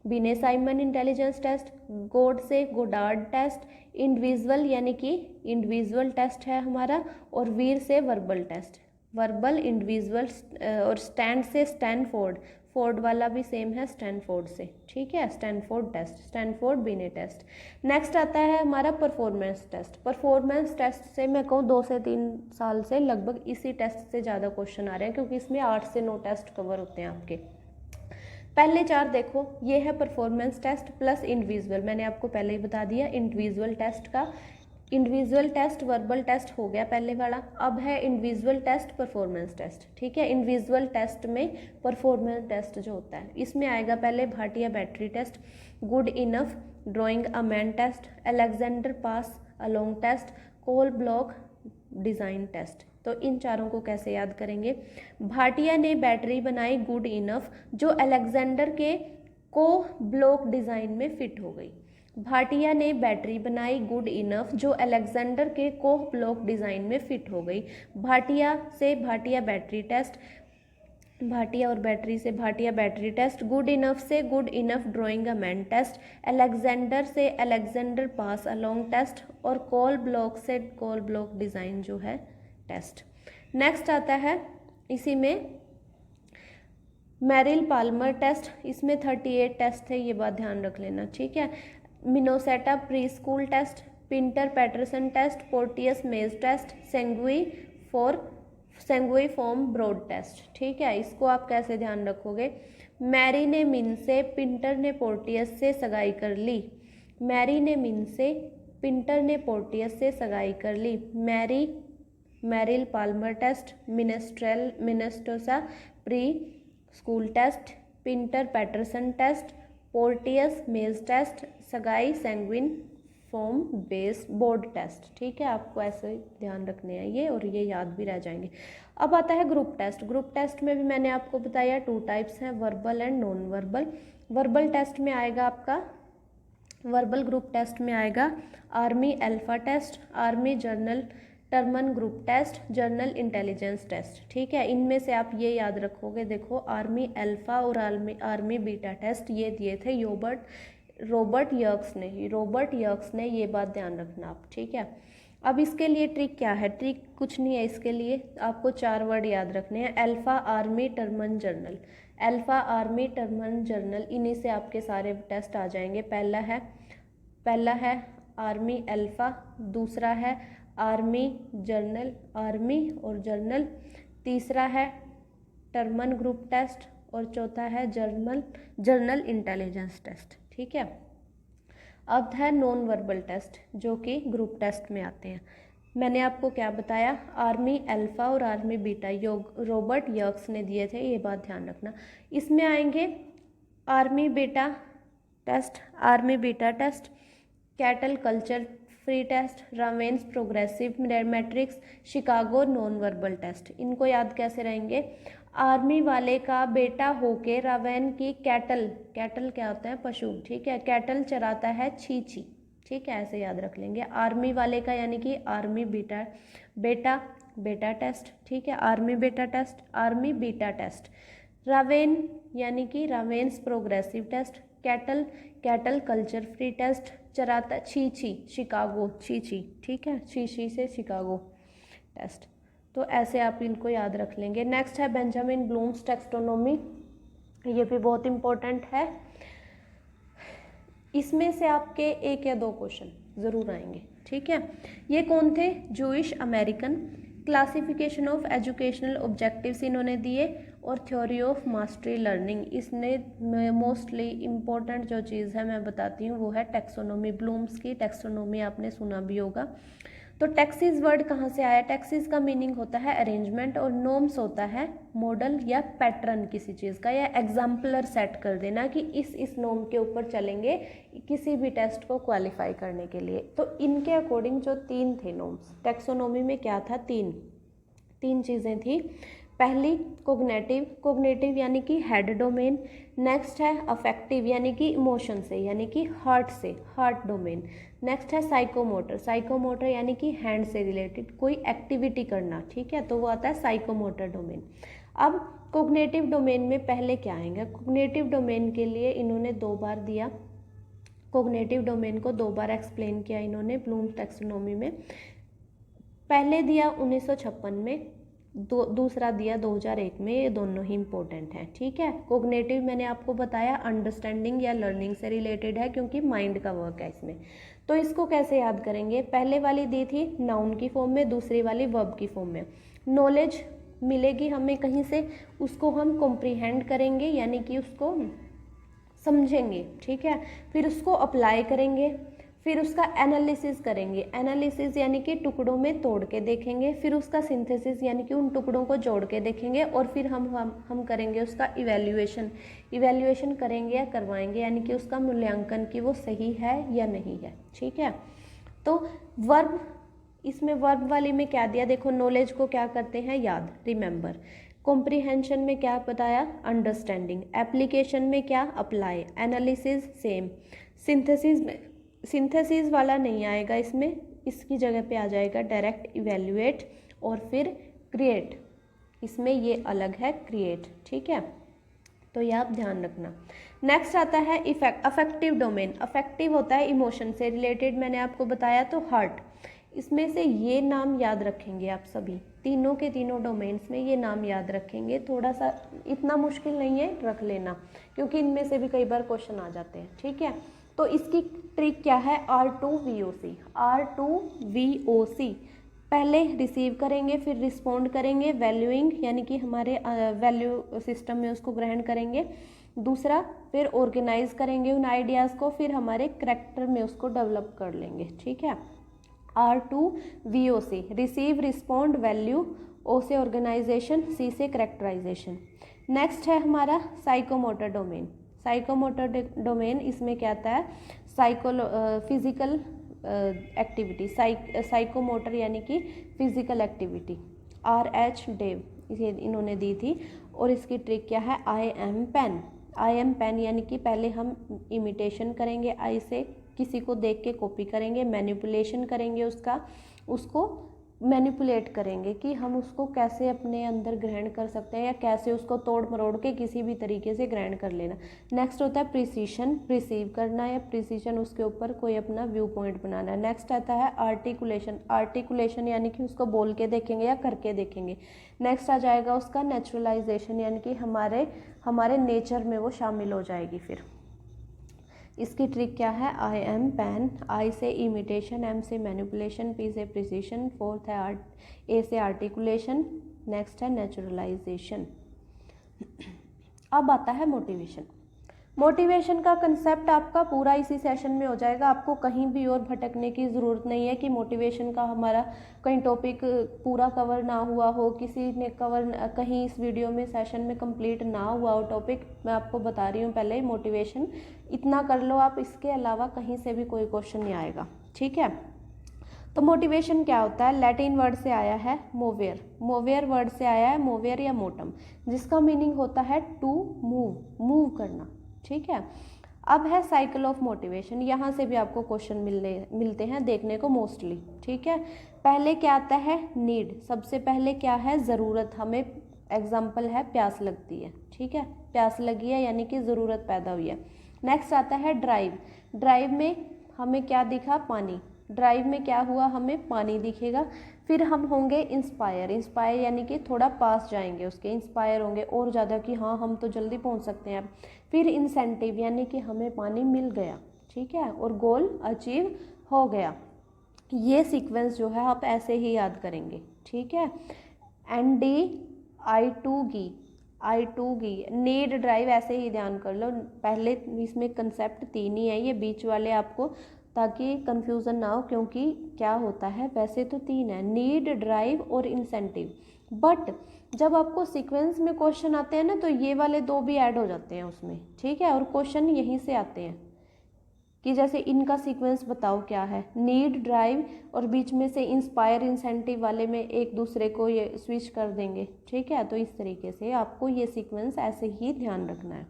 बिने साइमन इंटेलिजेंस टेस्ट, गॉड से गोडार्ड टेस्ट, इंडिविजुअल यानी कि इंडिविजुअल टेस्ट है हमारा, और वीर से वर्बल टेस्ट, वर्बल इंडिविजुअल, और स्टैंड से स्टैनफोर्ड, फोर्ड वाला भी सेम है स्टैनफोर्ड से, ठीक है, Stanford test, Stanford Binet test. Next आता है हमारा परफॉर्मेंस टेस्ट। परफॉर्मेंस टेस्ट से मैं कहूँ 2 से 3 साल से लगभग इसी टेस्ट से ज़्यादा क्वेश्चन आ रहे हैं, क्योंकि इसमें 8 से 9 टेस्ट कवर होते हैं आपके। पहले 4 देखो, ये है परफॉर्मेंस टेस्ट प्लस इंडिविजुअल, मैंने आपको पहले ही बता दिया इंडिविजुअल टेस्ट का। इंडिविजुअल टेस्ट वर्बल टेस्ट हो गया पहले वाला, अब है इंडिविजुअल टेस्ट परफॉर्मेंस टेस्ट, ठीक है। इंडिविजुअल टेस्ट में परफॉर्मेंस टेस्ट जो होता है इसमें आएगा पहले Bhatia battery test, good enough drawing a man test, Alexander pass along test, Kohs block design test. तो इन चारों को कैसे याद करेंगे? भाटिया ने बैटरी बनाई गुड इनफ जो अलेक्जेंडर के को ब्लॉक डिज़ाइन में फिट हो गई। भाटिया ने बैटरी बनाई गुड इनफ जो अलेक्जेंडर के कोह ब्लॉक डिज़ाइन में फिट हो गई। भाटिया से भाटिया बैटरी टेस्ट, भाटिया और बैटरी से Bhatia battery test, good enough से good enough drawing a man test, Alexander से अलेक्जेंडर पास अलोंग टेस्ट, और कोल ब्लॉक से कोल ब्लॉक डिज़ाइन जो है टेस्ट। नेक्स्ट आता है इसी में मैरिल पाल्मर टेस्ट, इसमें 38 टेस्ट है, ये बात ध्यान रख लेना, ठीक है। Minnesota pre school test, Pinter Patterson test, Porteus maze test, सेंगुई फॉर्म ब्रॉड टेस्ट, ठीक है। इसको आप कैसे ध्यान रखोगे? मैरी ने मिन से पिंटर ने पोर्टियस से सगाई कर ली। मैरी ने मिन से पिंटर ने पोर्टियस से सगाई कर ली। Merrill Palmer test, Minnesota pre school test, Pinter Patterson test, Porteus maze test, सगाई Seguin form base board test, ठीक है। आपको ऐसे ध्यान रखने हैं ये, और ये याद भी रह जाएंगे। अब आता है ग्रुप टेस्ट। ग्रुप टेस्ट में भी मैंने आपको बताया 2 टाइप्स हैं, verbal and non verbal. Verbal test में आएगा आपका, वर्बल ग्रुप टेस्ट में आएगा army alpha test, army general Terman group test, general intelligence test, ठीक है। इनमें से आप ये याद रखोगे, देखो आर्मी अल्फा और आर्मी बीटा टेस्ट ये दिए थे रॉबर्ट यर्क्स ने, ये बात ध्यान रखना आप, ठीक है। अब इसके लिए ट्रिक क्या है? ट्रिक कुछ नहीं है, इसके लिए आपको 4 वर्ड याद रखने हैं, alpha army Terman journal, alpha army Terman journal, इन्हीं से आपके सारे टेस्ट आ जाएंगे। पहला है आर्मी अल्फा, दूसरा है आर्मी जर्नल, आर्मी और जर्नल, तीसरा है टर्मन ग्रुप टेस्ट, और चौथा है जर्नल इंटेलिजेंस टेस्ट, ठीक है। अब है नॉन वर्बल टेस्ट जो कि ग्रुप टेस्ट में आते हैं। मैंने आपको क्या बताया? आर्मी अल्फा और आर्मी बीटा रॉबर्ट यर्क्स ने दिए थे, ये बात ध्यान रखना। इसमें आएंगे army beta test, army beta test, Cattell culture free test, Raven's progressive matrices, Chicago non verbal test. इनको याद कैसे रहेंगे? आर्मी वाले का बेटा होके रावेन की कैटल क्या होता है? पशु, ठीक है, कैटल चराता है छी, ठीक है, ऐसे याद रख लेंगे। आर्मी वाले का यानी कि आर्मी बेटा टेस्ट, ठीक है, army beta test, army beta test. Raven यानी कि Raven's progressive test, Cattell culture free test, चराता छी शिकागो छी, ठीक है, छी से शिकागो टेस्ट। तो ऐसे आप इनको याद रख लेंगे। नेक्स्ट है बेंजामिन ब्लूम्स टेक्सोनोमी, ये भी बहुत इम्पोर्टेंट है। इसमें से आपके 1 या 2 क्वेश्चन ज़रूर आएंगे, ठीक है। ये कौन थे? Jewish American, classification of educational objectives इन्होंने दिए, और थ्योरी ऑफ मास्टरी लर्निंग। इसने मोस्टली इम्पोर्टेंट जो चीज़ है मैं बताती हूँ वो है टेक्सोनोमी, ब्लूम्स की टेक्सोनोमी आपने सुना भी होगा। तो टैक्सीज वर्ड कहाँ से आया? टैक्सीज का मीनिंग होता है अरेंजमेंट, और नॉर्म्स होता है मॉडल या पैटर्न किसी चीज़ का, या एग्जाम्पलर सेट कर देना कि इस नॉर्म के ऊपर चलेंगे किसी भी टेस्ट को क्वालिफाई करने के लिए। तो इनके अकॉर्डिंग जो 3 थे नॉर्म्स, टैक्सोनॉमी में क्या था? 3 चीज़ें थी। पहली कोग्नेटिव, कोग्नेटिव यानी कि हेड डोमेन। नेक्स्ट है अफेक्टिव यानी कि इमोशन से, यानी कि हार्ट से, हार्ट डोमेन। नेक्स्ट है साइकोमोटर, साइकोमोटर यानी कि हैंड से रिलेटेड कोई एक्टिविटी करना, ठीक है, तो वो आता है साइकोमोटर डोमेन। अब कोग्नेटिव डोमेन में पहले क्या आएंगे, कोग्नेटिव डोमेन के लिए इन्होंने 2 बार दिया, कोग्नेटिव डोमेन को 2 बार एक्सप्लेन किया इन्होंने ब्लूम्स टैक्सोनॉमी में। पहले दिया 1956 में, दूसरा दिया 2001 में, ये दोनों ही इंपॉर्टेंट हैं, ठीक है। कोग्नेटिव मैंने आपको बताया अंडरस्टैंडिंग या लर्निंग से रिलेटेड है, क्योंकि माइंड का वर्क है इसमें। तो इसको कैसे याद करेंगे, पहले वाली दी थी नाउन की फॉर्म में, दूसरी वाली वर्ब की फॉर्म में। नॉलेज मिलेगी हमें कहीं से, उसको हम कॉम्प्रीहेंड करेंगे यानी कि उसको समझेंगे, ठीक है, फिर उसको अप्लाई करेंगे, फिर उसका एनालिसिस करेंगे, एनालिसिस यानी कि टुकड़ों में तोड़ के देखेंगे, फिर उसका सिंथेसिस यानी कि उन टुकड़ों को जोड़ के देखेंगे, और फिर हम करेंगे उसका इवैल्यूएशन, इवैल्यूएशन करेंगे या करवाएंगे, यानी कि उसका मूल्यांकन कि वो सही है या नहीं है, ठीक है। तो वर्ब, इसमें वर्ब वाली में क्या दिया, देखो नॉलेज को क्या करते हैं, याद, रिमेंबर। कॉम्प्रीहेंशन में क्या बताया, अंडरस्टैंडिंग। एप्लीकेशन में क्या, अप्लाई। Analysis same. सिंथेसिस में, सिंथेसिस वाला नहीं आएगा इसमें, इसकी जगह पे आ जाएगा डायरेक्ट इवैल्यूएट और फिर क्रिएट, इसमें ये अलग है क्रिएट, ठीक है, तो ये आप ध्यान रखना। नेक्स्ट आता है अफेक्टिव डोमेन। अफेक्टिव होता है इमोशन से रिलेटेड, मैंने आपको बताया, तो हार्ट। इसमें से ये नाम याद रखेंगे आप सभी, तीनों के तीनों डोमेन्स में ये नाम याद रखेंगे, थोड़ा सा इतना मुश्किल नहीं है, रख लेना, क्योंकि इनमें से भी कई बार क्वेश्चन आ जाते हैं, ठीक है। तो इसकी ट्रिक क्या है, R2VOC, R2VOC, पहले रिसीव करेंगे, फिर रिस्पोंड करेंगे, वैल्यूइंग यानी कि हमारे वैल्यू सिस्टम में उसको ग्रहण करेंगे। दूसरा, फिर ऑर्गेनाइज करेंगे उन आइडियाज़ को, फिर हमारे करैक्टर में उसको डेवलप कर लेंगे, ठीक है। R2VOC, receive, respond, value, O से ऑर्गेनाइजेशन, C से करैक्टराइजेशन। नेक्स्ट है हमारा साइकोमोटर डोमेन। साइकोमोटर डोमेन, इसमें क्या आता है, फिजिकल एक्टिविटी, साइकोमोटर यानी कि फिजिकल एक्टिविटी। RH डेव, इसे इन्होंने दी थी, और इसकी ट्रिक क्या है, I am pen. I am pen यानी कि पहले हम इमिटेशन करेंगे आई से, किसी को देख के कॉपी करेंगे, मैनिपुलेशन करेंगे उसको मैनिपुलेट करेंगे कि हम उसको कैसे अपने अंदर ग्रहण कर सकते हैं, या कैसे उसको तोड़ मरोड़ के किसी भी तरीके से ग्रहण कर लेना। नेक्स्ट होता है प्रिसीशन, रिसीव करना या प्रिसीशन, उसके ऊपर कोई अपना व्यू पॉइंट बनाना। नेक्स्ट आता है आर्टिकुलेशन, आर्टिकुलेशन यानी कि उसको बोल के देखेंगे या करके देखेंगे। नेक्स्ट आ जाएगा उसका नेचुरलाइजेशन, यानी कि हमारे नेचर में वो शामिल हो जाएगी। फिर इसकी ट्रिक क्या है, I am पेन, I से इमिटेशन, M से मैनिपुलेशन, P से प्रिसीशन, फोर्थ है A से आर्टिकुलेशन, नेक्स्ट है नेचुरलाइजेशन। अब आता है मोटिवेशन। मोटिवेशन का कंसेप्ट आपका पूरा इसी सेशन में हो जाएगा, आपको कहीं भी और भटकने की ज़रूरत नहीं है कि मोटिवेशन का हमारा कहीं टॉपिक पूरा कवर ना हुआ हो, किसी ने कहीं इस वीडियो में सेशन में कंप्लीट ना हुआ हो टॉपिक। मैं आपको बता रही हूँ पहले ही, मोटिवेशन इतना कर लो आप, इसके अलावा कहीं से भी कोई क्वेश्चन नहीं आएगा, ठीक है। तो मोटिवेशन क्या होता है, लैटिन वर्ड से आया है मोवेयर, मोवेयर वर्ड से आया है मोवेयर या मोटम, जिसका मीनिंग होता है टू मूव करना, ठीक है। अब है साइकिल ऑफ मोटिवेशन, यहाँ से भी आपको क्वेश्चन मिलते हैं देखने को मोस्टली, ठीक है। पहले क्या आता है, नीड, सबसे पहले क्या है, ज़रूरत, हमें एग्जाम्पल है प्यास लगती है, ठीक है, प्यास लगी है यानी कि ज़रूरत पैदा हुई है। नेक्स्ट आता है ड्राइव, ड्राइव में हमें क्या दिखा, पानी, ड्राइव में क्या हुआ, हमें पानी दिखेगा। फिर हम होंगे इंस्पायर, इंस्पायर यानी कि थोड़ा पास जाएंगे उसके, इंस्पायर होंगे और ज़्यादा कि हाँ हम तो जल्दी पहुंच सकते हैं। फिर इंसेंटिव यानी कि हमें पानी मिल गया, ठीक है, और गोल अचीव हो गया। ये सीक्वेंस जो है आप ऐसे ही याद करेंगे, ठीक है। I2G, नीड, ड्राइव ऐसे ही ध्यान कर लो, पहले इसमें कंसेप्ट 3 ही है, ये बीच वाले आपको, ताकि कंफ्यूजन ना हो, क्योंकि क्या होता है वैसे तो 3 है, नीड, ड्राइव और इंसेंटिव, बट जब आपको सीक्वेंस में क्वेश्चन आते हैं ना, तो ये वाले 2 भी ऐड हो जाते हैं उसमें, ठीक है, और क्वेश्चन यहीं से आते हैं, कि जैसे इनका सीक्वेंस बताओ क्या है, नीड, ड्राइव और बीच में से इंस्पायर, इंसेंटिव वाले में एक दूसरे को ये स्विच कर देंगे, ठीक है। तो इस तरीके से आपको ये सीक्वेंस ऐसे ही ध्यान रखना है।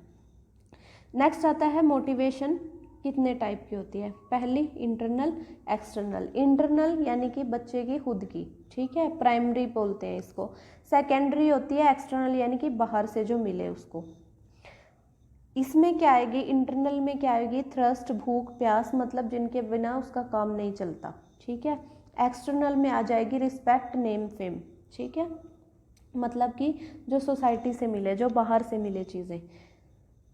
नेक्स्ट आता है मोटिवेशन कितने टाइप की होती है। पहली इंटरनल, एक्सटर्नल। इंटरनल यानी कि बच्चे की खुद की, ठीक है, प्राइमरी बोलते हैं इसको। सेकेंडरी होती है एक्सटर्नल यानी कि बाहर से जो मिले उसको। इसमें क्या आएगी, इंटरनल में क्या आएगी, थ्रस्ट, भूख, प्यास, मतलब जिनके बिना उसका काम नहीं चलता, ठीक है। एक्सटर्नल में आ जाएगी रिस्पेक्ट, नेम, फेम, ठीक है, मतलब कि जो सोसाइटी से मिले, जो बाहर से मिले चीज़ें।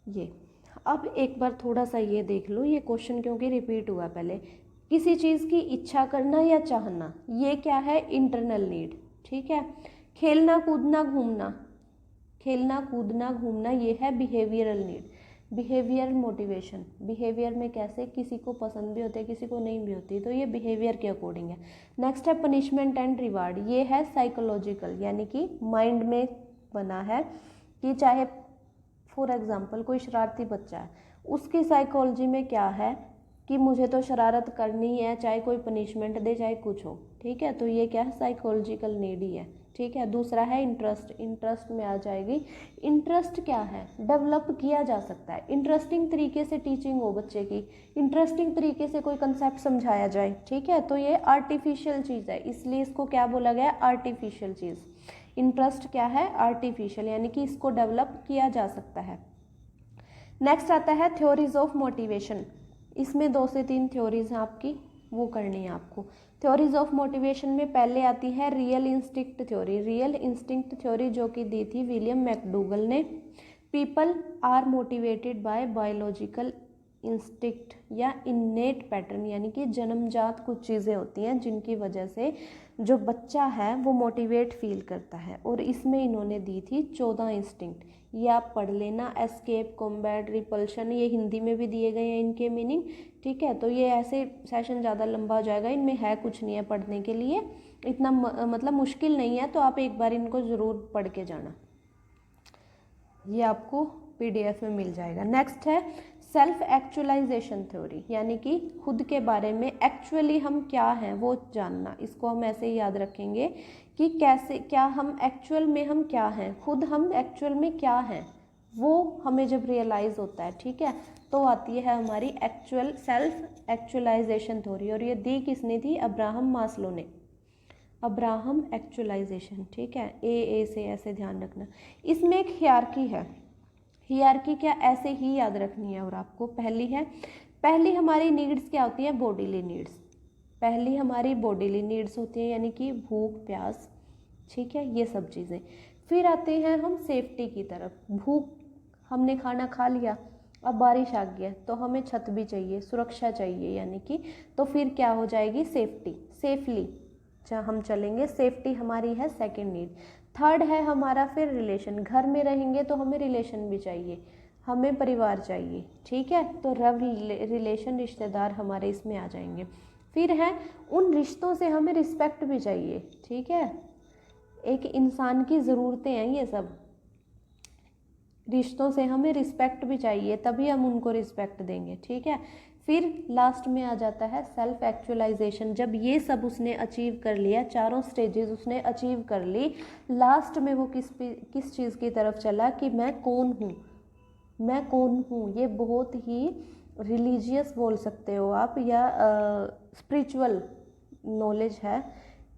ये अब एक बार थोड़ा सा ये देख लो, ये क्वेश्चन क्योंकि रिपीट हुआ पहले। किसी चीज़ की इच्छा करना या चाहना, ये क्या है, इंटरनल नीड, ठीक है। खेलना कूदना घूमना, खेलना कूदना घूमना, ये है behavioural need, behaviour motivation. Behaviour में कैसे, किसी को पसंद भी होती है, किसी को नहीं भी होती, तो ये बिहेवियर के अकॉर्डिंग है। नेक्स्ट है पनिशमेंट एंड रिवार्ड, ये है साइकोलॉजिकल, यानी कि माइंड में बना है कि चाहे फॉर एग्जाम्पल कोई शरारती बच्चा है, उसकी साइकोलॉजी में क्या है कि मुझे तो शरारत करनी है, चाहे कोई पनिशमेंट दे चाहे कुछ हो, ठीक है। तो ये क्या है, साइकोलॉजिकल नीड ही है, ठीक है। दूसरा है इंटरेस्ट, इंटरेस्ट में आ जाएगी, इंटरेस्ट क्या है, डेवलप किया जा सकता है, इंटरेस्टिंग तरीके से टीचिंग हो बच्चे की, इंटरेस्टिंग तरीके से कोई कंसेप्ट समझाया जाए, ठीक है। तो ये आर्टिफिशियल चीज़ है, इसलिए इसको क्या बोला गया, आर्टिफिशियल चीज़। इंटरेस्ट क्या है, आर्टिफिशियल, यानी कि इसको डेवलप किया जा सकता है। नेक्स्ट आता है थ्योरीज ऑफ मोटिवेशन, इसमें 2 से 3 थ्योरीज हैं आपकी, वो करनी है आपको। थ्योरीज ऑफ मोटिवेशन में पहले आती है real instinct theory. Real instinct theory जो कि दी थी विलियम मैकडूगल ने। People are motivated by biological instinct या इन्नेट पैटर्न, यानी कि जन्मजात कुछ चीज़ें होती हैं जिनकी वजह से जो बच्चा है वो मोटिवेट फील करता है। और इसमें इन्होंने दी थी 14 इंस्टिंक्ट, ये आप पढ़ लेना, एस्केप, कॉम्बैट, रिपल्शन, ये हिंदी में भी दिए गए हैं इनके मीनिंग, ठीक है। तो ये ऐसे सेशन ज़्यादा लंबा हो जाएगा, इनमें है कुछ नहीं है पढ़ने के लिए, इतना मतलब मुश्किल नहीं है, तो आप एक बार इनको ज़रूर पढ़ के जाना, ये आपको PDF में मिल जाएगा। नेक्स्ट है सेल्फ एक्चुअलाइजेशन थ्योरी, यानी कि खुद के बारे में एक्चुअली हम क्या हैं वो जानना। इसको हम ऐसे ही याद रखेंगे कि कैसे, क्या हम एक्चुअल में हम क्या हैं, खुद हम एक्चुअल में क्या हैं, वो हमें जब रियलाइज़ होता है, ठीक है, तो आती है हमारी एक्चुअल सेल्फ एक्चुअलाइजेशन थ्योरी। और ये दी किसने थी, अब्राहम मास्लो ने। अब्राहम एक्चुअलाइजेशन, ठीक है, ए से ऐसे ध्यान रखना। इसमें एक हियरार्की है, हियरार्की क्या, ऐसे ही याद रखनी है। और आपको पहली हमारी नीड्स क्या होती है, बॉडीली नीड्स। पहली हमारी बॉडीली नीड्स होती है, यानी कि भूख, प्यास, ठीक है, ये सब चीज़ें। फिर आते हैं हम सेफ्टी की तरफ। भूख, हमने खाना खा लिया, अब बारिश आ गई है तो हमें छत भी चाहिए, सुरक्षा चाहिए, यानी कि तो फिर क्या हो जाएगी, सेफ्टी, सेफली जहाँ हम चलेंगे, सेफ्टी हमारी है सेकंड नीड। थर्ड है हमारा फिर रिलेशन, घर में रहेंगे तो हमें रिलेशन भी चाहिए, हमें परिवार चाहिए, ठीक है। तो रिलेशन, रिश्तेदार हमारे इसमें आ जाएंगे। फिर है उन रिश्तों से हमें रिस्पेक्ट भी चाहिए, ठीक है, एक इंसान की ज़रूरतें हैं ये सब, रिश्तों से हमें रिस्पेक्ट भी चाहिए, तभी हम उनको रिस्पेक्ट देंगे, ठीक है। फिर लास्ट में आ जाता है सेल्फ एक्चुअलाइजेशन। जब ये सब उसने अचीव कर लिया, चारों स्टेजेस उसने अचीव कर ली, लास्ट में वो किस चीज़ की तरफ चला कि मैं कौन हूँ, मैं कौन हूँ। ये बहुत ही रिलीजियस बोल सकते हो आप, या स्पिरिचुअल नॉलेज है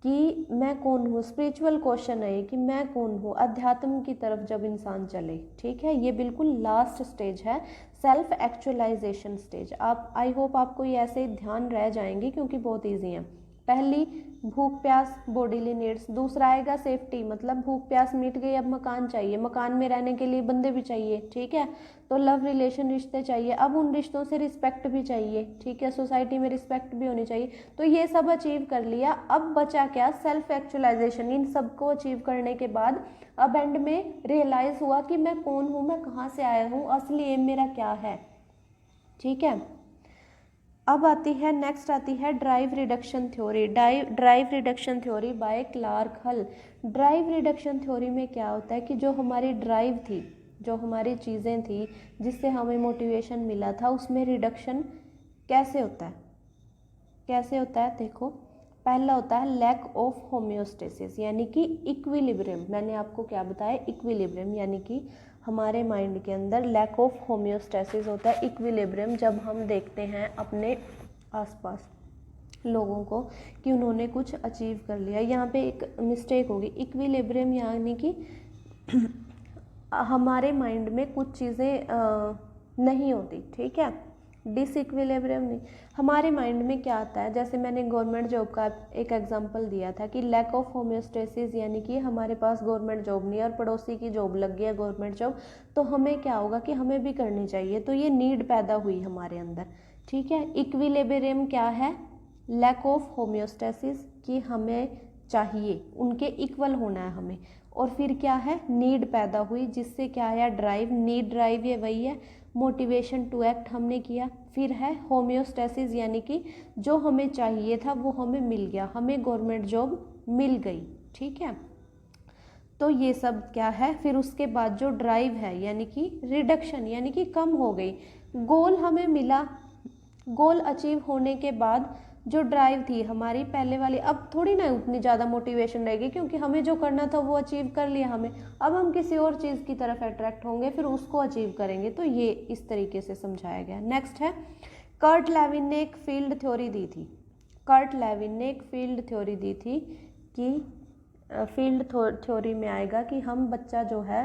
कि मैं कौन हूँ, स्पिरिचुअल क्वेश्चन है कि मैं कौन हूँ, अध्यात्म की तरफ जब इंसान चले, ठीक है। ये बिल्कुल लास्ट स्टेज है, सेल्फ एक्चुअलाइजेशन स्टेज। आप, आई होप आपको ये ऐसे ध्यान रह जाएंगे क्योंकि बहुत ईजी है। पहली भूख प्यास, बॉडीली नीड्स। दूसरा आएगा सेफ्टी, मतलब भूख प्यास मिट गई, अब मकान चाहिए, मकान में रहने के लिए बंदे भी चाहिए, ठीक है। तो लव रिलेशन, रिश्ते चाहिए, अब उन रिश्तों से रिस्पेक्ट भी चाहिए, ठीक है, सोसाइटी में रिस्पेक्ट भी होनी चाहिए। तो ये सब अचीव कर लिया, अब बचा क्या, सेल्फ एक्चुअलाइजेशन। इन सबको अचीव करने के बाद अब एंड में रियलाइज़ हुआ कि मैं कौन हूँ, मैं कहाँ से आया हूँ, असली एम मेरा क्या है, ठीक है। अब आती है, नेक्स्ट आती है drive reduction theory. Drive reduction theory by Clark Hull. Drive reduction theory में क्या होता है कि जो हमारी ड्राइव थी, जो हमारी चीज़ें थी जिससे हमें मोटिवेशन मिला था, उसमें रिडक्शन कैसे होता है, कैसे होता है? देखो, पहला होता है लैक ऑफ होम्योस्टेसिस, यानी कि इक्विलिब्रियम। मैंने आपको क्या बताया? इक्विलिब्रियम, यानी कि हमारे माइंड के अंदर लैक ऑफ होम्योस्टेसिस होता है, इक्विलिब्रियम। जब हम देखते हैं अपने आसपास लोगों को कि उन्होंने कुछ अचीव कर लिया, यहाँ पे एक मिस्टेक होगी। इक्विलिब्रियम यानी कि हमारे माइंड में कुछ चीज़ें नहीं होती, ठीक है। डिसइक्विलिब्रियम नहीं, हमारे माइंड में क्या आता है, जैसे मैंने गवर्नमेंट जॉब का एक एग्जांपल दिया था कि लैक ऑफ होम्योस्टेसिस, यानी कि हमारे पास गवर्नमेंट जॉब नहीं है और पड़ोसी की जॉब लग गई है गवर्नमेंट जॉब, तो हमें क्या होगा कि हमें भी करनी चाहिए, तो ये नीड पैदा हुई हमारे अंदर, ठीक है। इक्विलिब्रियम क्या है? लैक ऑफ होम्योस्टेसिस, कि हमें चाहिए, उनके इक्वल होना है हमें। और फिर क्या है? नीड पैदा हुई, जिससे क्या है? ड्राइव, नीड ड्राइव ये वही है। मोटिवेशन टू एक्ट हमने किया। फिर है होम्योस्टेसिस, यानी कि जो हमें चाहिए था वो हमें मिल गया, हमें गवर्नमेंट जॉब मिल गई, ठीक है। तो ये सब क्या है? फिर उसके बाद जो ड्राइव है, यानी कि रिडक्शन, यानी कि कम हो गई। गोल हमें मिला, गोल अचीव होने के बाद जो ड्राइव थी हमारी पहले वाली, अब थोड़ी ना उतनी ज़्यादा मोटिवेशन रहेगी, क्योंकि हमें जो करना था वो अचीव कर लिया हमें। अब हम किसी और चीज़ की तरफ अट्रैक्ट होंगे, फिर उसको अचीव करेंगे। तो ये इस तरीके से समझाया गया। नेक्स्ट है, कर्ट लेविन ने एक फील्ड थ्योरी दी थी। कर्ट लेविन ने एक फील्ड थ्योरी दी थी कि फील्ड थ्योरी में आएगा कि हम बच्चा जो है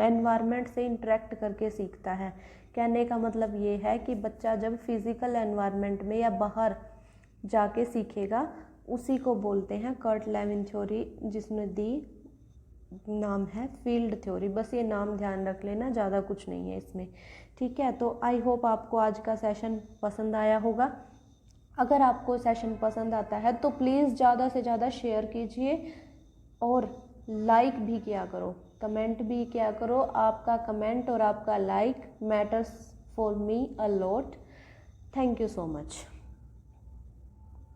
एनवायरनमेंट से इंटरेक्ट करके सीखता है। कहने का मतलब ये है कि बच्चा जब फिज़िकल एनवायरनमेंट में या बाहर जाके सीखेगा, उसी को बोलते हैं कर्ट लेविन थ्योरी, जिसने दी नाम है फील्ड थ्योरी। बस ये नाम ध्यान रख लेना, ज़्यादा कुछ नहीं है इसमें, ठीक है। तो आई होप आपको आज का सेशन पसंद आया होगा। अगर आपको सेशन पसंद आता है तो प्लीज़ ज़्यादा से ज़्यादा शेयर कीजिए और लाइक भी किया करो, कमेंट भी किया करो। आपका कमेंट और आपका like matters for me a lot. Thank you so much.